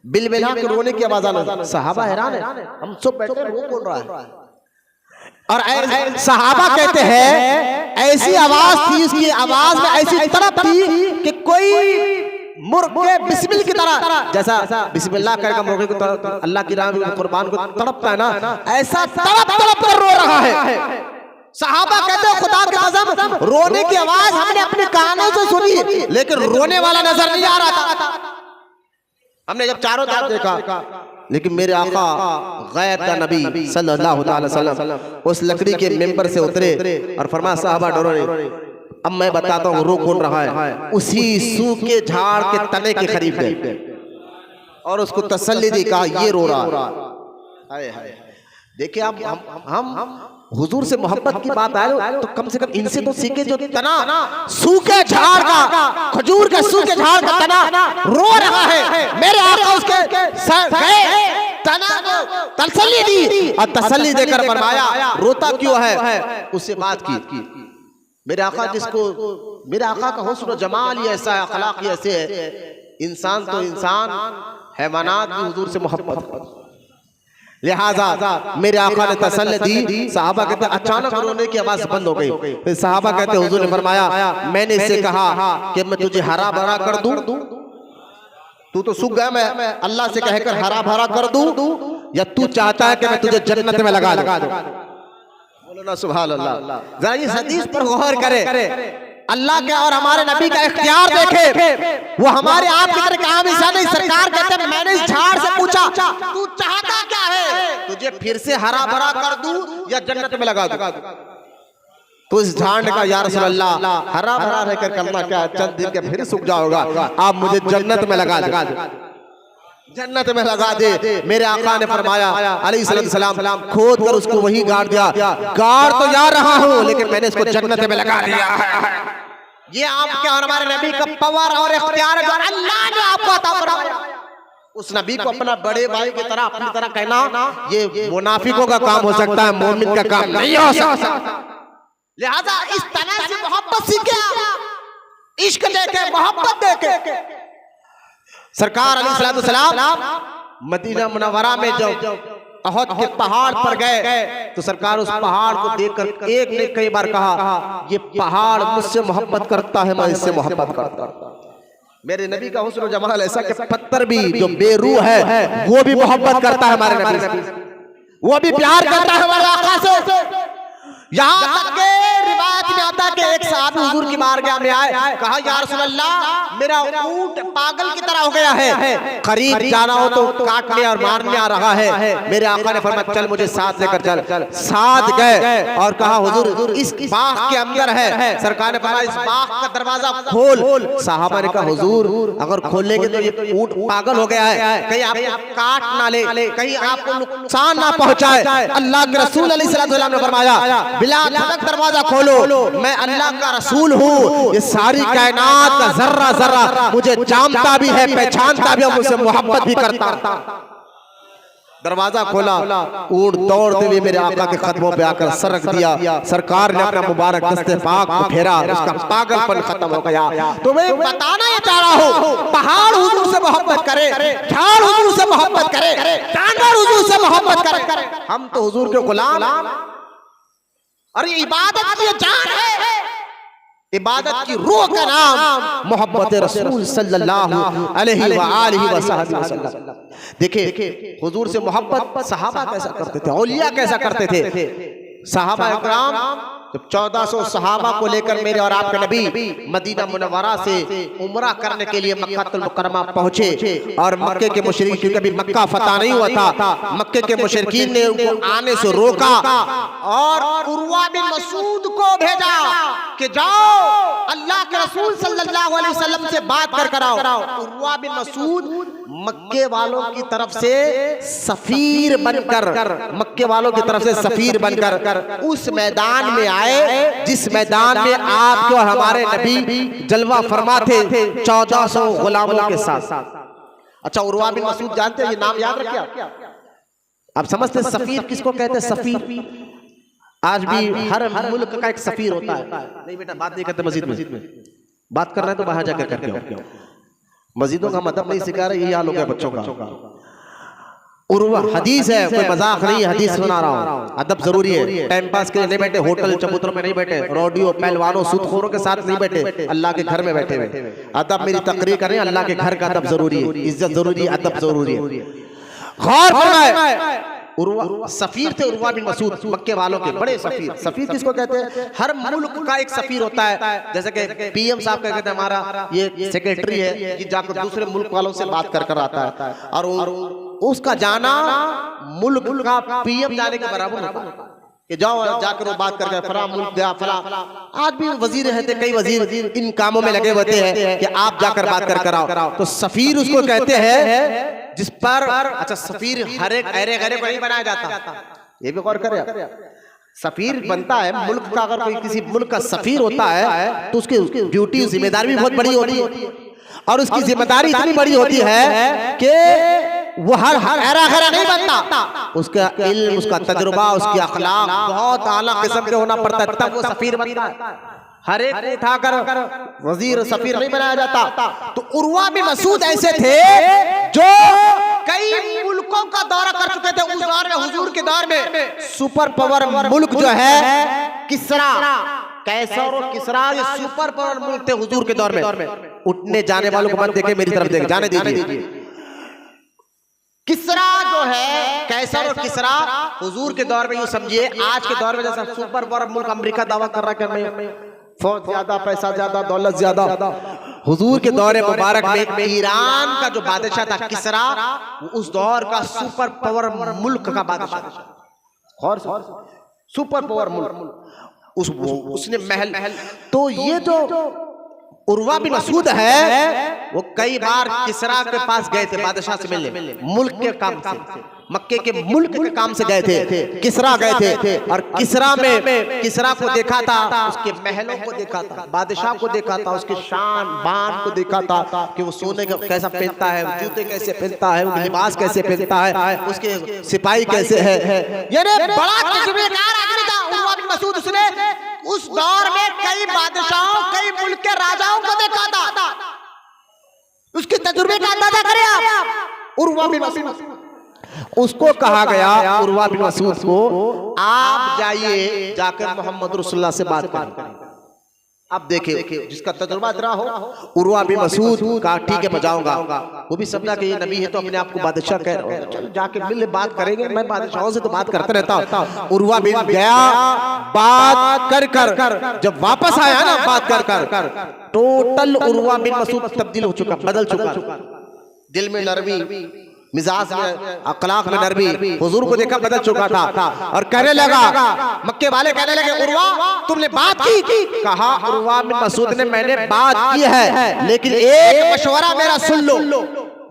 बिलबिला के रोने की आवाज आना, सहाबा हैरान है, हम सब बैठे रो कौन रहा है। और सहाबा कहते हैं ऐसी आवाज थी, उसकी आवाज में ऐसी तड़प थी कि कोई मुर्गे बिस्मिल की तरह, जैसा बिस्मिल्लाह करके मुर्गे को अल्लाह की राह में कुर्बान को तड़पता है ना, ऐसा तड़प तड़प कर रो रहा है। सहाबा कहते हैं खुदा की कसम रोने की आवाज हमने अपने कानों से सुनी, लेकिन रोने वाला नजर नहीं आ रहा था। हमने जब चारों तरफ देखा, लेकिन मेरे आका गैब का नबी सल्लल्लाहु अलैहि वसल्लम उस लकड़ी के मेंबर से उतरे और फरमाया साहबा डरो नहीं, अब मैं बताता हूँ रो कौन रहा है। उसी सूखे झाड़ के तने के करीब गए और उसको तसल्ली दी, कहा ये रो रहा है। देखिए अब हम हुजूर से मोहब्बत की बात आए तो कम से कम इनसे तो सीखे, जो तना सूखे झाड़ का, खजूर के सूखे झाड़ का तना रो रहा है, मेरे आका उसके तना को तसल्ली दी और तसल्ली देकर फरमाया रोता क्यों है, उससे बात की। मेरे आका मेरे आका का हुस्न जमाल ही ऐसा है, अखलाक ही ऐसे है, इंसान तो इंसान, हैवानात भी हुजूर से मोहब्बत। लिहाजा मेरे आका ने तसल्ली दी। सहाबा कहते अचानक रोने की आवाज बंद हो गई। फिर सहाबा कहते हुजूर ने फरमाया मैंने इससे कहा कि मैं तुझे हरा भरा कर दूं, तू तो सूख गया, मैं अल्लाह से कहकर हरा भरा कर दूं, या तू चाहता है कि मैं तुझे जन्नत में लगा दूं? बोलो ना सुभान अल्लाह। जरा इस हदीस पर गौर करें, अल्लाह के और हमारे नबी का इख्तियार देखे। वो हमारे आप की तरह काम ऐसा नहीं। सरकार कहते हैं मैंने इस झाड़ से पूछा तू चाहता क्या है, तुझे फिर से हरा भरा कर दूं या जन्नत में लगा दूं? तो इस झाड़ ने कहा या रसूल अल्लाह हरा भरा रहकर करना क्या, चंद दिन के फिर सूख जाओगा, आप मुझे जन्नत में लगा दे, जन्नत में लगा दे। मेरे आका ने फरमाया अलैहिस्सलाम खोद कर उसको वही गाड़ दिया। गाड़ तो जा रहा हूं लेकिन मैंने इसको जन्नत में लगा दिया है। ये आपके और हमारे नबी का पावर और इख्तियार जो अल्लाह ने आपको अता फरमाया। उस नबी को अपना बड़े भाई की तरह अपनी तरह कहना ये मुनाफिकों का काम हो सकता है, मोमिन का काम नहीं हो सकता। लिहाजा इस तरह से मोहब्बत सीखे, इश्क देके, मोहब्बत देके। सरकार अलैहिस्सलाम मदीना मुनव्वरा में जब अहद के पहाड़ पर गए तो सरकार उस पहाड़ को देखकर एक ने कई बार कहा ये पहाड़ मुझसे मोहब्बत करता है, मैं इससे मोहब्बत करता हूं। मेरे नबी का हुस्न और जमाल ऐसा कि पत्थर भी जो बेरूह है वो भी मोहब्बत करता है हमारे नबी से, वो भी प्यार करता है हमारे आका से। यहाँ तक के रिवायत में आता है कि एक सहाबी हुजूर की बारगाह में आए, कहा या रसूल अल्लाह मेरा ऊंट पागल की तरह हो गया है, करीब जाना हो तो काटने और मारने आ रहा है। मेरे आका ने फरमाया चल मुझे साथ लेकर चल। साथ गए और कहा हुजूर इस बाग के अंदर है। सरकार ने फरमाया इस बाग का दरवाजा खोल। साहबा ने कहा हुजूर अगर खोलेंगे तो ये ऊंट पागल हो गया है, कहीं आपको काट ना ले, कहीं आपको नुकसान ना पहुंचाए। अल्लाह के रसूल अलैहिस्सलाम ने फरमाया बिलाल तक दरवाजा खोलो, मैं अल्लाह का रसूल हूँ, ये सारी कायनात का जर्रा जर्रा मुझे जानता भी है, पहचानता भी है, मुझसे मोहब्बत भी करता। दरवाजा खोला, ऊंट दौड़ते हुए मेरे आका के कदमों पे आकर सरक दिया। सरकार ने अपना मुबारक दस्ते पाक को फेरा, उसका पागलपन खत्म हो गया। तो मैं बताना ये चाह रहा हूँ पहाड़ हुजूर से मोहब्बत करे, झाड़ हुजूर से मोहब्बत करे, जानवर हुजूर से मोहब्बत करे। हम तो हुजूर के गुलाम, और ये इबादत की जान है, इबादत की रूह का नाम मोहब्बत रसूल सल्लल्लाहु अलैहि वसल्लम। देखिए हुजूर से मोहब्बत सहाबा कैसा करते थे, औलिया कैसा करते थे। सहाबा इकराम जब 1400 सहाबा को लेकर मेरे और आपके नबी मदीना मुनव्वरा से उम्रा करने के लिए मक्कातुल मुकर्रमा पहुंचे, और मक्के के मुशरिकीन, क्योंकि अभी मक्का फतह नहीं हुआ था, मक्के के मुशरिकीन ने उनको आने से रोका और उर्वा बिन मसूद को भेजा कि जाओ अल्लाह के रसूल सल्लल्लाहु अलैहि वसल्लम से बात कर आओ। उर्वा बिन मसूद मक्के वालों की तरफ से सफीर बनकर, मक्के वालों की तरफ से सफीर बनकर उस मैदान में आए जिस मैदान में आपके और हमारे नबी जलवा फरमा थे 1400 गुलामों के साथ। अच्छा उर्वा बिन मसूद जानते हैं, ये नाम याद रखिए आप समझते हैं सफीर किसको कहते हैं? सफीर आज भी हर मुल्क का एक सफीर होता है। नहीं बेटा बात नहीं करते मस्जिद में, बात करना है तो बाहर जाकर करके आओ। मस्जिदों का मतलब नहीं सिखा रहे, यही हाल हो गया बच्चों का। उर्वा हदीस है, कोई मजाक नहीं, हदीस सुना रहा हूँ। अदब जरूरी है, टाइम पास के लिए नहीं बैठे, होटल चबूतरों में नहीं बैठे, रोडियो पहलवानों सूदखोरों के साथ नहीं बैठे, अल्लाह के घर में बैठे हुए। अदब मेरी तकरीर करें, अल्लाह के घर का अदब जरूरी है, इज्जत जरूरी है, अदब जरूरी है। गौर फरमाए उर्वा सफीर थे, उर्वा बिन मसूद मक्के वालों के बड़े सफीर। सफीर किसको कहते हैं? हर मुल्क का एक सफीर होता है। जैसे कि पीएम साहब का कहते हैं हमारा ये सेक्रेटरी है, ये जाकर दूसरे मुल्क वालों से बात कर आता है, और उसका जाना मुल्क का पीएम जाने के बराबर होता है कि जाओ जाकर वो बात करके फला मुल्क गया फला। आज भी वजीर रहते, कई वजीर इन कामों में लगे होते हैं कि आप जाकर बात कर आओ। तो सफीर उसको कहते हैं जिस पर, अच्छा सफीर हर एक अरे गरे को नहीं बनाया जाता, ये भी गौर करें। सफीर बनता है मुल्क का, अगर कोई किसी मुल्क का सफीर होता है तो उसकी ड्यूटी जिम्मेदारी भी बहुत बड़ी होती है, और उसकी जिम्मेदारी इतनी बड़ी होती है कि वो हर हरा नहीं बनता, उसका इल्म, उसका तजुर्बा, उसकी अखलाक बहुत आला किस्म के होना पड़ता है, तब वो सफीर बनता है। हर एक को उठाकर वजीर सफीर नहीं बनाया जाता। तो उर्वा बिन मसूद ऐसे थे जो कई मुल्क मुल्कों का दौरा कर चुके थे उस दौर में, हुजूर के दौर में सुपर पावर मुल्क जो है किसरा, कैसर और किसरा, ये सुपर पावर मुल्क थे हुजूर के दौर में। उठने जाने वालों को मत देखे, मेरी तरफ देखे, जाने दीजिए। किसरा जो है, कैसर और किसरा हुजूर के दौर में, यूं समझिए आज के दौर में जैसा सुपर पावर मुल्क अमेरिका दावा कर रहा है, फौज ज्यादा, पैसा ज्यादा, दौलत ज्यादा, हुजूर के दौर मुबारक में ईरान का जो बादशाह था किसरा, उस दौर का सुपर पावर मुल्क का बादशाह, और सुपर पावर मुल्क, उसने महल। तो ये जो उर्वा बिन मसूद है वो कई बार किसरा के पास गए थे बादशाह से मिलने, मुल्क के काम से, मक्के के मुल्क के काम से गए थे, किसरा गए थे। और किसरा में किसरा को देखा था, उसके महलों को देखा था, बादशाह को देखा था, उसके शान बान को देखा था कि वो सोने का कैसा पहनता है, जूते कैसे पहनता है, लिबास कैसे पहनता है, उसके सिपाही कैसे है। यानी बड़ा तजुर्बेकार आदमी था उर्वा बिन मसूद। उसने उस दौर में कई बादशाहों, कई मुल्क के राजाओं को देखा था। उसके तजुर्बे का अंदाजा करें आप। उर्वा बिन मसूद, उसको कहा गया उर्वा बिन मसूद को, आप जाइए जाकर मोहम्मद रसूलुल्लाह से बात करें। अब देखिए जिसका तजुर्बा इतना हो, उर्वा बिन मसूद का ठीक है मैं जाऊंगा, वो भी समझा कि ये नबी है तो अपने आप को बादशाह कह रहा है, चलो जाके मिल बात करेंगे, मैं बादशाहों से तो बात करते रहता हूं। उर्वा बिन गया, बात कर जब वापस आया ना, बात कर टोटल उर्वा बिन मसूद तब्दील हो चुका, बदल चुका, दिल में नरमी, मिजाज में, अखलाक में नरमी, हुजूर को देखा बदल चुका था। और कहने लगा, मक्के वाले कहने लगे, उर्वा तुमने बात की? कहा उर्वा बिन मसूद ने, मैंने बात की है, लेकिन एक मशवरा मेरा सुन लो।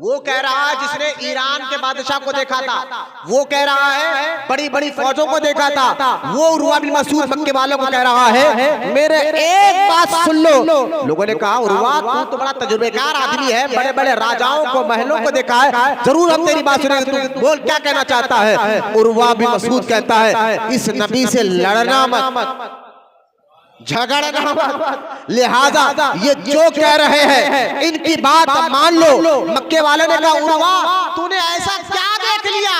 वो कह रहा है जिसने ईरान के बादशाह को देखा था, वो कह रहा है बड़ी बड़ी फौजों को देखा था, वो उर्वा बिन मसूद मक्के वालों को कह रहा है मेरे एक बात सुन लो। लोगों ने कहा उर्वा तू तो बड़ा तजुर्बेकार आदमी है, बड़े बड़े राजाओं को, महलों को देखा है, जरूर हम तेरी बात सुनेंगे, तू बोल क्या कहना चाहता है। उर्वा बिन मसूद कहता है इस नबी से लड़ना मत, झगड़ना मत, लिहाजा ये जो कह रहे हैं इनकी बात मान लो। मक्के वाले ने कहा उर्वा तूने ऐसा क्या देख लिया,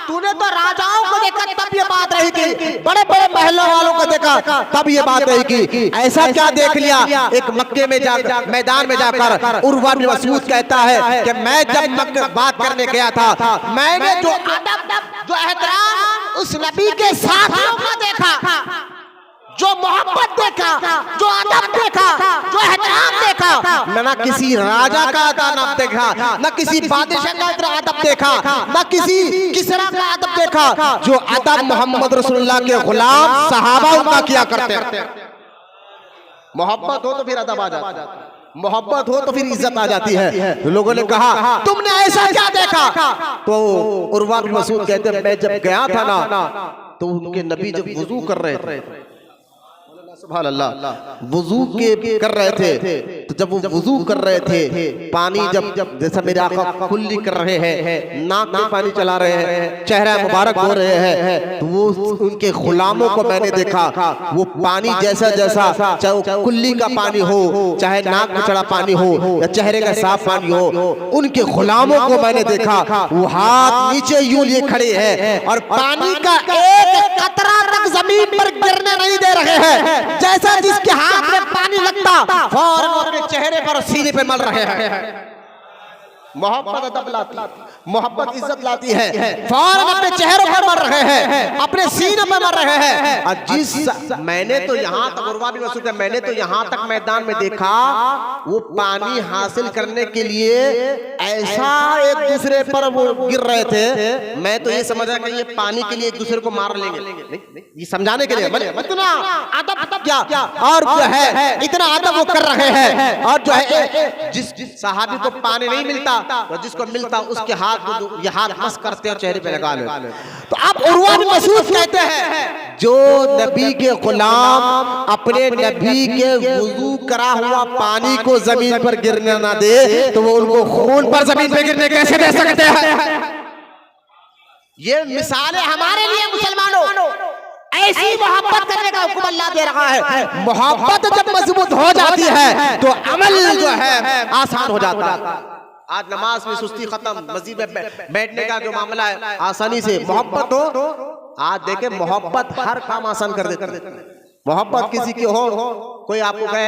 तूने तो राजाओं को देखा तब ये बात रही थी, बड़े बड़े महलों वालों को देखा तब ये बात रही थी, ऐसा क्या देख लिया। एक मक्के में जाकर, मैदान में जाकर उर्वा बिन मसूद कहता है कि मैं जब मक्के बात करने गया था, मैंने जो अदब, जो एहतराम उस नबी के साथियों का देखा, जो मोहब्बत देखा, जो अदब देखा, जो एहतराम देखा, ना किसी राजा का अदब देखा, ना किसी बादशाह का अदब देखा, ना किसी किसरा का अदब देखा, जो अदब मोहम्मद रसूलुल्लाह के गुलाम सहाबा उनका किया करते हैं। मोहब्बत हो तो फिर अदब आ जाता है, मोहब्बत हो तो फिर इज्जत आ जाती है। तो लोगों ने कहा तुमने ऐसा क्या देखा। तो उर्वा बिन मसूद कहते हैं मैं जब गया था ना, तो उनके नबी जब वुजू कर रहे थे, सुभान अल्लाह, वुजू के कर रहे थे, तो जब वो वुजू कर रहे थे, पानी जब जैसा मेरे आका कुल्ली कर रहे हैं, नाक में पानी चला रहे हैं, चेहरा मुबारक हो रहे हैं, तो वो उनके गुलामों को मैंने देखा, वो पानी जैसा जैसा, चाहे वो कुल्ली का पानी हो, चाहे नाक में चढ़ा पानी हो, या चेहरे का साफ पानी हो, उनके गुलामों को मैंने देखा वो हाथ नीचे यूं लिए खड़े हैं और पानी का एक कतरा तक जमीन पर गिरने नहीं दे रहे हैं, जैसा जिसके हाथ में पानी लगता फौरन अपने चेहरे पर, सीने पे मल रहे हैं। मोहब्बत अदब लाती, मोहब्बत इज्जत लाती है, फौरन अपने चेहरों पर मर रहे हैं, अपने सीने पर मर रहे हैं। और जिस मैंने तो यहाँ तक उर्वा बिन मसूद, मैंने तो यहाँ तक मैदान में देखा वो पानी हासिल करने के लिए ऐसा एक दूसरे पर वो गिर रहे थे, मैं तो ये समझ रहा कि ये पानी के लिए एक दूसरे को मार लेंगे, ये समझाने के लिए इतना अदब क्या, और जो है इतना अदब वो कर रहे हैं। और जो है जिस सहाबी को पानी नहीं मिलता, तो जिसको मिलता उसके हाथ ये हाथ मस करते और चेहरे पे लगा ले। तो अब उर्वा बिन मसूद कहते हैं जो नबी के गुलाम अपने नबी के वुजू करा हुआ पानी को जमीन पर गिरने ना दे, तो वो उनको खून पर जमीन पे गिरने कैसे दे सकते हैं। ये मिसालें हमारे लिए मुसलमानों, ऐसी मोहब्बत करने का हुक्म अल्लाह दे रहा है। मोहब्बत जब मजबूत हो जाती है तो अमल जो है आसान हो जाता है। आज नमाज में सुस्ती खत्म, मस्जिद में बैठने का जो मामला है आसानी से। मोहब्बत हो, आज देखे मोहब्बत हर काम आसान कर देती है। मोहब्बत किसी की हो, कोई आपको कहे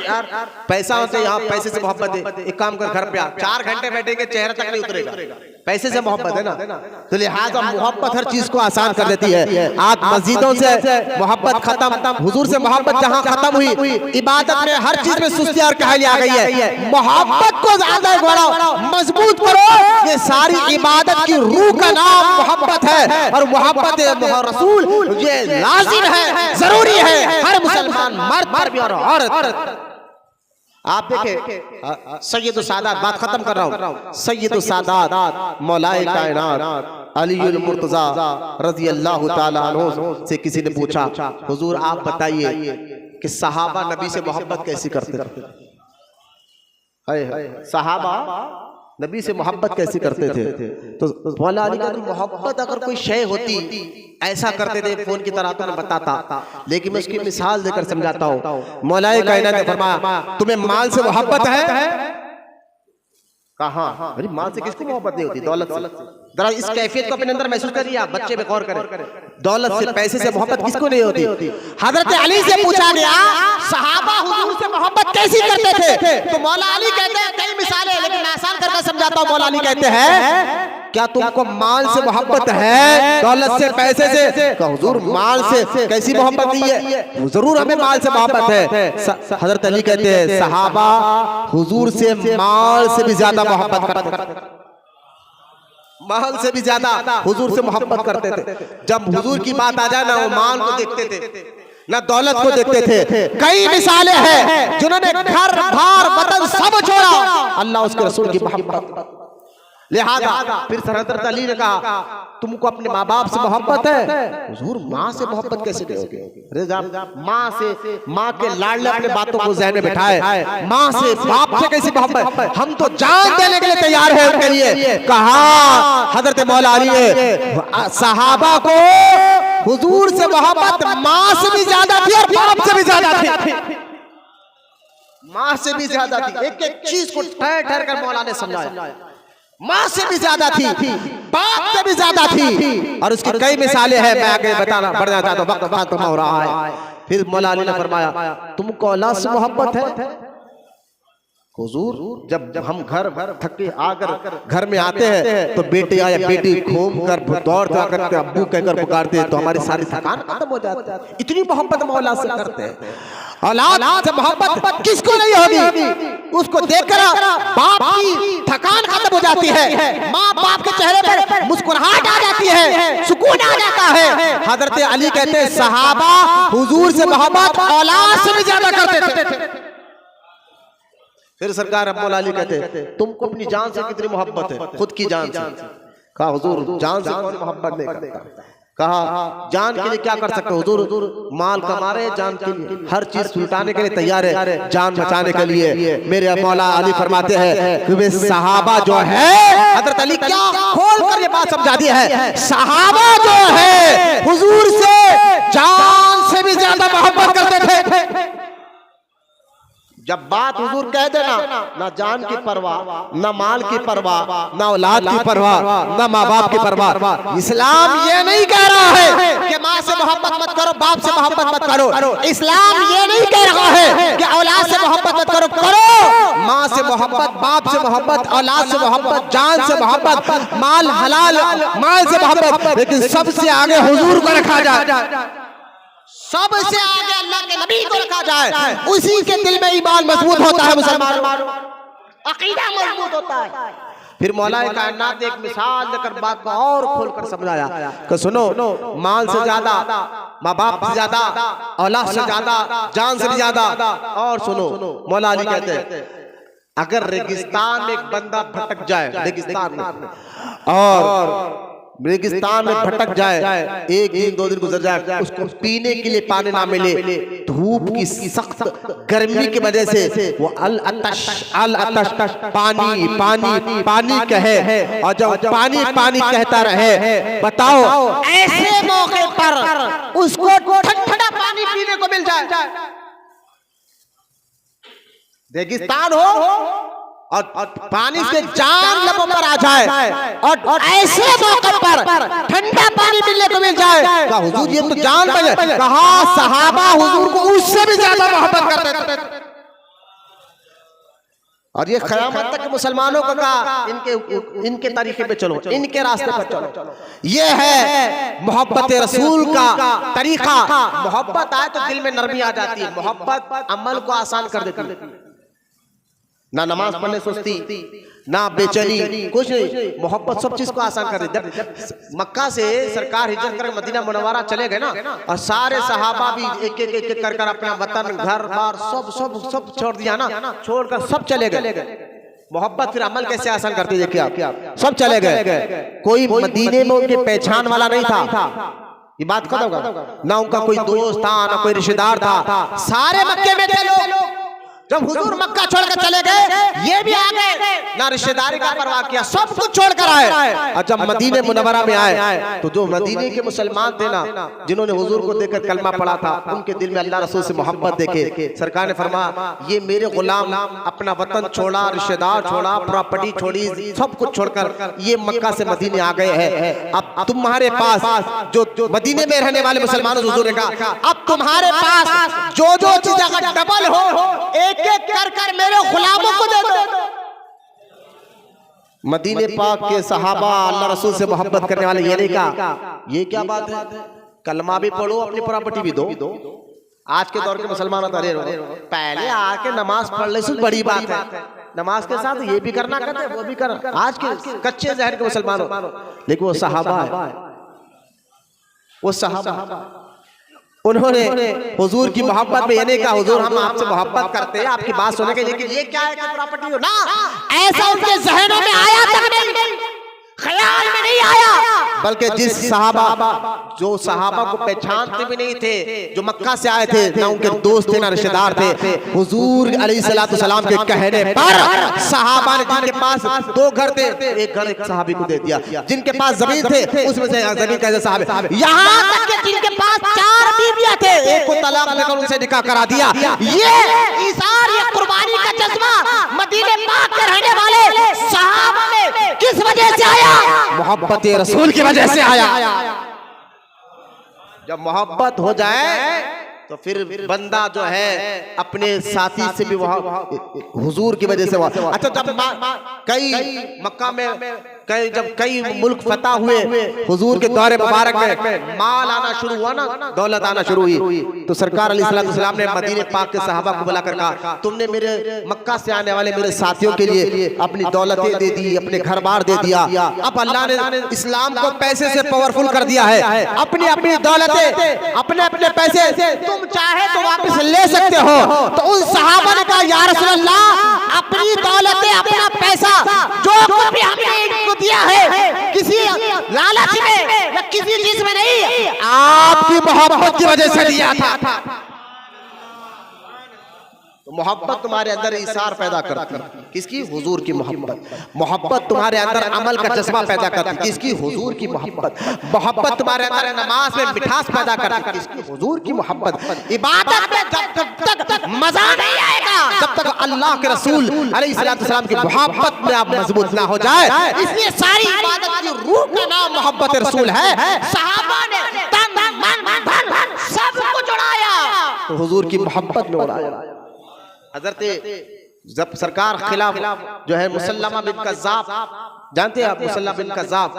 यार पैसा होते यहाँ, पैसे से मोहब्बत है, एक काम कर घर पे आ, 4 घंटे बैठेंगे चेहरा तक नहीं उतरेगा, पैसे से मोहब्बत है ना। तो लिहाजा मोहब्बत हर चीज को आसान कर देती है। आज मस्जिदों से मोहब्बत खत्म, हुजूर से मोहब्बत जहाँ खत्म हुई, इबादत में हर चीज में सुस्ती और काहली आ गई है। मोहब्बत को ज्यादा बढ़ाओ, मजबूत करो। ये सारी इबादत की रूह का नाम मोहब्बत है, और मोहब्बत रसूल ये लाजिम है, जरूरी है हर मुसलमान मर्द भी और औरत। आप देखें सैयद सादात, बात खत्म कर रहा हूँ, सैयद सादात मौलाए कायनात अलीउल मुर्तजा रज़ी अल्लाह ताला अन्हु से किसी ने पूछा, हुजूर आप बताइए कि सहाबा नबी से मोहब्बत कैसी करते थे? सहाबा नबी से मोहब्बत कैसी करते थे? तो मौला अली कहते मोहब्बत अगर कोई शय होती ऐसा करते थे, फोन की तरह तो मैं बताता, लेकिन मैं उसकी मिसाल देकर समझाता हूँ। मौलाए कायनात ने फरमाया तुम्हें माल से मोहब्बत है? कहा अरे माल से किसको मोहब्बत नहीं होती? दौलत से। जरा इस कैफियत को अपने अंदर महसूस करिए, आप बच्चे पे गौर करें। दौलत से, पैसे से मोहब्बत किसको नहीं होती? हजरत अली से पूछा गया सहाबा हुजूर से मोहब्बत कैसी करते थे? तो मौला अली कहते हैं कई मिसालें, लेकिन आसान करके समझाता हूँ। मौला अली कहते हैं क्या तुमको माल से मोहब्बत है, दौलत से, पैसे से? हुजूर माल से कैसी मोहब्बत नहीं है? जरूर हमें माल से मोहब्बत है। हजरत अली कहते हैं सहाबा हुजूर से माल से भी ज्यादा मोहब्बत करते, माल से भी ज्यादा हुजूर से मोहब्बत करते थे। जब हुजूर की बात आ जाए ना, वो माल को देखते थे ना दौलत को देखते थे। कई मिसालें हैं जिन्होंने घर बार वतन सब छोड़ा अल्लाह उसके रसूल की मोहब्बत। लिहाजा फिर हज़रत अली ने कहा तुमको अपने माँ बाप से मोहब्बत है? हुजूर माँ से मोहब्बत कैसे करोगे? माँ से, माँ के लाडले अपने बातों को ज़हन में बिठाए, माँ से बाप से कैसी मोहब्बत? हम तो जान देने के लिए तैयार है उनके लिए। कहा हजरत मौला अली ने सहाबा को हुजूर से मोहब्बत माँ से भी ज्यादा थी और बाप से भी ज्यादा थी, माँ से भी ज्यादा थी। एक एक चीज को ठहर ठहर कर मौला ने समझाया। माँ से भी ज्यादा थी, बाप से भी ज्यादा थी, और उसकी कई मिसालें हैं, मैं आगे बताना बढ़ना चाहता हूँ, वक्त खत्म हो रहा है। फिर मौला अली ने फरमाया तुमको औलाद से मोहब्बत है? हुजूर जब हम घर थक के आकर घर में आते हैं तो बेटे या बेटी घूम कर दौड़ करते अब्बू कहकर पुकारते हैं तो हमारी सारी थकान खत्म हो जाती है। इतनी मोहब्बत मौला से करते हैं। औलाद से मोहब्बत किसको नहीं होगी? उसको देखकर बाप की थकान खत्म हो जाती है, माँ बाप के चेहरे पर मुस्कुराहट आ जाती है, सुकून आ जाता है। हजरत अली कहते हैं सहाबा हुजूर से मोहब्बत औलाद से भी ज्यादा करते थे। फिर सरकार मौला अली कहते तुमको अपनी जान से कितनी मोहब्बत है? खुद की जान से। कहा हुजूर जान से कौन मोहब्बत नहीं करता? कहा जान के लिए क्या कर सकते? हुजूर माल कमा रहे जान के लिए, हर चीज लुटाने के लिए तैयार है जान बचाने के लिए। मेरे मौला अली फरमाते हैं कि वे सहाबा जो है, हजरत अली क्या खोल कर ये बात समझा दी है, सहाबा जो है हुजूर से जान से भी ज्यादा मोहब्बत करते थे। जब बात हुजूर कह देना, ना जान की परवाह, ना माल की परवाह, ना औलाद की परवाह, ना माँ बाप की परवाह। इस्लाम ये नहीं कह रहा है कि माँ से मोहब्बत मत करो, बाप से मोहब्बत मत करो। इस्लाम ये नहीं कह रहा है कि औलाद से मोहब्बत मत करो। करो माँ से मोहब्बत, बाप से मोहब्बत, औलाद से मोहब्बत, जान से मोहब्बत, माल हलाल माल से मोहब्बत, लेकिन सबसे आगे हुजूर को रखा जाए, सबसे आगे अल्लाह के नबी को रखा जाए। उसी के दिल में ईमान मजबूत होता है, मुसलमान अकीदा मजबूत होता है। फिर मौलाए कायनात ने एक मिसाल देकर बात को और खोलकर समझाया कि सुनो माल से ज्यादा, माँ बाप से ज्यादा, औलाद से ज्यादा, जान से भी ज्यादा। और सुनो मौला अली कहते हैं अगर रेगिस्तान में एक बंदा भटक जाए, रेगिस्तान में, और रेगिस्तान में भटक जाए, एक दिन दो दिन गुजर जाए, उसको पीने के लिए पानी ना मिले, धूप की सख्त गर्मी की वजह से वो अल अतश पानी पानी पानी कहे, और जब पानी पानी कहता रहे, बताओ ऐसे मौके पर उसको ठंडा पानी पीने को मिल जाए, रेगिस्तान हो और पानी से जान लबों पर आ जाए और ऐसे मौके पर ठंडा पानी मिलने को मिल जाए, कहा हुजूर ये तो जान बचे। कहा सहाबा हुजूर को उससे भी ज्यादा मोहब्बत करते थे। और ये क़यामत तक मुसलमानों को कहा इनके तरीके पे चलो, इनके रास्ते पर चलो। ये है मोहब्बत रसूल का तरीका। मोहब्बत आए तो दिल में नरमी आ जाती है, मोहब्बत अमल को आसान कर देती है। ना नमाज पढ़ने सुस्ती, ना बेचैनी, कुछ नहीं, मोहब्बत सब चीज को आसान कर देती है। मक्का से सरकार हिजरत कर मदीना मुनव्वरा चले गए ना, और सारे सहाबा भी एक एक कर अपना वतन घर बार सब सब सब छोड़ दिया ना, छोड़कर सब चले गए। मोहब्बत फिर अमल कैसे आसान करती है, देखिए आप, सब चले गए। कोई मदीने में उनके पहचान वाला नहीं था, ये बात कब होगा, ना उनका कोई दोस्त था ना कोई रिश्तेदार था, सारे मक्के में थे लोग। जब हुजूर मक्का छोड़कर चले गए, ये भी आ गए, ना रिश्तेदारी का परवाह किया, सब कुछ छोड़कर आए। और जब मदीने मुनव्वरा में आए तो जो मदीने के मुसलमान थे ना, जिन्होंने हुजूर को देखकर कलमा पढ़ा था, उनके दिल में अल्लाह रसूल से मोहब्बत देखे सरकार ने फरमाया ये मेरे गुलाम अपना वतन छोड़ा, रिश्तेदार छोड़ा, प्रॉपर्टी छोड़ी, सब कुछ छोड़कर ये मक्का से मदीने आ गए हैं। अब तुम्हारे पास जो मदीने में रहने वाले मुसलमानों, हुजूर ने कहा अब तुम्हारे पास जो चीज अगर डबल हो, एक एक कर मेरे गुलामों को दे दो। मदीने पाक के सहाबा अल्लाह रसूल से मोहब्बत करने वाले ये नहीं कहा ये क्या बात है, कलमा भी पढ़ो, अपनी प्रॉपर्टी भी दो। आज के दौर के मुसलमान पहले आके नमाज पढ़ ले से बड़ी बात है, नमाज के साथ ये भी करना कहते वो भी करना। आज के कच्चे जहर के मुसलमान हो, लेकिन वो सहाबा है, वो सहाबा उन्होंने हुजूर की मोहब्बत में ये नहीं कहा हुजूर हम आपसे मोहब्बत करते हैं आपकी बात सुने के, लेकिन ये क्या है कि प्रॉपर्टी हो ना, ऐसा उनके ज़हनों में आया तक नहीं, ख्याल में नहीं आया। बल्कि जिस सहाबा जो सहाबा को पहचानते भी नहीं थे, जो मक्का से आए थे, ना उनके दोस्त थे ना रिश्तेदार थे, हुजूर अलैहिस्सलाम के कहने पर सहाबा ने जिनके पास 2 घर थे, एक घर एक सहाबी को दे दिया, जिनके पास जमीन थे उसमें से जमीन का सहाबी, यहाँ तक कि जिनके पास 4 बीवियां थे एक को तलाक देकर उनसे निकाह करा दिया। ये इसार, ये कुर्बानी का जज्बा मदीने पाक के रहने वाले सहाबा में किस वजह से आया? मोहब्बत रसूल की वजह से आया। जब मोहब्बत हो जाए तो फिर बंदा जो है अपने साथी से भी हुजूर की वजह से हुआ। अच्छा जब कई मक्का में कई मुल्क फतह हुए, हुजूर के दौरे मुबारक में माल आना शुरू हुआ ना, दौलत आना शुरू हुई, तो सरकार अलैहिस्सलाम ने मदीने पाक के सहाबा को बुलाकर कहा तुमने मेरे मक्का से आने वाले मेरे साथियों के लिए अपनी दौलतें दे दी, अपने घर बार दे दिया, अब अल्लाह ने इस्लाम को पैसे से पावरफुल कर दिया है, अपनी अपनी दौलतें अपने अपने पैसे तुम चाहे तो वापस ले सकते हो। तो उन सहाबा ने कहा या रसूल अल्लाह अपनी दौलतें अपना पैसा जो भी हमने इनको दिया है किसी लालच में या किसी चीज में नहीं, आपकी मोहब्बत की वजह से दिया था। तो मोहब्बत तुम्हारे अंदर इसार पैदा करती है, किसकी? हुजूर की मोहब्बत। मोहब्बत तुम्हारे अंदर अमल का जज्बा पैदा करती है, किसकी? हुजूर की मोहब्बत। मोहब्बत तुम्हारे अंदर नमाज में मिठास पैदा करती है, किसकी? हुजूर की मोहब्बत। इबादत में जब तक मजा नहीं आएगा जब तक अल्लाह के रसूल अलैहिस्सलाम की मोहब्बत में आप मजबूत ना हो जाए, इसलिए सारी इबादत की रूह का नाम मोहब्बत रसूल है। सहाबा ने तन मन धन सब कुछ उड़ाया तो हुजूर की मोहब्बत में उड़ाया। हजरत जब सरकार खिलाफ जो है मुसल्लमा बिन कज़्ज़ाब, जानते हैं आप मुसल्लमा बिन कज़्ज़ाब,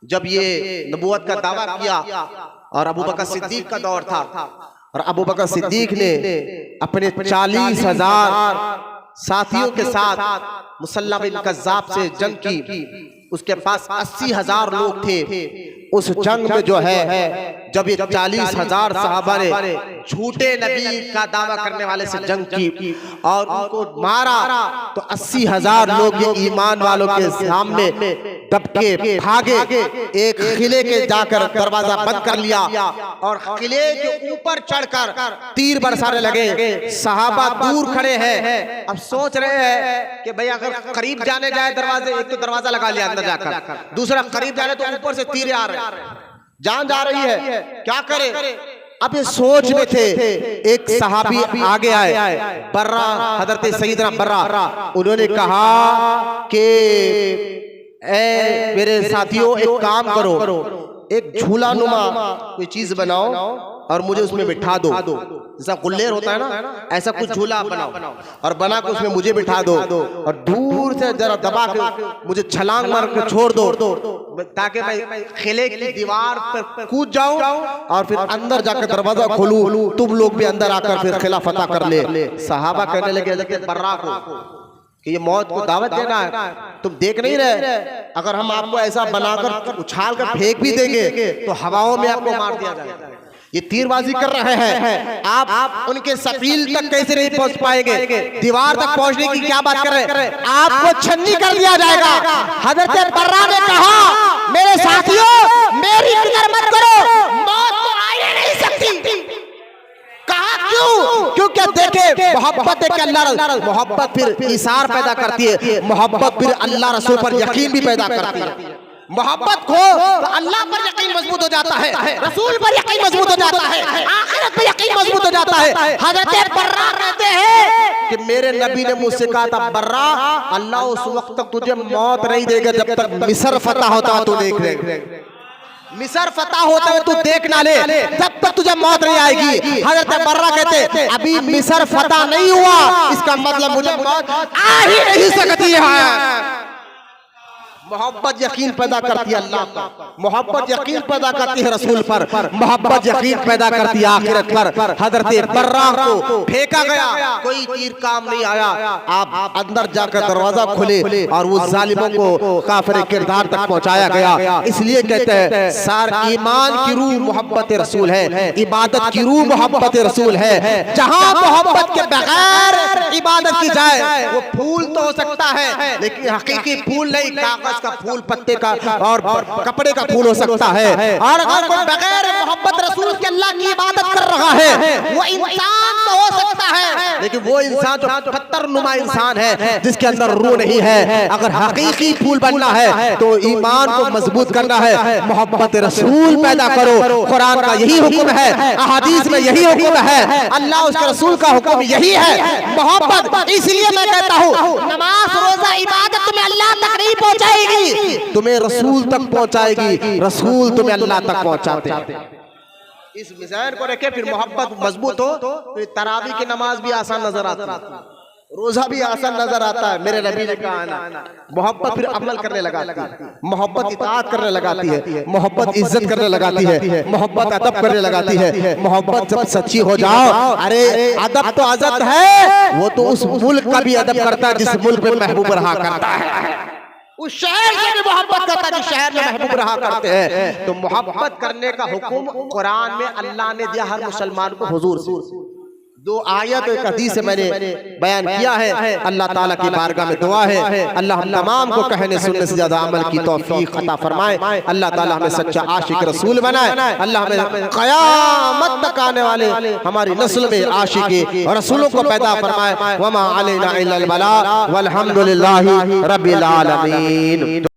जब ये नबूवत का दावा किया और अबू बकर सिद्दीक का दौर था, और अबू बकर सिद्दीक ने अपने 40,000 साथियों के साथ मुसल्लमा बिन कज़्ज़ाब से जंग की, उसके पास 80,000 लोग थे। उस जंग में जो है जब ये 40,000 सहाबा ने झूठे नबी का दावा करने वाले से जंग की और उनको मारा, तो 80,000 लोग ये ईमान वालों के सामने दबके भागे, एक किले के जाकर दरवाजा बंद कर लिया और किले के ऊपर चढ़कर तीर बरसाने लगे। सहाबा दूर खड़े हैं, अब सोच रहे हैं कि भाई अगर करीब जाने जाए दरवाजे, एक तो दरवाजा लगा लिया अंदर जाकर, दूसरा करीब जाने तो ऊपर से तीर आ रहे, जान जा रही है, क्या करे? अब ये सोच में थे, एक सहाबी आगे आए, बर्रा, हजरत सईदना बर्रा, उन्होंने कहा कि ए मेरे साथियों, एक काम करो, एक झूला नुमा कोई चीज बनाओ और मुझे उसमें बिठा दो, जैसा गुल्लेर होता है ना, ऐसा कुछ झूला बनाओ और बना के उसमें मुझे बिठा दो और दूर से जरा दबा के मुझे छलांग मार के छोड़ दो, ताकि मैं किले की दीवार पर कूद जाऊं और फिर अंदर जाकर दरवाजा खोलूं, तुम लोग भी अंदर आकर फिर किला फतह कर ले। सहाबा कहने लगे हज़रत बर्रा को कि ये मौत को दावत देना है, तुम देख नहीं रहे, अगर हम आपको ऐसा बनाकर उछाल कर फेंक भी देंगे तो हवाओं में आपको मार दिया जाएगा। ये तीरबाजी कर रहे हैं, आप उनके सफील तक कैसे नहीं पहुंच पाएंगे, दीवार तक पहुंचने की क्या बात कर रहे हैं, आपको छन्नी कर दिया जाएगा। हजरत बर्रा ने कहा मेरे साथियों मेरी फिक्र मत करो, मौत तो आ ही नहीं सकती। कहा क्यों? क्योंकि देखे मोहब्बत है कि अल्लाह, मोहब्बत फिर इसार पैदा करती है, मोहब्बत फिर अल्लाह रसूल पर यकीन भी पैदा करती है। मोहब्बत को तो अल्लाह पर यकीन मजबूत हो जाता है, रसूल पर यकीन मजबूत हो जाता है, आखिरत पर यकीन मजबूत हो जाता है। हजरत बर्रा कहते हैं कि मेरे नबी ने मुझसे कहा था, बर्रा अल्लाह उस वक्त तक तुझे मौत नहीं देगा जब तक मिस्र फतह होता तू देख ले, मिस्र फतह होता है तू देख ना ले, तब तक तुझे मौत नहीं आएगी। हजरत बर्रा कहते अभी मिस्र फतह नहीं हुआ, इसका मतलब मुझे मौत आ ही नहीं सकती है। मोहब्बत यकीन पैदा करती है अल्लाह पर, मोहब्बत यकीन पैदा करती है रसूल पर, मोहब्बत यकीन पैदा करती है आखिरत पर। हजरत बर्रा को फेंका गया, कोई तीर काम नहीं आया, आप अंदर जाकर दरवाजा खोले और उस जालिमों को काफिर किरदार तक पहुंचाया गया। इसलिए कहते हैं सार ईमान की रूह मोहब्बत रसूल है, इबादत की रूह मोहब्बत रसूल है। जहां मोहब्बत के बगैर इबादत की जाए वो फूल तो हो सकता है लेकिन हकीकी फूल नहीं, कागज का फूल, पत्ते का और कपड़े का फूल हो सकता है। और अगर कोई बगैर मोहब्बत रसूल के अल्लाह की इबादत कर रहा है वो इंसान तो हो सकता है लेकिन वो इंसान जो पत्थर नुमा इंसान है जिसके अंदर रूह नहीं है। अगर हकीकी फूल बनना है तो ईमान को मजबूत करना है, मोहब्बत रसूल पैदा करो। कुरान का यही हुक्म है, अहादीस में यही हुक्म है, अल्लाह उसके रसूल का हुक्म यही है, मोहब्बत। इसलिए मैं कहता हूँ नमाज रोजा इबादत तुम्हें अल्लाह तक नहीं पहुंचाएगी, तुम्हें रसूल तक पहुंचाएगी, रसूल तुम्हें अल्लाह तक पहुंचाते हैं। इस मिजान को रखे फिर मोहब्बत मजबूत हो तो तरावी की नमाज भी आसान नजर आती है, रोजा भी आसान नजर आता है। मेरे नबी ने कहा ना, मोहब्बत फिर अमल करने लगाती है, मोहब्बत इताअत करने लगाती है, मोहब्बत इज्जत करने लगाती है, मोहब्बत अदब करने लगाती है। मोहब्बत जब सच्ची हो जाओ, अरे अदब तो अदब है, वो तो उस मुल्क का भी अदब करता है जिस मुल्क में महबूब रहा करता है, उस शहर से भी मोहब्बत करता है जिस शहर में महबूब रहा करते हैं। तो मोहब्बत करने का हुक्म कुरान में अल्लाह ने दिया हर मुसलमान को हुजूर से। दो आयत एक हदीस से मैंने बयान किया है। अल्लाह ताला की बारगाह में दुआ है अल्लाह हम तमाम को कहने सुनने से ज्यादा अमल की तौफीक अता फरमाए। अल्लाह ताला हमें सच्चा आशिक रसूल बनाए। अल्लाह हमें क़यामत तक आने वाले हमारी नस्ल में आशिक और रसूलों को पैदा फरमाए। वमा अलैना इल्लल बलाग वल्हम्दुलिल्लाहि रब्बिल आलमीन।